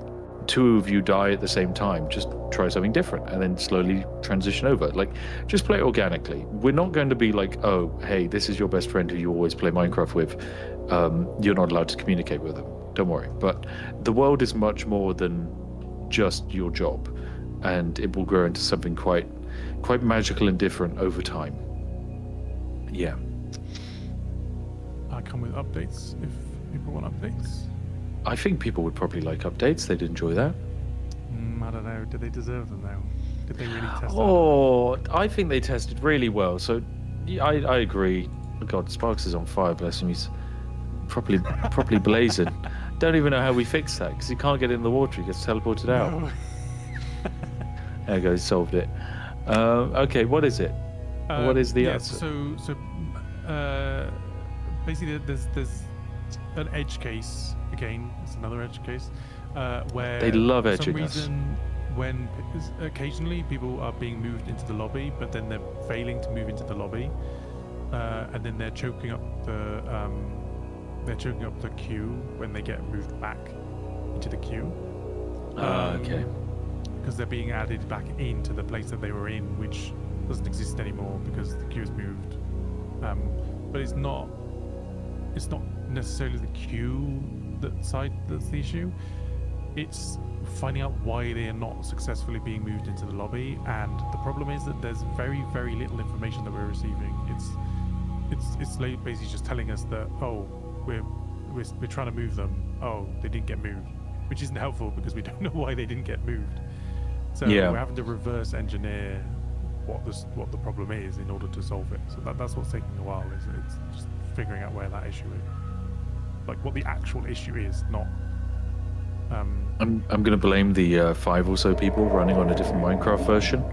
2 of you die at the same time, just try something different and then slowly transition over. Like, just play organically. We're not going to be like, oh, hey, this is your best friend who you always play Minecraft with. You're not allowed to communicate with them. Don't worry. But the world is much more than just your job, and it will grow into something quite magical and different over time. Yeah. I come with updates if people want updates. I think people would probably like updates. They'd enjoy that. I don't know. Did they deserve them though? Did they really test out? Oh, I think they tested really well. So, yeah, I agree. Oh God, Sparks is on fire. Bless him. He's properly blazing. Don't even know how we fix that because he can't get in the water. He gets teleported out. No. There you go. Solved it. Okay, what is it? What is the answer? So basically, there's an edge case again. It's another edge case where They love for some edging us. reason when occasionally people are being moved into the lobby, but then they're failing to move into the lobby, and then they're choking up the queue when they get moved back into the queue. Okay. Because they're being added back into the place that they were in, which doesn't exist anymore because the queue has moved. But it's not necessarily the queue that's the issue. It's finding out why they are not successfully being moved into the lobby, and the problem is that there's very, very little information that we're receiving. It's basically just telling us that we're trying to move them. Oh, they didn't get moved, which isn't helpful because we don't know why they didn't get moved. So Yeah. we're having to reverse engineer what the problem is in order to solve it. So that's what's taking a while. It's just figuring out where that issue is, like what the actual issue is, not. I'm going to blame the 5 or so people running on a different Minecraft version.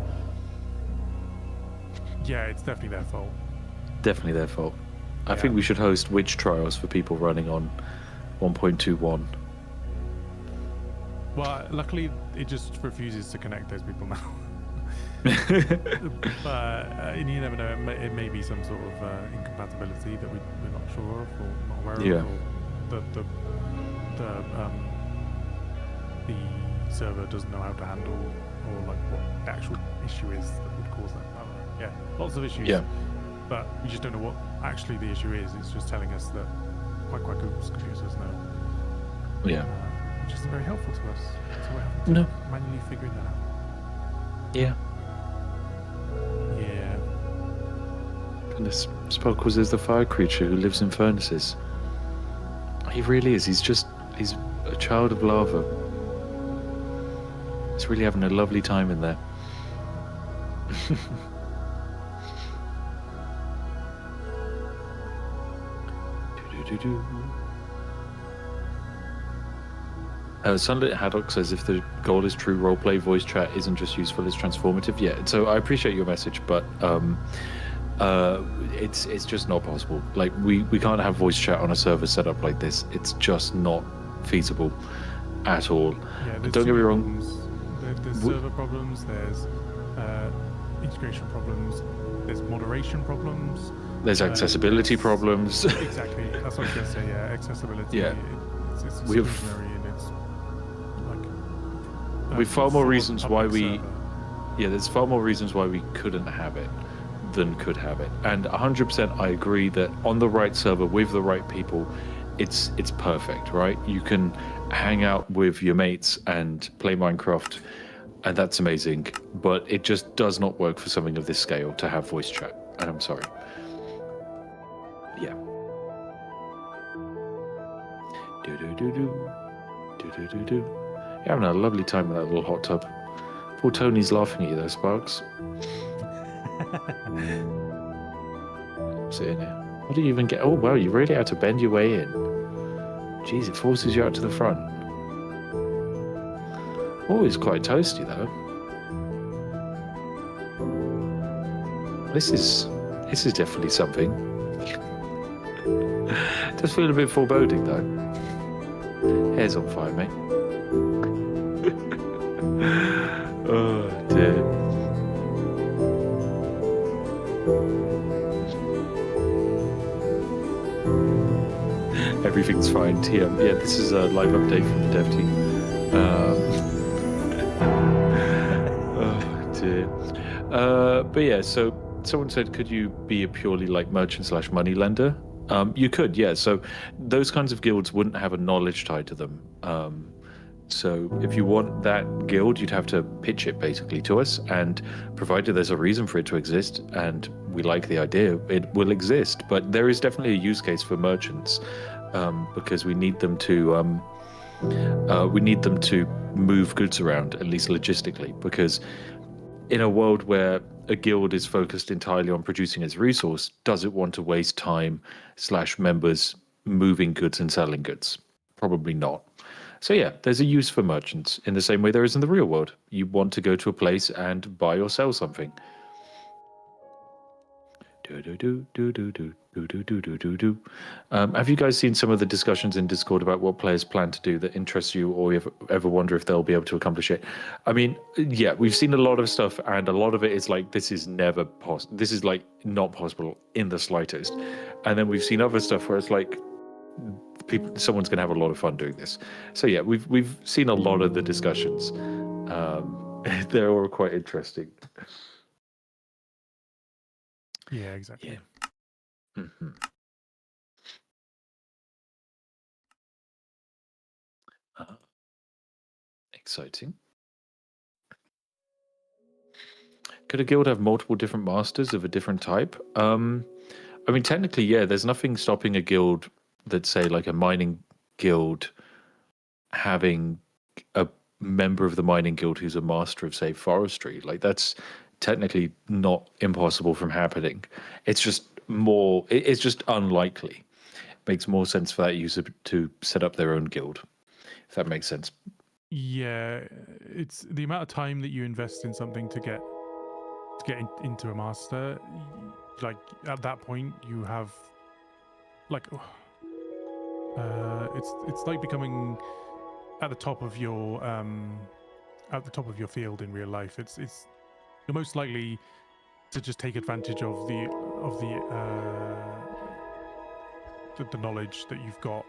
Yeah, it's definitely their fault. Definitely their fault. I Yeah. think we should host witch trials for people running on 1.21. Well, luckily it just refuses to connect those people now. But you never know. It may be some sort of incompatibility that we're not sure of or not aware Yeah. of. Or the server doesn't know how to handle, or like what the actual issue is that would cause that. I don't know. Yeah, lots of issues. Yeah. But we just don't know what actually the issue is. It's just telling us that Google's computers know. Yeah. Which isn't very helpful to us. So we're having to No. manually figuring that out. Yeah. Yeah. And this Sparkles is the fire creature who lives in furnaces. He really is. He's a child of lava. He's really having a lovely time in there. Sunlit Haddock says if the goal is true roleplay, voice chat isn't just useful, it's transformative. Yeah, so I appreciate your message, but it's just not possible. Like we can't have voice chat on a server set up like this. It's just not feasible at all. Yeah, Don't get me wrong. Problems. There's server problems. There's integration problems. There's moderation problems. There's accessibility problems. Exactly. That's what I was going to say. Yeah, accessibility. Yeah. It's We've- exclusionary and it's like. We've far more reasons why public we. server. Yeah, there's far more reasons why we couldn't have it than could have it. And 100% I agree that on the right server with the right people, it's perfect, right? You can hang out with your mates and play Minecraft, and that's amazing. But it just does not work for something of this scale to have voice chat. And I'm sorry. Yeah. Do. You're having a lovely time in that little hot tub. Poor Tony's laughing at you though, Sparks. Sitting here. What do you even get? Oh, wow, you really had to bend your way in. Jeez, it forces you out to the front. Oh, it's quite toasty though. This is definitely something. Does feel a bit foreboding though. Hair's on fire, mate. Oh dear. Everything's fine. TM. Yeah, this is a live update from the dev team. Oh dear. But yeah, so someone said, could you be a purely like merchant / money lender? You could, yeah. So those kinds of guilds wouldn't have a knowledge tied to them. So if you want that guild, you'd have to pitch it basically to us, and provided there's a reason for it to exist and we like the idea, it will exist. But there is definitely a use case for merchants, because we need them to move goods around, at least logistically, because in a world where a guild is focused entirely on producing its resource, does it want to waste time / members moving goods and selling goods? Probably not. So yeah, there's a use for merchants in the same way there is in the real world. You want to go to a place and buy or sell something. Have you guys seen some of the discussions in Discord about what players plan to do that interests you, or you ever wonder if they'll be able to accomplish it? I mean, yeah, we've seen a lot of stuff, and a lot of it is like, this is never possible. This is like not possible in the slightest. And then we've seen other stuff where it's like, someone's going to have a lot of fun doing this. So yeah, we've seen a lot of the discussions. They're all quite interesting. Yeah, exactly. Yeah. Mm-hmm. Exciting. Could a guild have multiple different masters of a different type? I mean, technically, yeah. There's nothing stopping a guild that's, say, like a mining guild, having a member of the mining guild who's a master of, say, forestry. Like, that's technically not impossible from happening. It's just more. It's just unlikely. It makes more sense for that user to set up their own guild, if that makes sense. Yeah, it's the amount of time that you invest in something to get into a master. Like at that point, you have like it's like becoming at the top of your field in real life. It's you're most likely to just take advantage of the knowledge that you've got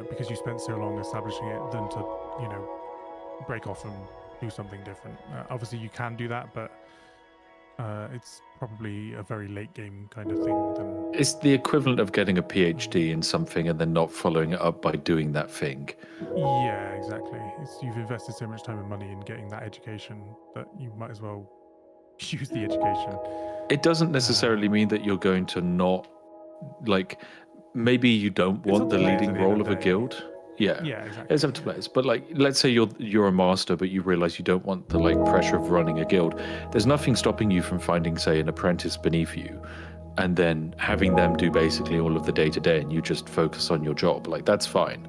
because you spent so long establishing it than to break off and do something different. Obviously you can do that, but it's probably a very late game kind of thing. It's the equivalent of getting a PhD in something and then not following it up by doing that thing. Yeah, exactly. You've invested so much time and money in getting that education that you might as well use the education. It doesn't necessarily mean that you're going to not, like, maybe you don't want the leading role of a guild. Yeah, exactly. It's up to players. But like, let's say you're a master, but you realize you don't want the like pressure of running a guild. There's nothing stopping you from finding, say, an apprentice beneath you, and then having them do basically all of the day to day, and you just focus on your job. Like, that's fine.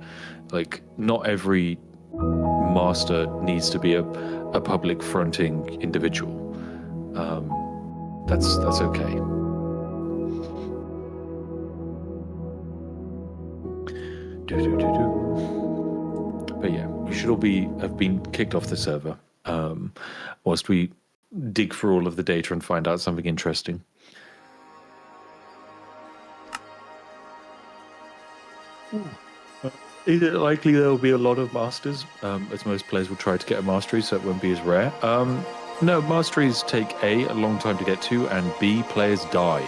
Like, not every master needs to be a public fronting individual. That's okay. But yeah, you should all have been kicked off the server whilst we dig through all of the data and find out something interesting. Is it likely there will be a lot of masters, as most players will try to get a mastery, so it won't be as rare? No, masteries take A, a long time to get to, and B, players die.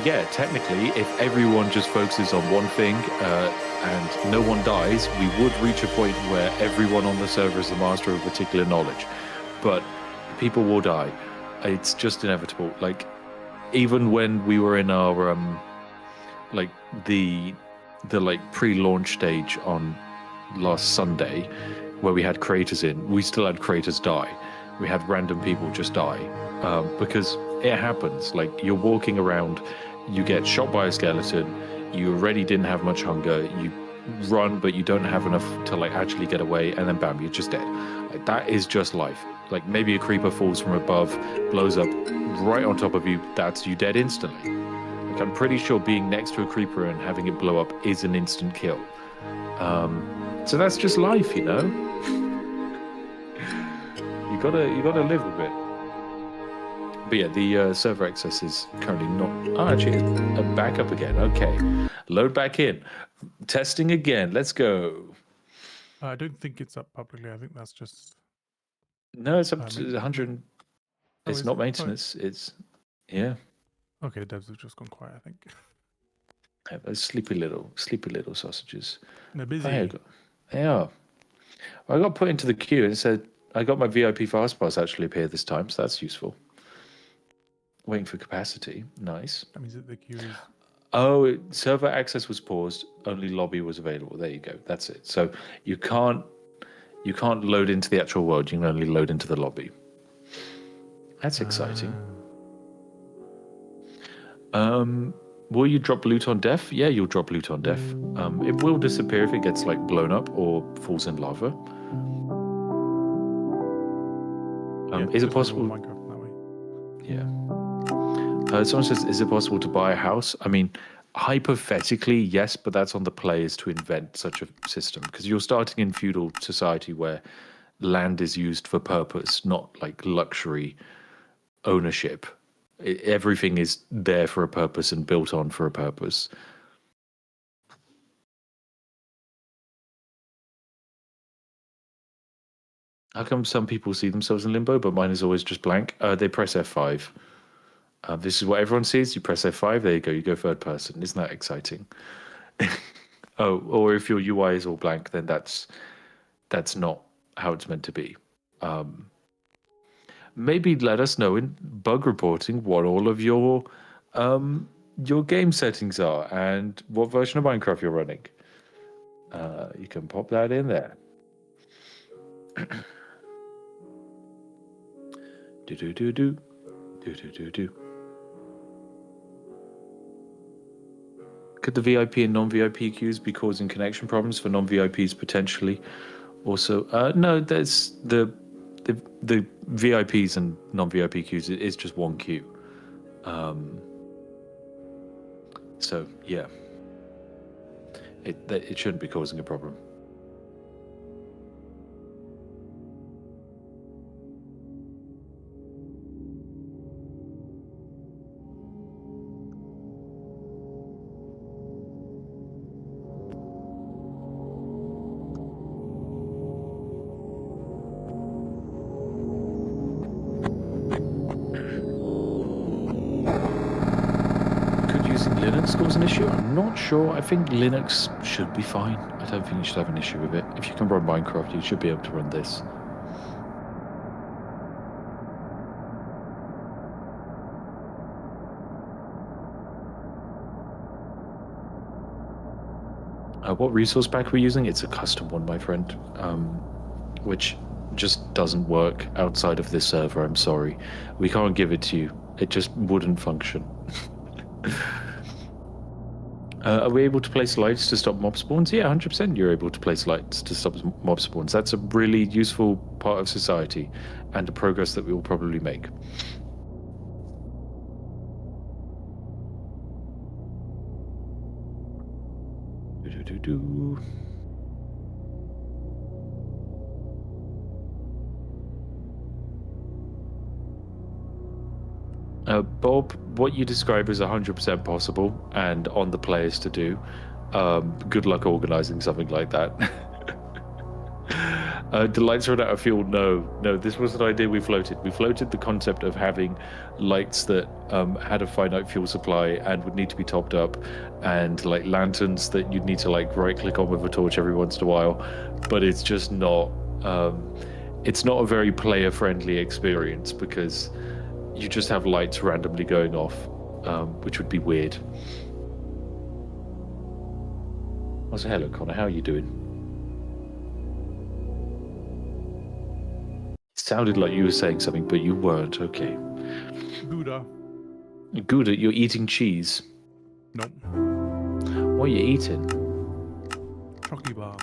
Yeah, technically, if everyone just focuses on one thing and no one dies, we would reach a point where everyone on the server is the master of particular knowledge. But people will die. It's just inevitable. Like, even when we were in our the pre-launch stage on last Sunday, where we had creators in, we still had creators die. We had random people just die because it happens. Like, you're walking around, you get shot by a skeleton, you already didn't have much hunger, you run but you don't have enough to like actually get away, and then bam, you're just dead. Like, that is just life. Like, maybe a creeper falls from above, blows up right on top of you, that's you dead instantly. Like, I'm pretty sure being next to a creeper and having it blow up is an instant kill. So that's just life, you know. You gotta live with it. But yeah, the server access is currently not. Oh, actually, it's back up again. Okay, load back in. Testing again. Let's go. I don't think it's up publicly. I think that's just. No, it's up to 100. It's not maintenance. It's yeah. Okay, the devs have just gone quiet, I think. Yeah, those sleepy little sausages. They're busy. They are. I got put into the queue and it said I got my VIP fastpass actually appear this time, so that's useful. Waiting for capacity. Nice. That means that the queue is. Oh, server access was paused. Only lobby was available. There you go. That's it. So you can't load into the actual world. You can only load into the lobby. That's exciting. Will you drop loot on death? Yeah, you'll drop loot on death. It will disappear if it gets like blown up or falls in lava. Is it possible? Minecraft that way. Yeah. Someone says, is it possible to buy a house? I mean, hypothetically, yes, but that's on the players to invent such a system because you're starting in feudal society where land is used for purpose, not like luxury ownership. Everything is there for a purpose and built on for a purpose. How come some people see themselves in limbo, but mine is always just blank? They press F5. This is what everyone sees. You press F5. There you go. You go third person. Isn't that exciting? Oh, or if your UI is all blank, then that's not how it's meant to be. Maybe let us know in bug reporting what all of your game settings are and what version of Minecraft you're running. You can pop that in there. Do. Could the VIP and non-VIP queues be causing connection problems for non-VIPs potentially? Also, no, there's the VIPs and non-VIP queues. It is just one queue. So yeah, it shouldn't be causing a problem. Cause an issue? I'm not sure. I think Linux should be fine. I don't think you should have an issue with it. If you can run Minecraft, you should be able to run this. What resource pack we're using? It's a custom one, my friend, which just doesn't work outside of this server. I'm sorry. We can't give it to you. It just wouldn't function. Are we able to place lights to stop mob spawns? Yeah, 100% you're able to place lights to stop mob spawns. That's a really useful part of society and a progress that we will probably make. Bob, what you describe is 100% possible and on the players to do. Good luck organizing something like that. The lights run out of fuel? No, this was an idea we floated. We floated the concept of having lights that had a finite fuel supply and would need to be topped up, and like lanterns that you'd need to like right click on with a torch every once in a while, but it's just not it's not a very player friendly experience because you just have lights randomly going off, which would be weird. Also, hello Connor, how are you doing? It sounded like you were saying something, but you weren't. Okay. Gouda. Gouda, you're eating cheese? Nope. What are you eating? Chocky bar.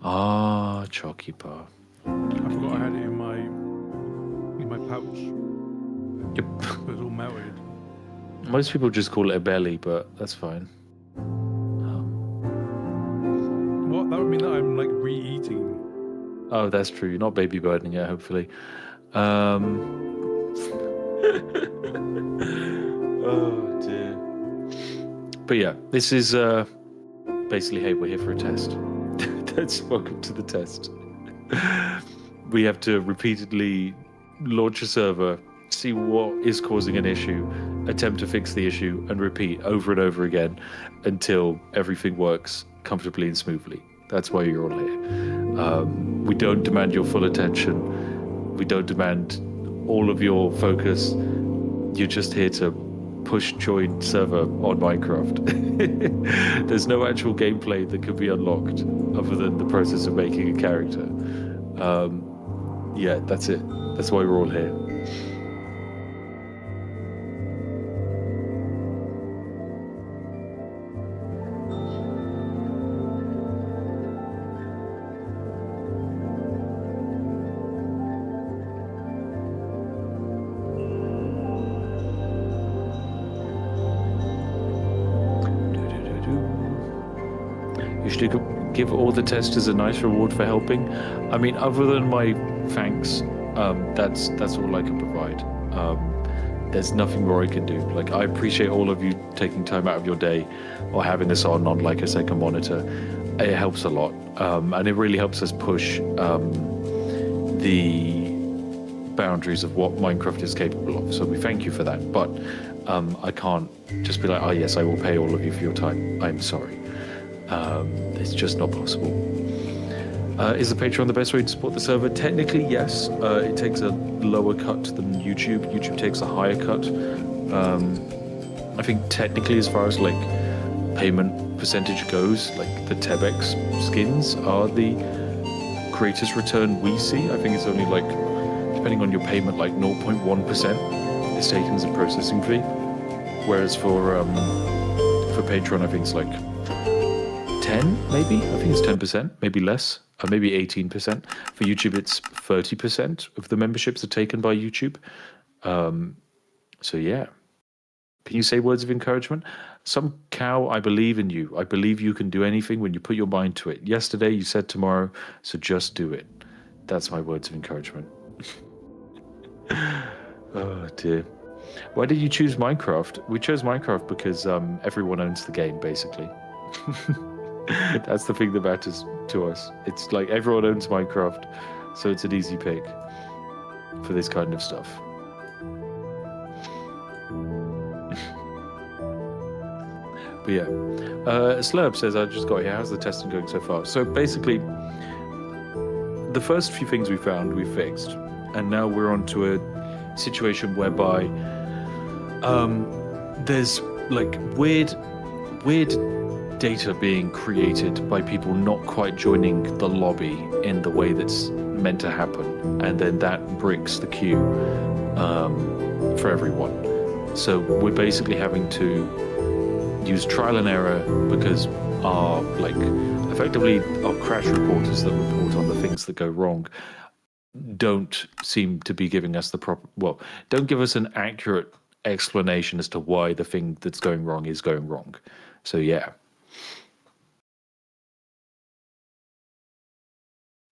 Ah, chocky bar. I forgot I had it in my pouch. Yep. It was all melted. Most people just call it a belly, but that's fine. What? That would mean that I'm like re-eating. Oh, that's true. You're not baby birding it, hopefully. Oh dear. But yeah, this is basically, hey, we're here for a test. That's welcome to the test. We have to repeatedly launch a server, see what is causing an issue, attempt to fix the issue, and repeat over and over again until everything works comfortably and smoothly. That's why you're all here. We don't demand your full attention. We don't demand all of your focus. You're just here to push join server on Minecraft. There's no actual gameplay that could be unlocked other than the process of making a character. Yeah, that's it. That's why we're all here. You should give all the testers a nice reward for helping. I mean, other than my thanks, that's all I can provide. There's nothing more I can do. Like, I appreciate all of you taking time out of your day or having us on like a second monitor. It helps a lot, and it really helps us push the boundaries of what Minecraft is capable of. So we thank you for that. But I can't just be like, oh yes, I will pay all of you for your time. I'm sorry. It's just not possible. Is the Patreon the best way to support the server? Technically, yes. It takes a lower cut than YouTube. YouTube takes a higher cut. I think technically, as far as like payment percentage goes, like the Tebex skins are the greatest return we see. I think it's only like, depending on your payment, like 0.1% is taken as a processing fee. Whereas for Patreon, I think it's like 10, maybe. I think it's 10%, maybe less, or maybe 18%. For YouTube, it's 30% of the memberships are taken by YouTube. So yeah. Can you say words of encouragement? Some cow, I believe in you. I believe you can do anything when you put your mind to it. Yesterday, you said tomorrow, so just do it. That's my words of encouragement. Oh dear. Why did you choose Minecraft? We chose Minecraft because everyone owns the game, basically. That's the thing that matters to us. It's like everyone owns Minecraft, so it's an easy pick for this kind of stuff. But yeah, Slurp says, I just got here, how's the testing going so far? So basically, the first few things we found, we fixed. And now we're on to a situation whereby there's like weird data being created by people not quite joining the lobby in the way that's meant to happen. And then that bricks the queue for everyone. So we're basically having to use trial and error because our effectively our crash reporters that report on the things that go wrong don't seem to be giving us the proper, don't give us an accurate explanation as to why the thing that's going wrong is going wrong. So yeah.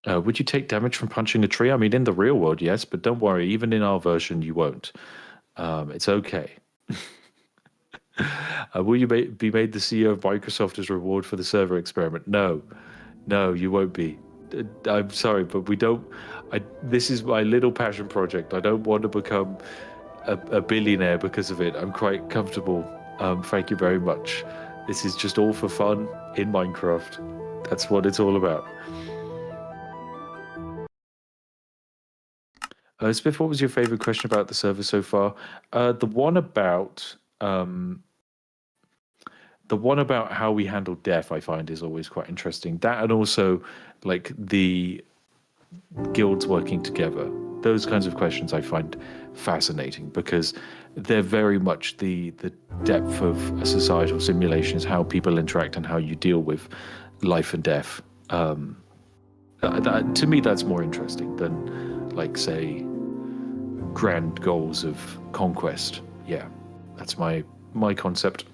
Would you take damage from punching a tree? I mean, in the real world, yes, but don't worry, even in our version, you won't. It's okay. Will you be made the CEO of Microsoft as reward for the server experiment? No, you won't be. I'm sorry, but we don't. This is my little passion project. I don't want to become a billionaire because of it. I'm quite comfortable. Thank you very much. This is just all for fun in Minecraft. That's what it's all about. Spiff, what was your favorite question about the server so far? The one about how we handle death, I find, is always quite interesting. That, and also like the guilds working together. Those kinds of questions I find fascinating because they're very much the depth of a societal simulation, is how people interact and how you deal with life and death. To me, that's more interesting than, like, say, grand goals of conquest. Yeah, that's my concept.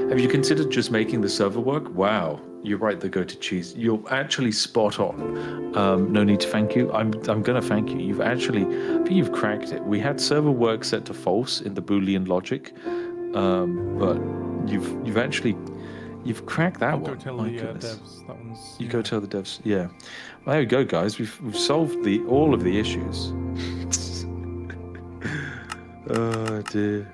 Have you considered just making the server work? Wow, you're right, the go-to cheese. You're actually spot on. No need to thank you. I'm gonna thank you. I think you've cracked it. We had server work set to false in the Boolean logic, but you've cracked that one. Go tell the devs. That one's. You go tell the devs. Yeah. Well, there we go, guys. We've solved all of the issues. Oh dear.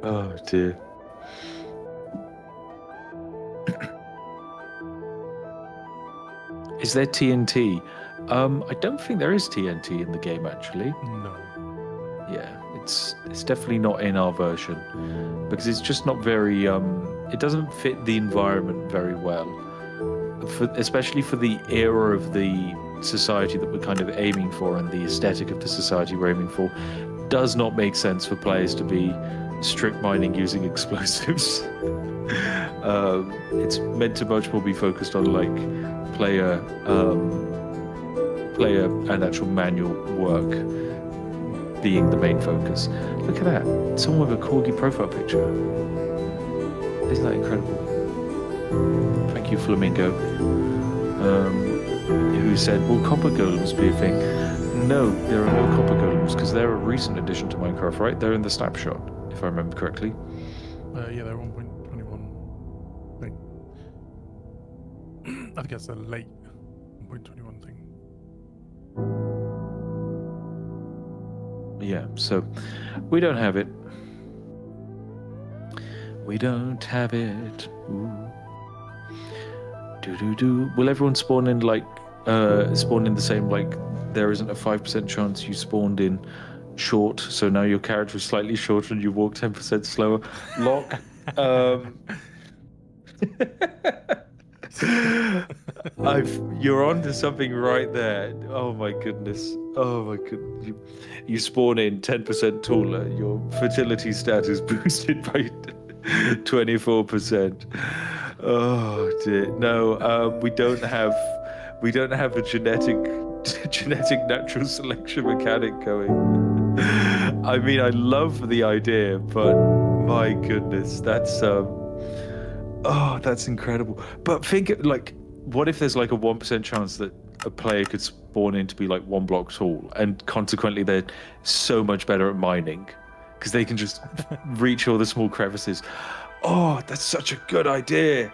Oh dear. Is there TNT? I don't think there is TNT in the game actually. No. Yeah, it's definitely not in our version because it's just not very. It doesn't fit the environment very well, especially for the era of the society that we're kind of aiming for and the aesthetic of the society we're aiming for. Does not make sense for players to be strip mining using explosives. It's meant to much more be focused on like player and actual manual work being the main focus. Look at that. Someone with a corgi profile picture. Isn't that incredible? Thank you, Flamingo. Who said, will copper golems be a thing? No, there are no copper golems because they're a recent addition to Minecraft, right? They're in the snapshot, if I remember correctly. Yeah, they're 1.21 thing. I think that's a late 1.21 thing. Yeah, so we don't have it. We don't have it. Ooh. Will everyone spawn in like spawn in the same, like there isn't a 5% chance you spawned in short, so now your character is slightly shorter and you walk 10% slower? Lock. You're on to something right there. Oh my goodness. Oh my goodness. You spawn in 10% taller. Your fertility stat is boosted by 24%. Oh dear. No, we don't have a genetic natural selection mechanic going. I mean, I love the idea, but my goodness, that's incredible. But think like, what if there's like a 1% chance that a player could spawn in to be like 1 block tall, and consequently they're so much better at mining because they can just reach all the small crevices. Oh, that's such a good idea.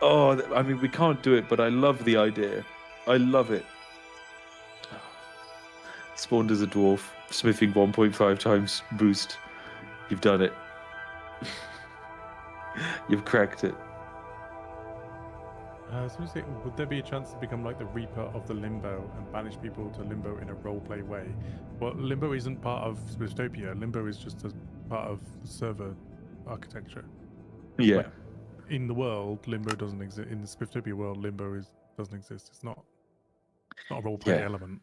Oh, I mean, we can't do it, but I love the idea. I love it. Spawned as a dwarf, smithing 1.5 times boost. You've done it. You've cracked it. So say, would there be a chance to become like the Reaper of the Limbo and banish people to Limbo in a roleplay way? Well, Limbo isn't part of Spifftopia. Limbo is just a part of the server architecture. Yeah. Like, in the world, Limbo doesn't exist. In the Spifftopia world, Limbo doesn't exist. It's not a roleplay element.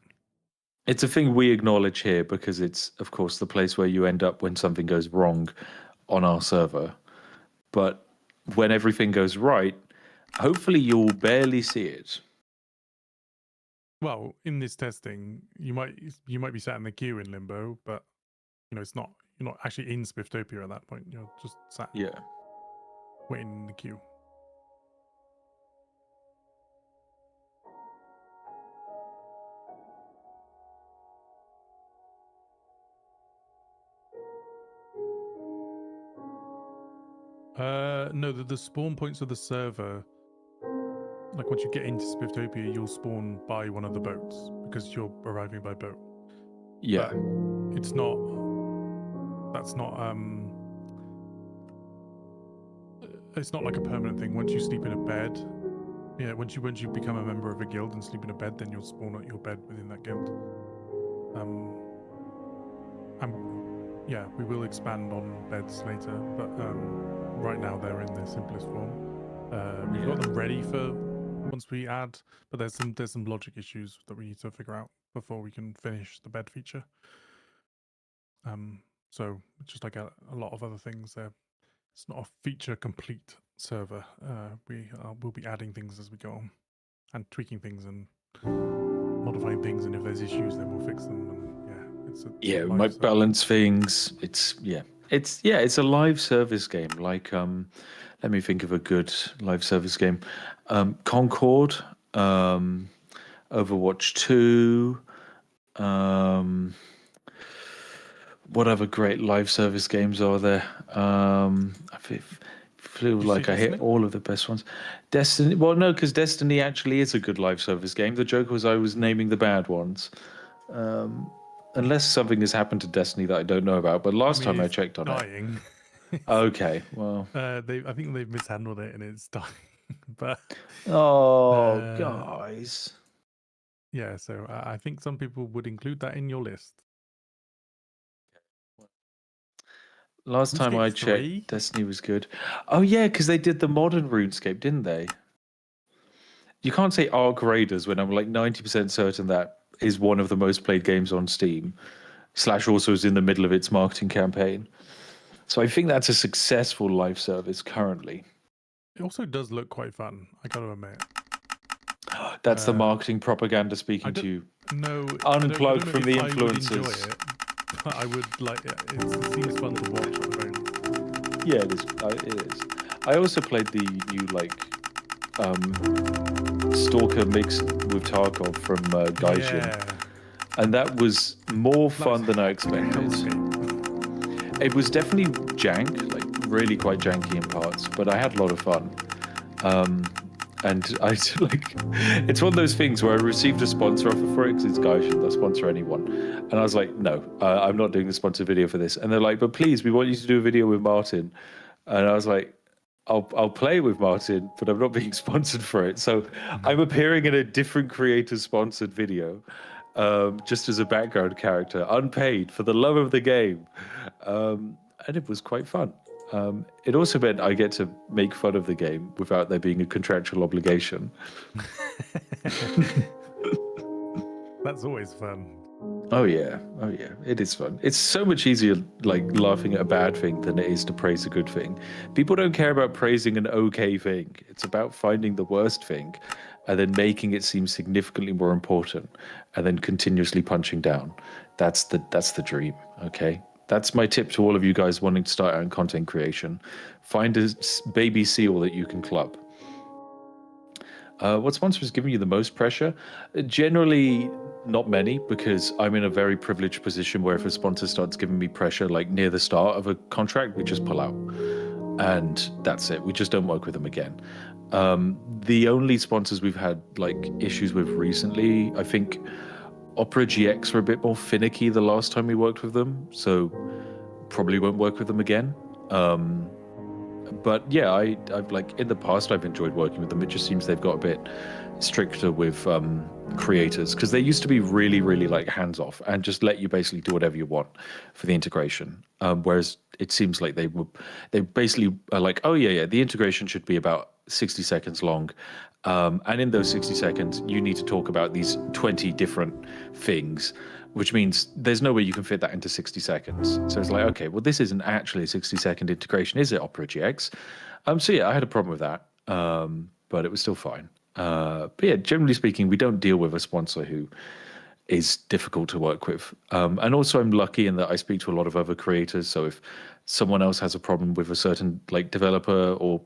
It's a thing we acknowledge here because it's, of course, the place where you end up when something goes wrong on our server. But when everything goes right, hopefully you'll barely see it. Well, in this testing, you might be sat in the queue in Limbo, but it's not. You're not actually in Spifftopia at that point. You're just sat waiting in the queue. No, the spawn points of the server, like once you get into Spifftopia, you'll spawn by one of the boats because you're arriving by boat. Yeah. But it's not. That's not. It's not like a permanent thing. Once you sleep in a bed, once you become a member of a guild and sleep in a bed, then you'll spawn at your bed within that guild. Yeah, we will expand on beds later, but right now they're in their simplest form. We've got them ready for once we add, but there's some logic issues that we need to figure out before we can finish the bed feature. So just like a lot of other things, it's not a feature complete server. We'll be adding things as we go on and tweaking things and modifying things, and if there's issues, then we'll fix them. And we might balance things. It's a live service game. Like let me think of a good live service game. Concord, Overwatch 2. What other great live service games are there? I feel like I hit all of the best ones. Destiny. Well, no, because Destiny actually is a good live service game. The joke was I was naming the bad ones. Unless something has happened to Destiny that I don't know about. But last time I checked on dying. Okay, well. I think they've mishandled it and it's dying. But Oh, uh, guys. yeah, so I think some people would include that in your list. Last time RuneScape I checked, 3? Destiny was good. Oh yeah, because they did the modern RuneScape, didn't they? You can't say Arc Raiders when I'm like 90% certain that is one of the most played games on Steam. Slash also is in the middle of its marketing campaign. So I think that's a successful live service currently. It also does look quite fun, I gotta admit. That's the marketing propaganda I speaking to don't you. know. I Unplugged don't know from if the I would enjoy influencers. it, but I would like it. It seems fun to watch at the very least. Yeah, it is. It is. I also played the new Stalker mix with Tarkov from Gaijin, Yeah, and that was more that was fun than I expected. hellscape. It was definitely jank, like really quite janky in parts, but I had a lot of fun. And I like, it's one of those things where I received a sponsor offer for it because it's Gaijin, they'll sponsor anyone, and I was like, no, I'm not doing the sponsored video for this. And they're like, but please, we want you to do a video with Martin. And I was like, I'll play with Martin, but I'm not being sponsored for it. So I'm appearing in a different creator sponsored video, just as a background character, unpaid for the love of the game, and it was quite fun. It also meant I get to make fun of the game without there being a contractual obligation. That's always fun. Oh yeah, it is fun. It's so much easier like laughing at a bad thing than it is to praise a good thing. People don't care about praising an okay thing. It's about finding the worst thing and then making it seem significantly more important and then continuously punching down. That's the dream, okay? That's my tip to all of you guys wanting to start out in content creation. Find a baby seal that you can club. What sponsor is giving you the most pressure? Generally, not many, because I'm in a very privileged position where if a sponsor starts giving me pressure, like near the start of a contract, we just pull out. And that's it. We just don't work with them again. The only sponsors we've had like issues with recently, I think Opera GX were a bit more finicky the last time we worked with them, so probably won't work with them again. But yeah, I've like in the past I've enjoyed working with them. It just seems they've got a bit stricter with creators because they used to be really like hands off and just let you basically do whatever you want for the integration. Whereas it seems like they basically are like, oh yeah, the integration should be about 60 seconds long. And in those 60 seconds, you need to talk about these 20 different things, which means there's no way you can fit that into 60 seconds. So it's like, okay, well, this isn't actually a 60-second integration, is it, Opera GX? So yeah, I had a problem with that, but it was still fine. But yeah, generally speaking, we don't deal with a sponsor who is difficult to work with. And also I'm lucky in that I speak to a lot of other creators. So if someone else has a problem with a certain like developer or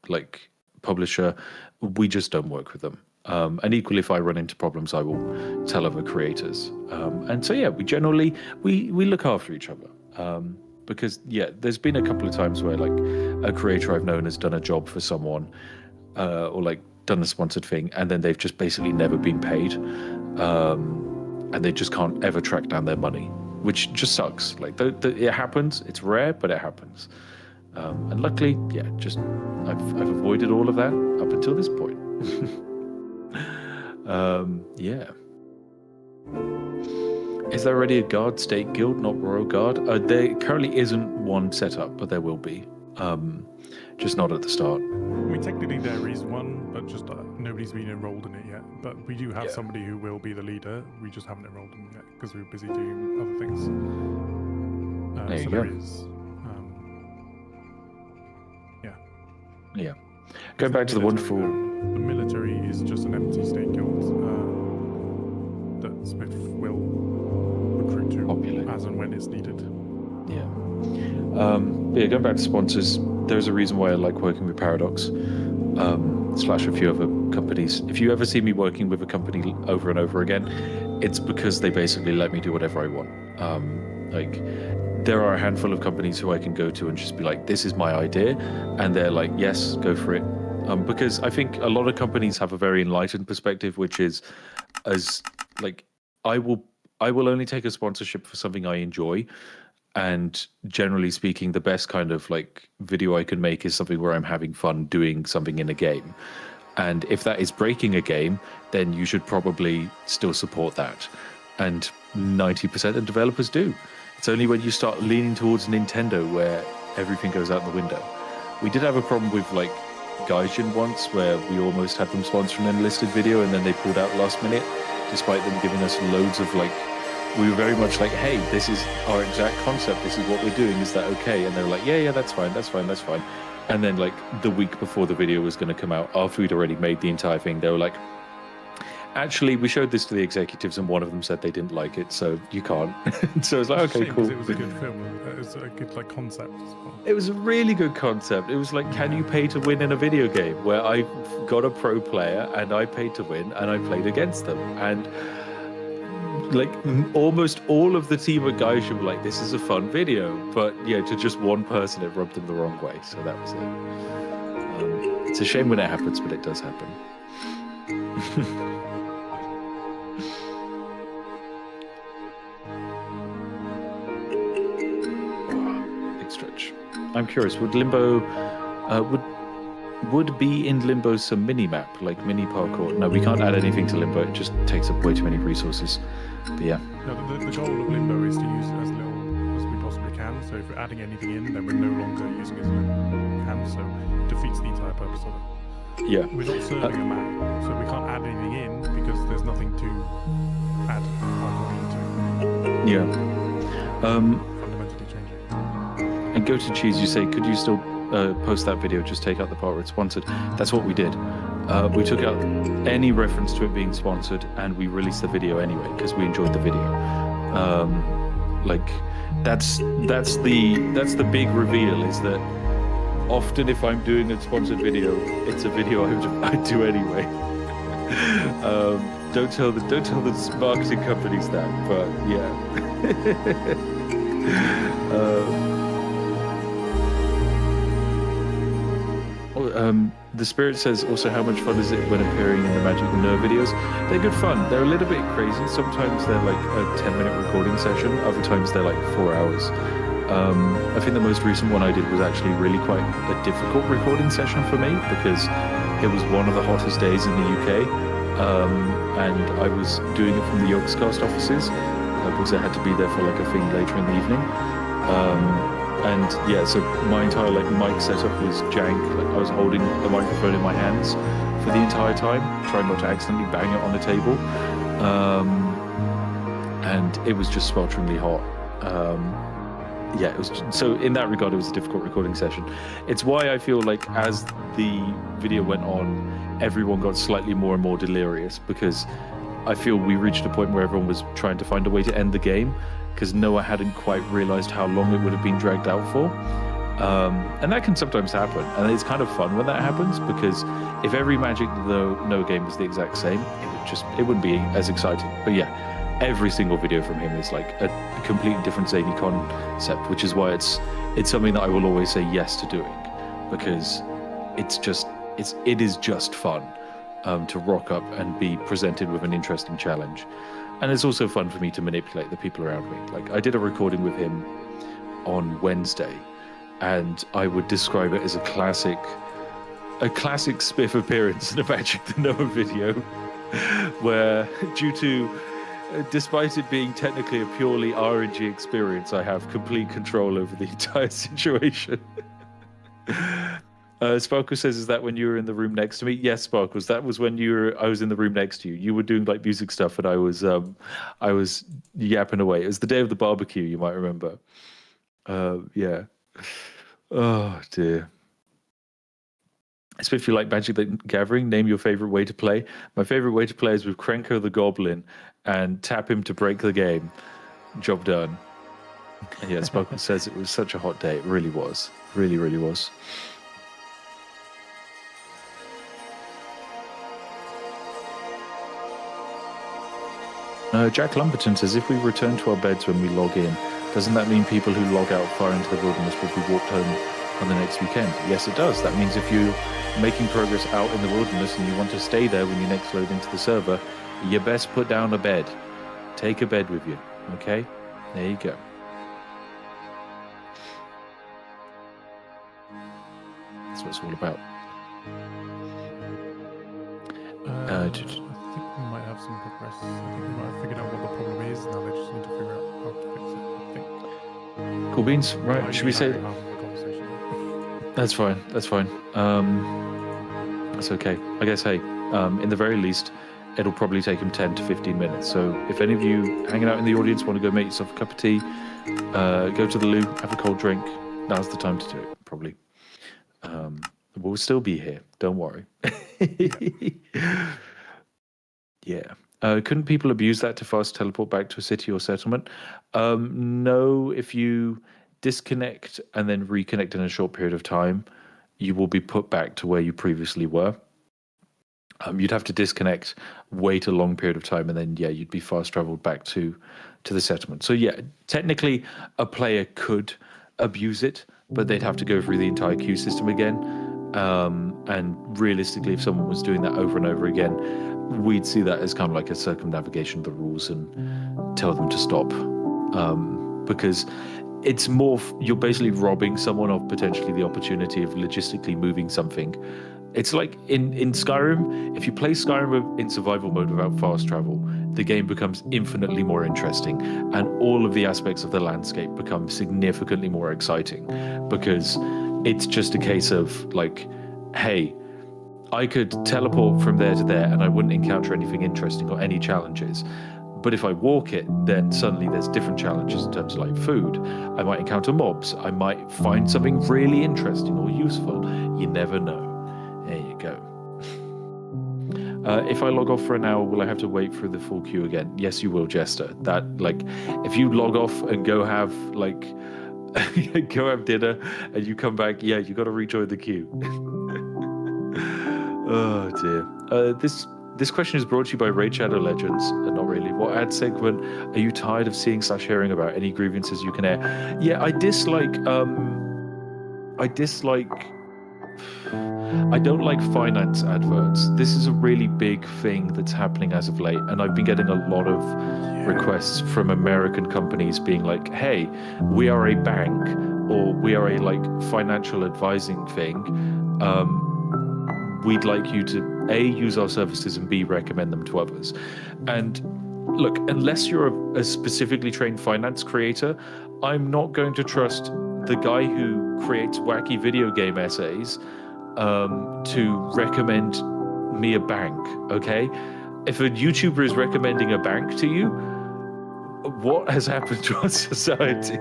like publisher, we just don't work with them. And equally, if I run into problems, I will tell other creators. And so yeah, we generally we look after each other. Because yeah, there's been a couple of times where like a creator I've known has done a job for someone, or like done a sponsored thing, and then they've just basically never been paid, and they just can't ever track down their money, which just sucks. Like it happens. It's rare, but it happens. And luckily, yeah, just I've avoided all of that up until this point. Yeah. Is there already a guard state guild, not royal guard? There currently isn't one set up, but there will be. Just not at the start. I mean, technically there is one, but just nobody's been enrolled in it yet. But we do have somebody who will be the leader. We just haven't enrolled them yet because we were busy doing other things. There you so go. there is. Yeah. Going back to the wonderful. The military is just an empty state guild that Spiff will recruit to Populate. as and when it's needed. Yeah. Yeah, going back to sponsors, there's a reason why I like working with Paradox, slash a few other companies. If you ever see me working with a company over and over again, it's because they basically let me do whatever I want. Like, there are a handful of companies who I can go to and just be like, this is my idea. And they're like, yes, go for it. Because I think a lot of companies have a very enlightened perspective, which is as like, I will only take a sponsorship for something I enjoy. And generally speaking, the best kind of like video I can make is something where I'm having fun doing something in a game. And if that is breaking a game, then you should probably still support that. And 90% of developers do. It's only when you start leaning towards Nintendo where everything goes out the window. We did have a problem with like Gaijin once, where we almost had them sponsor an enlisted video and then they pulled out last minute, despite them giving us loads of like, we were very much like, hey, this is our exact concept, this is what we're doing, is that okay? And they were like, yeah, that's fine. And then like the week before the video was going to come out, after we'd already made the entire thing, they were like, actually, we showed this to the executives and one of them said they didn't like it, so you can't. So it's like, okay, cool. It was a good film. It was a good like concept as well. It was a really good concept. It was like, can you pay to win in a video game? Where I got a pro player and I paid to win and I played against them. And like almost all of the team at Gaijin were like, this is a fun video. But yeah, to just one person, it rubbed them the wrong way. So that was it. It's a shame when it happens, but it does happen. Stretch. I'm curious, would Limbo would be in Limbo some mini map, like mini parkour? No, we can't add anything to Limbo, it just takes up way too many resources. But yeah. No, the goal of Limbo is to use it as little as we possibly can. So if we're adding anything in, then we're no longer using it as little as we can, so it defeats the entire purpose of it. Yeah. We're not serving a map, so we can't add anything in because there's nothing to add parkour into. Yeah. Fundamentally changing. And Go to Cheese, you say, could you still post that video, just take out the part where it's sponsored? That's what we did. We took out any reference to it being sponsored and we released the video anyway because we enjoyed the video. Like that's the big reveal, is that often if I'm doing a sponsored video, it's a video I do anyway. Don't tell the marketing companies that, but yeah. The Spirit says also, how much fun is it when appearing in the Magic the Nerve videos? They're good fun. They're a little bit crazy. Sometimes they're like a 10-minute recording session. Other times they're like 4 hours. I think the most recent one I did was actually really quite a difficult recording session for me because it was one of the hottest days in the UK. And I was doing it from the Yogscast offices because I had to be there for like a thing later in the evening. And yeah, so my entire like mic setup was jank. Like I was holding the microphone in my hands for the entire time, trying not to accidentally bang it on the table. And it was just swelteringly hot. Yeah, it was. So in that regard, it was a difficult recording session. It's why I feel like as the video went on, everyone got slightly more and more delirious, because I feel we reached a point where everyone was trying to find a way to end the game, because Noah hadn't quite realized how long it would have been dragged out for. And that can sometimes happen. And it's kind of fun when that happens, because if every Magic the No game was the exact same, it wouldn't be as exciting. But yeah, every single video from him is like a completely different zany concept, which is why it's something that I will always say yes to doing, because it is just fun to rock up and be presented with an interesting challenge. And it's also fun for me to manipulate the people around me. Like I did a recording with him on Wednesday, and I would describe it as a classic Spiff appearance in a Magic the Noah video, where despite it being technically a purely RNG experience, I have complete control over the entire situation. Sparkle says, is that when you were in the room next to me? Yes, Sparkles, that was when I was in the room next to you. You were doing like music stuff and I was yapping away. It was the day of the barbecue, you might remember. Yeah. Oh dear. So if you like Magic the Gathering, name your favorite way to play. My favorite way to play is with Krenko the Goblin and tap him to break the game. Job done. And yeah, Sparkle says it was such a hot day. It really was. Really, really was. Jack Lumberton says, if we return to our beds when we log in, doesn't that mean people who log out far into the wilderness will be walked home on the next weekend? Yes, it does. That means if you're making progress out in the wilderness and you want to stay there when you next load into the server, you best put down a bed. Take a bed with you, okay? There you go. That's what it's all about. I think we might have some progress. I think we might have figured out what the problem is. Now they just need to figure out how to fix it. I think. Cool beans. Right? Should we say? Half of the conversation. That's fine. That's fine. That's okay. I guess. Hey, in the very least, it'll probably take him 10 to 15 minutes. So if any of you hanging out in the audience want to go make yourself a cup of tea, go to the loo, have a cold drink. Now's the time to do it. Probably. We'll still be here. Don't worry. Yeah. Couldn't people abuse that to fast teleport back to a city or settlement? No, if you disconnect and then reconnect in a short period of time, you will be put back to where you previously were. You'd have to disconnect, wait a long period of time, and then, yeah, you'd be fast traveled back to the settlement. So, yeah, technically a player could abuse it, but they'd have to go through the entire queue system again. And realistically, if someone was doing that over and over again, we'd see that as kind of like a circumnavigation of the rules and tell them to stop. Because it's more, you're basically robbing someone of potentially the opportunity of logistically moving something. It's like in Skyrim, if you play Skyrim in survival mode without fast travel, the game becomes infinitely more interesting, and all of the aspects of the landscape become significantly more exciting, because it's just a case of like, hey, I could teleport from there to there and I wouldn't encounter anything interesting or any challenges. But if I walk it, then suddenly there's different challenges in terms of like food. I might encounter mobs. I might find something really interesting or useful. You never know. There you go. If I log off for an hour, will I have to wait through the full queue again? Yes, you will, Jester. That, like, if you log off and go have, like, go have dinner and you come back, yeah, you got to rejoin the queue. Oh, dear. This question is brought to you by Raid Shadow Legends. Not really. What ad segment are you tired of seeing / hearing about? Any grievances you can air? Yeah, I don't like finance adverts. This is a really big thing that's happening as of late, and I've been getting a lot of requests from American companies being like, hey, we are a bank, or we are a like financial advising thing. We'd like you to A, use our services, and B, recommend them to others. And look, unless you're a specifically trained finance creator, I'm not going to trust the guy who creates wacky video game essays to recommend me a bank, okay? If a YouTuber is recommending a bank to you, what has happened to our society?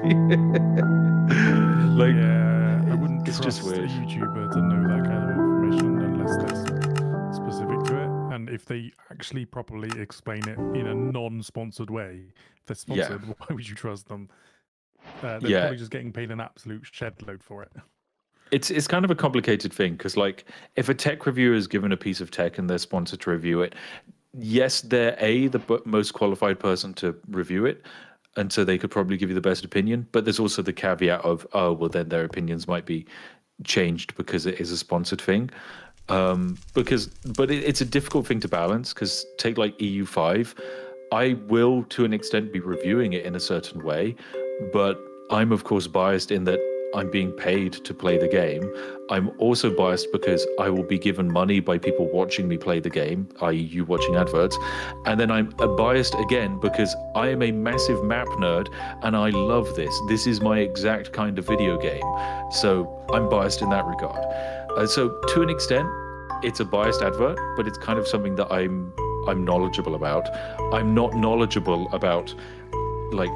Like, yeah, I wouldn't it's trust just weird. a YouTuber to know that kind of information unless they're specific to it. And if they actually properly explain it in a non-sponsored way, if they're sponsored, why would you trust them? They're probably just getting paid an absolute shed load for it. It's kind of a complicated thing, because like if a tech reviewer is given a piece of tech and they're sponsored to review it, yes, they're the most qualified person to review it, and so they could probably give you the best opinion. But there's also the caveat of, oh, well, then their opinions might be changed because it is a sponsored thing. But it's a difficult thing to balance, because take like EU5, I will to an extent be reviewing it in a certain way, but I'm of course biased in that I'm being paid to play the game. I'm also biased because I will be given money by people watching me play the game, i.e. you watching adverts. And then I'm biased again because I am a massive map nerd and I love this. This is my exact kind of video game. So I'm biased in that regard. So to an extent, it's a biased advert, but it's kind of something that I'm knowledgeable about. I'm not knowledgeable about like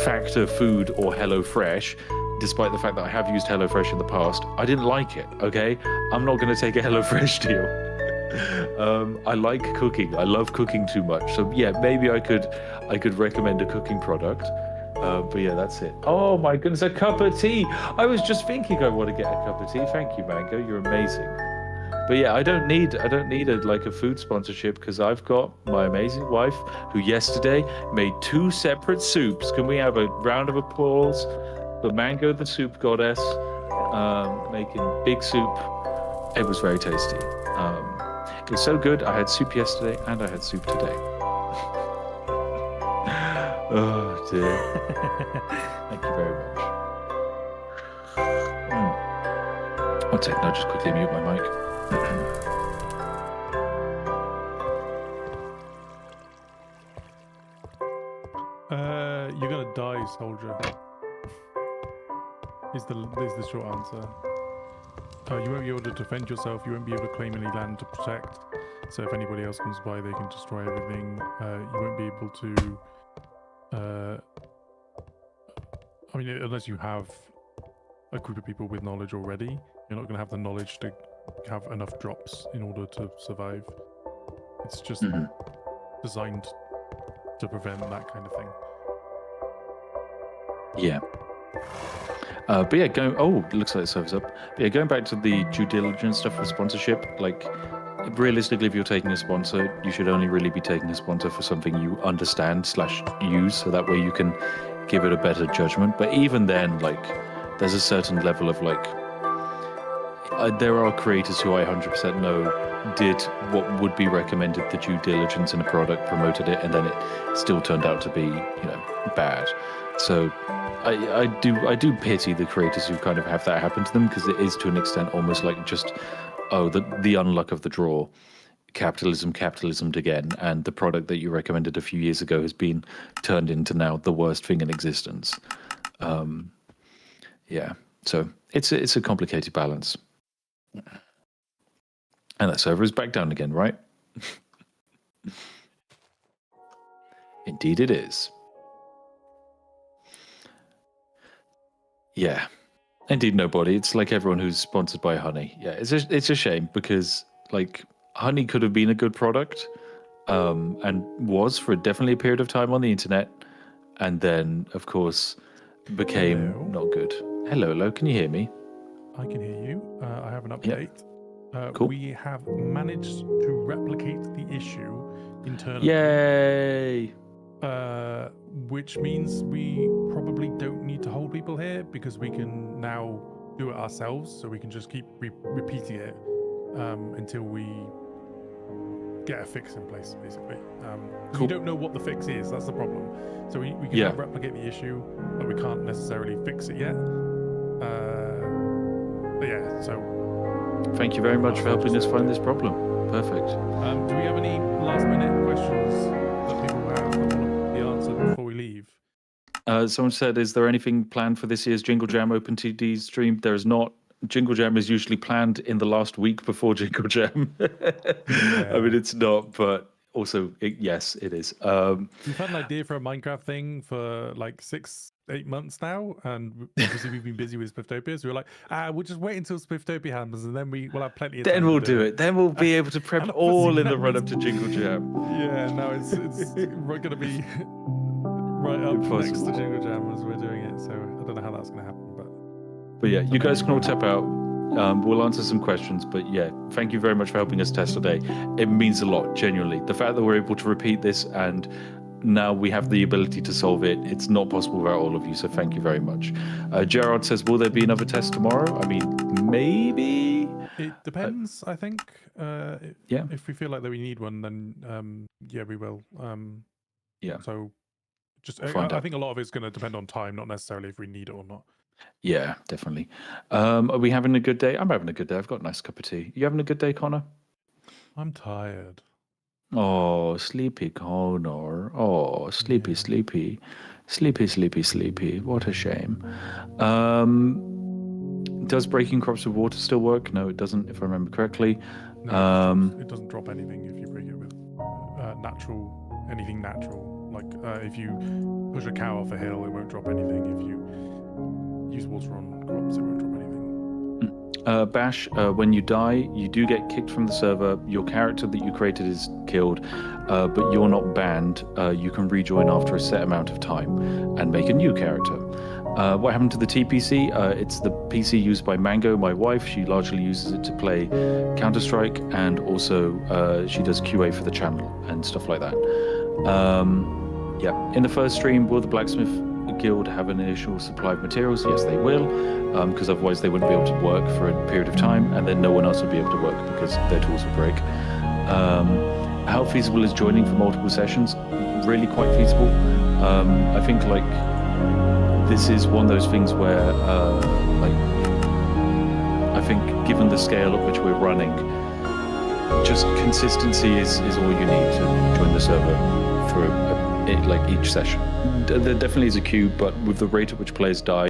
Factor Food or HelloFresh, despite the fact that I have used HelloFresh in the past. I didn't like it, okay? I'm not going to take a HelloFresh deal. I like cooking. I love cooking too much. So yeah, maybe I could recommend a cooking product. But yeah, that's it. Oh my goodness, a cup of tea. I was just thinking I want to get a cup of tea. Thank you, Mango. You're amazing. But yeah, I don't need a food sponsorship, because I've got my amazing wife who yesterday made 2 separate soups. Can we have a round of applause for Mango, the soup goddess, making big soup? It was very tasty. It was so good. I had soup yesterday and I had soup today. Oh dear. Thank you very much. One second, I'll just quickly mute my mic. You're gonna die, soldier. Is the short answer. You won't be able to defend yourself. You won't be able to claim any land to protect. So if anybody else comes by, they can destroy everything. You won't be able to. I mean, unless you have a group of people with knowledge already, you're not going to have the knowledge to have enough drops in order to survive. It's just designed to prevent that kind of thing. Yeah. But yeah, it looks like the server's up. But yeah, going back to the due diligence stuff for sponsorship, like, realistically, if you're taking a sponsor, you should only really be taking a sponsor for something you understand/use, so that way you can give it a better judgment. But even then, like, there's a certain level of, like, there are creators who I 100% know did what would be recommended, the due diligence in a product, promoted it, and then it still turned out to be, bad. So I do pity the creators who kind of have that happen to them, because it is to an extent almost like just, the unluck of the draw. Capitalismed again, and the product that you recommended a few years ago has been turned into now the worst thing in existence. Yeah, so it's a complicated balance. And that server is back down again, right? Indeed it is. Yeah. Indeed nobody. It's like everyone who's sponsored by Honey. Yeah, it's a shame, because, like, Honey could have been a good product, and was for definitely a period of time on the internet, and then, of course, became not good. Hello, can you hear me? I can hear you. I have an update. Cool. We have managed to replicate the issue internally. Yay! Which means we probably don't need to hold people here, because we can now do it ourselves. So we can just keep repeating it until we get a fix in place, basically. Cool. We don't know what the fix is. That's the problem. So we can now replicate the issue, but we can't necessarily fix it yet. But yeah, so. Thank you very much for helping us find this problem. Perfect. Do we have any last-minute questions that people have that want to be answered before we leave? Someone said, is there anything planned for this year's Jingle Jam OpenTD stream? There is not. Jingle Jam is usually planned in the last week before Jingle Jam. Yeah. I mean, it's not, but also, yes, it is. We've had an idea for a Minecraft thing for like 6-8 months now, and obviously we've been busy with Spifftopia, so we're like, we'll just wait until Spifftopia happens, and then we'll have plenty of time. Then we'll do it. Then we'll be able to prep all in the run-up to Jingle Jam. Yeah, no, it's going to be right up next to Jingle Jam as we're doing it, so I don't know how that's going to happen. But yeah, you guys can all tap out. We'll answer some questions, but yeah, thank you very much for helping us test today. It means a lot, genuinely. The fact that we're able to repeat this and now we have the ability to solve it, it's not possible without all of you, so thank you very much. Gerard says, will there be another test tomorrow? I mean, maybe? It depends, I think. If we feel like that we need one, then yeah, we will. Yeah. So just, I think a lot of it's going to depend on time, not necessarily if we need it or not. Yeah, definitely. Are we having a good day? I'm having a good day. I've got a nice cup of tea. You having a good day, Connor? I'm tired. Oh, sleepy Connor. Oh, sleepy. What a shame. Does breaking crops with water still work? No, it doesn't, if I remember correctly. No, it doesn't drop anything if you break it with anything natural. Like if you push a cow off a hill, it won't drop anything. If you use water on crops, it won't drop anything. Bash, when you die, you do get kicked from the server. Your character that you created is killed, but you're not banned. You can rejoin after a set amount of time and make a new character. What happened to the TPC? It's the PC used by Mango, my wife. She largely uses it to play Counter-Strike, and also she does QA for the channel and stuff like that. Yeah, in the first stream, will the Blacksmith Guild have an initial supply of materials? Yes, they will, because otherwise they wouldn't be able to work for a period of time, and then no one else would be able to work because their tools would break. How feasible is joining for multiple sessions? Really quite feasible. I think this is one of those things where I think given the scale at which we're running, just consistency is all you need to join the server for like each session. There definitely is a queue, but with the rate at which players die,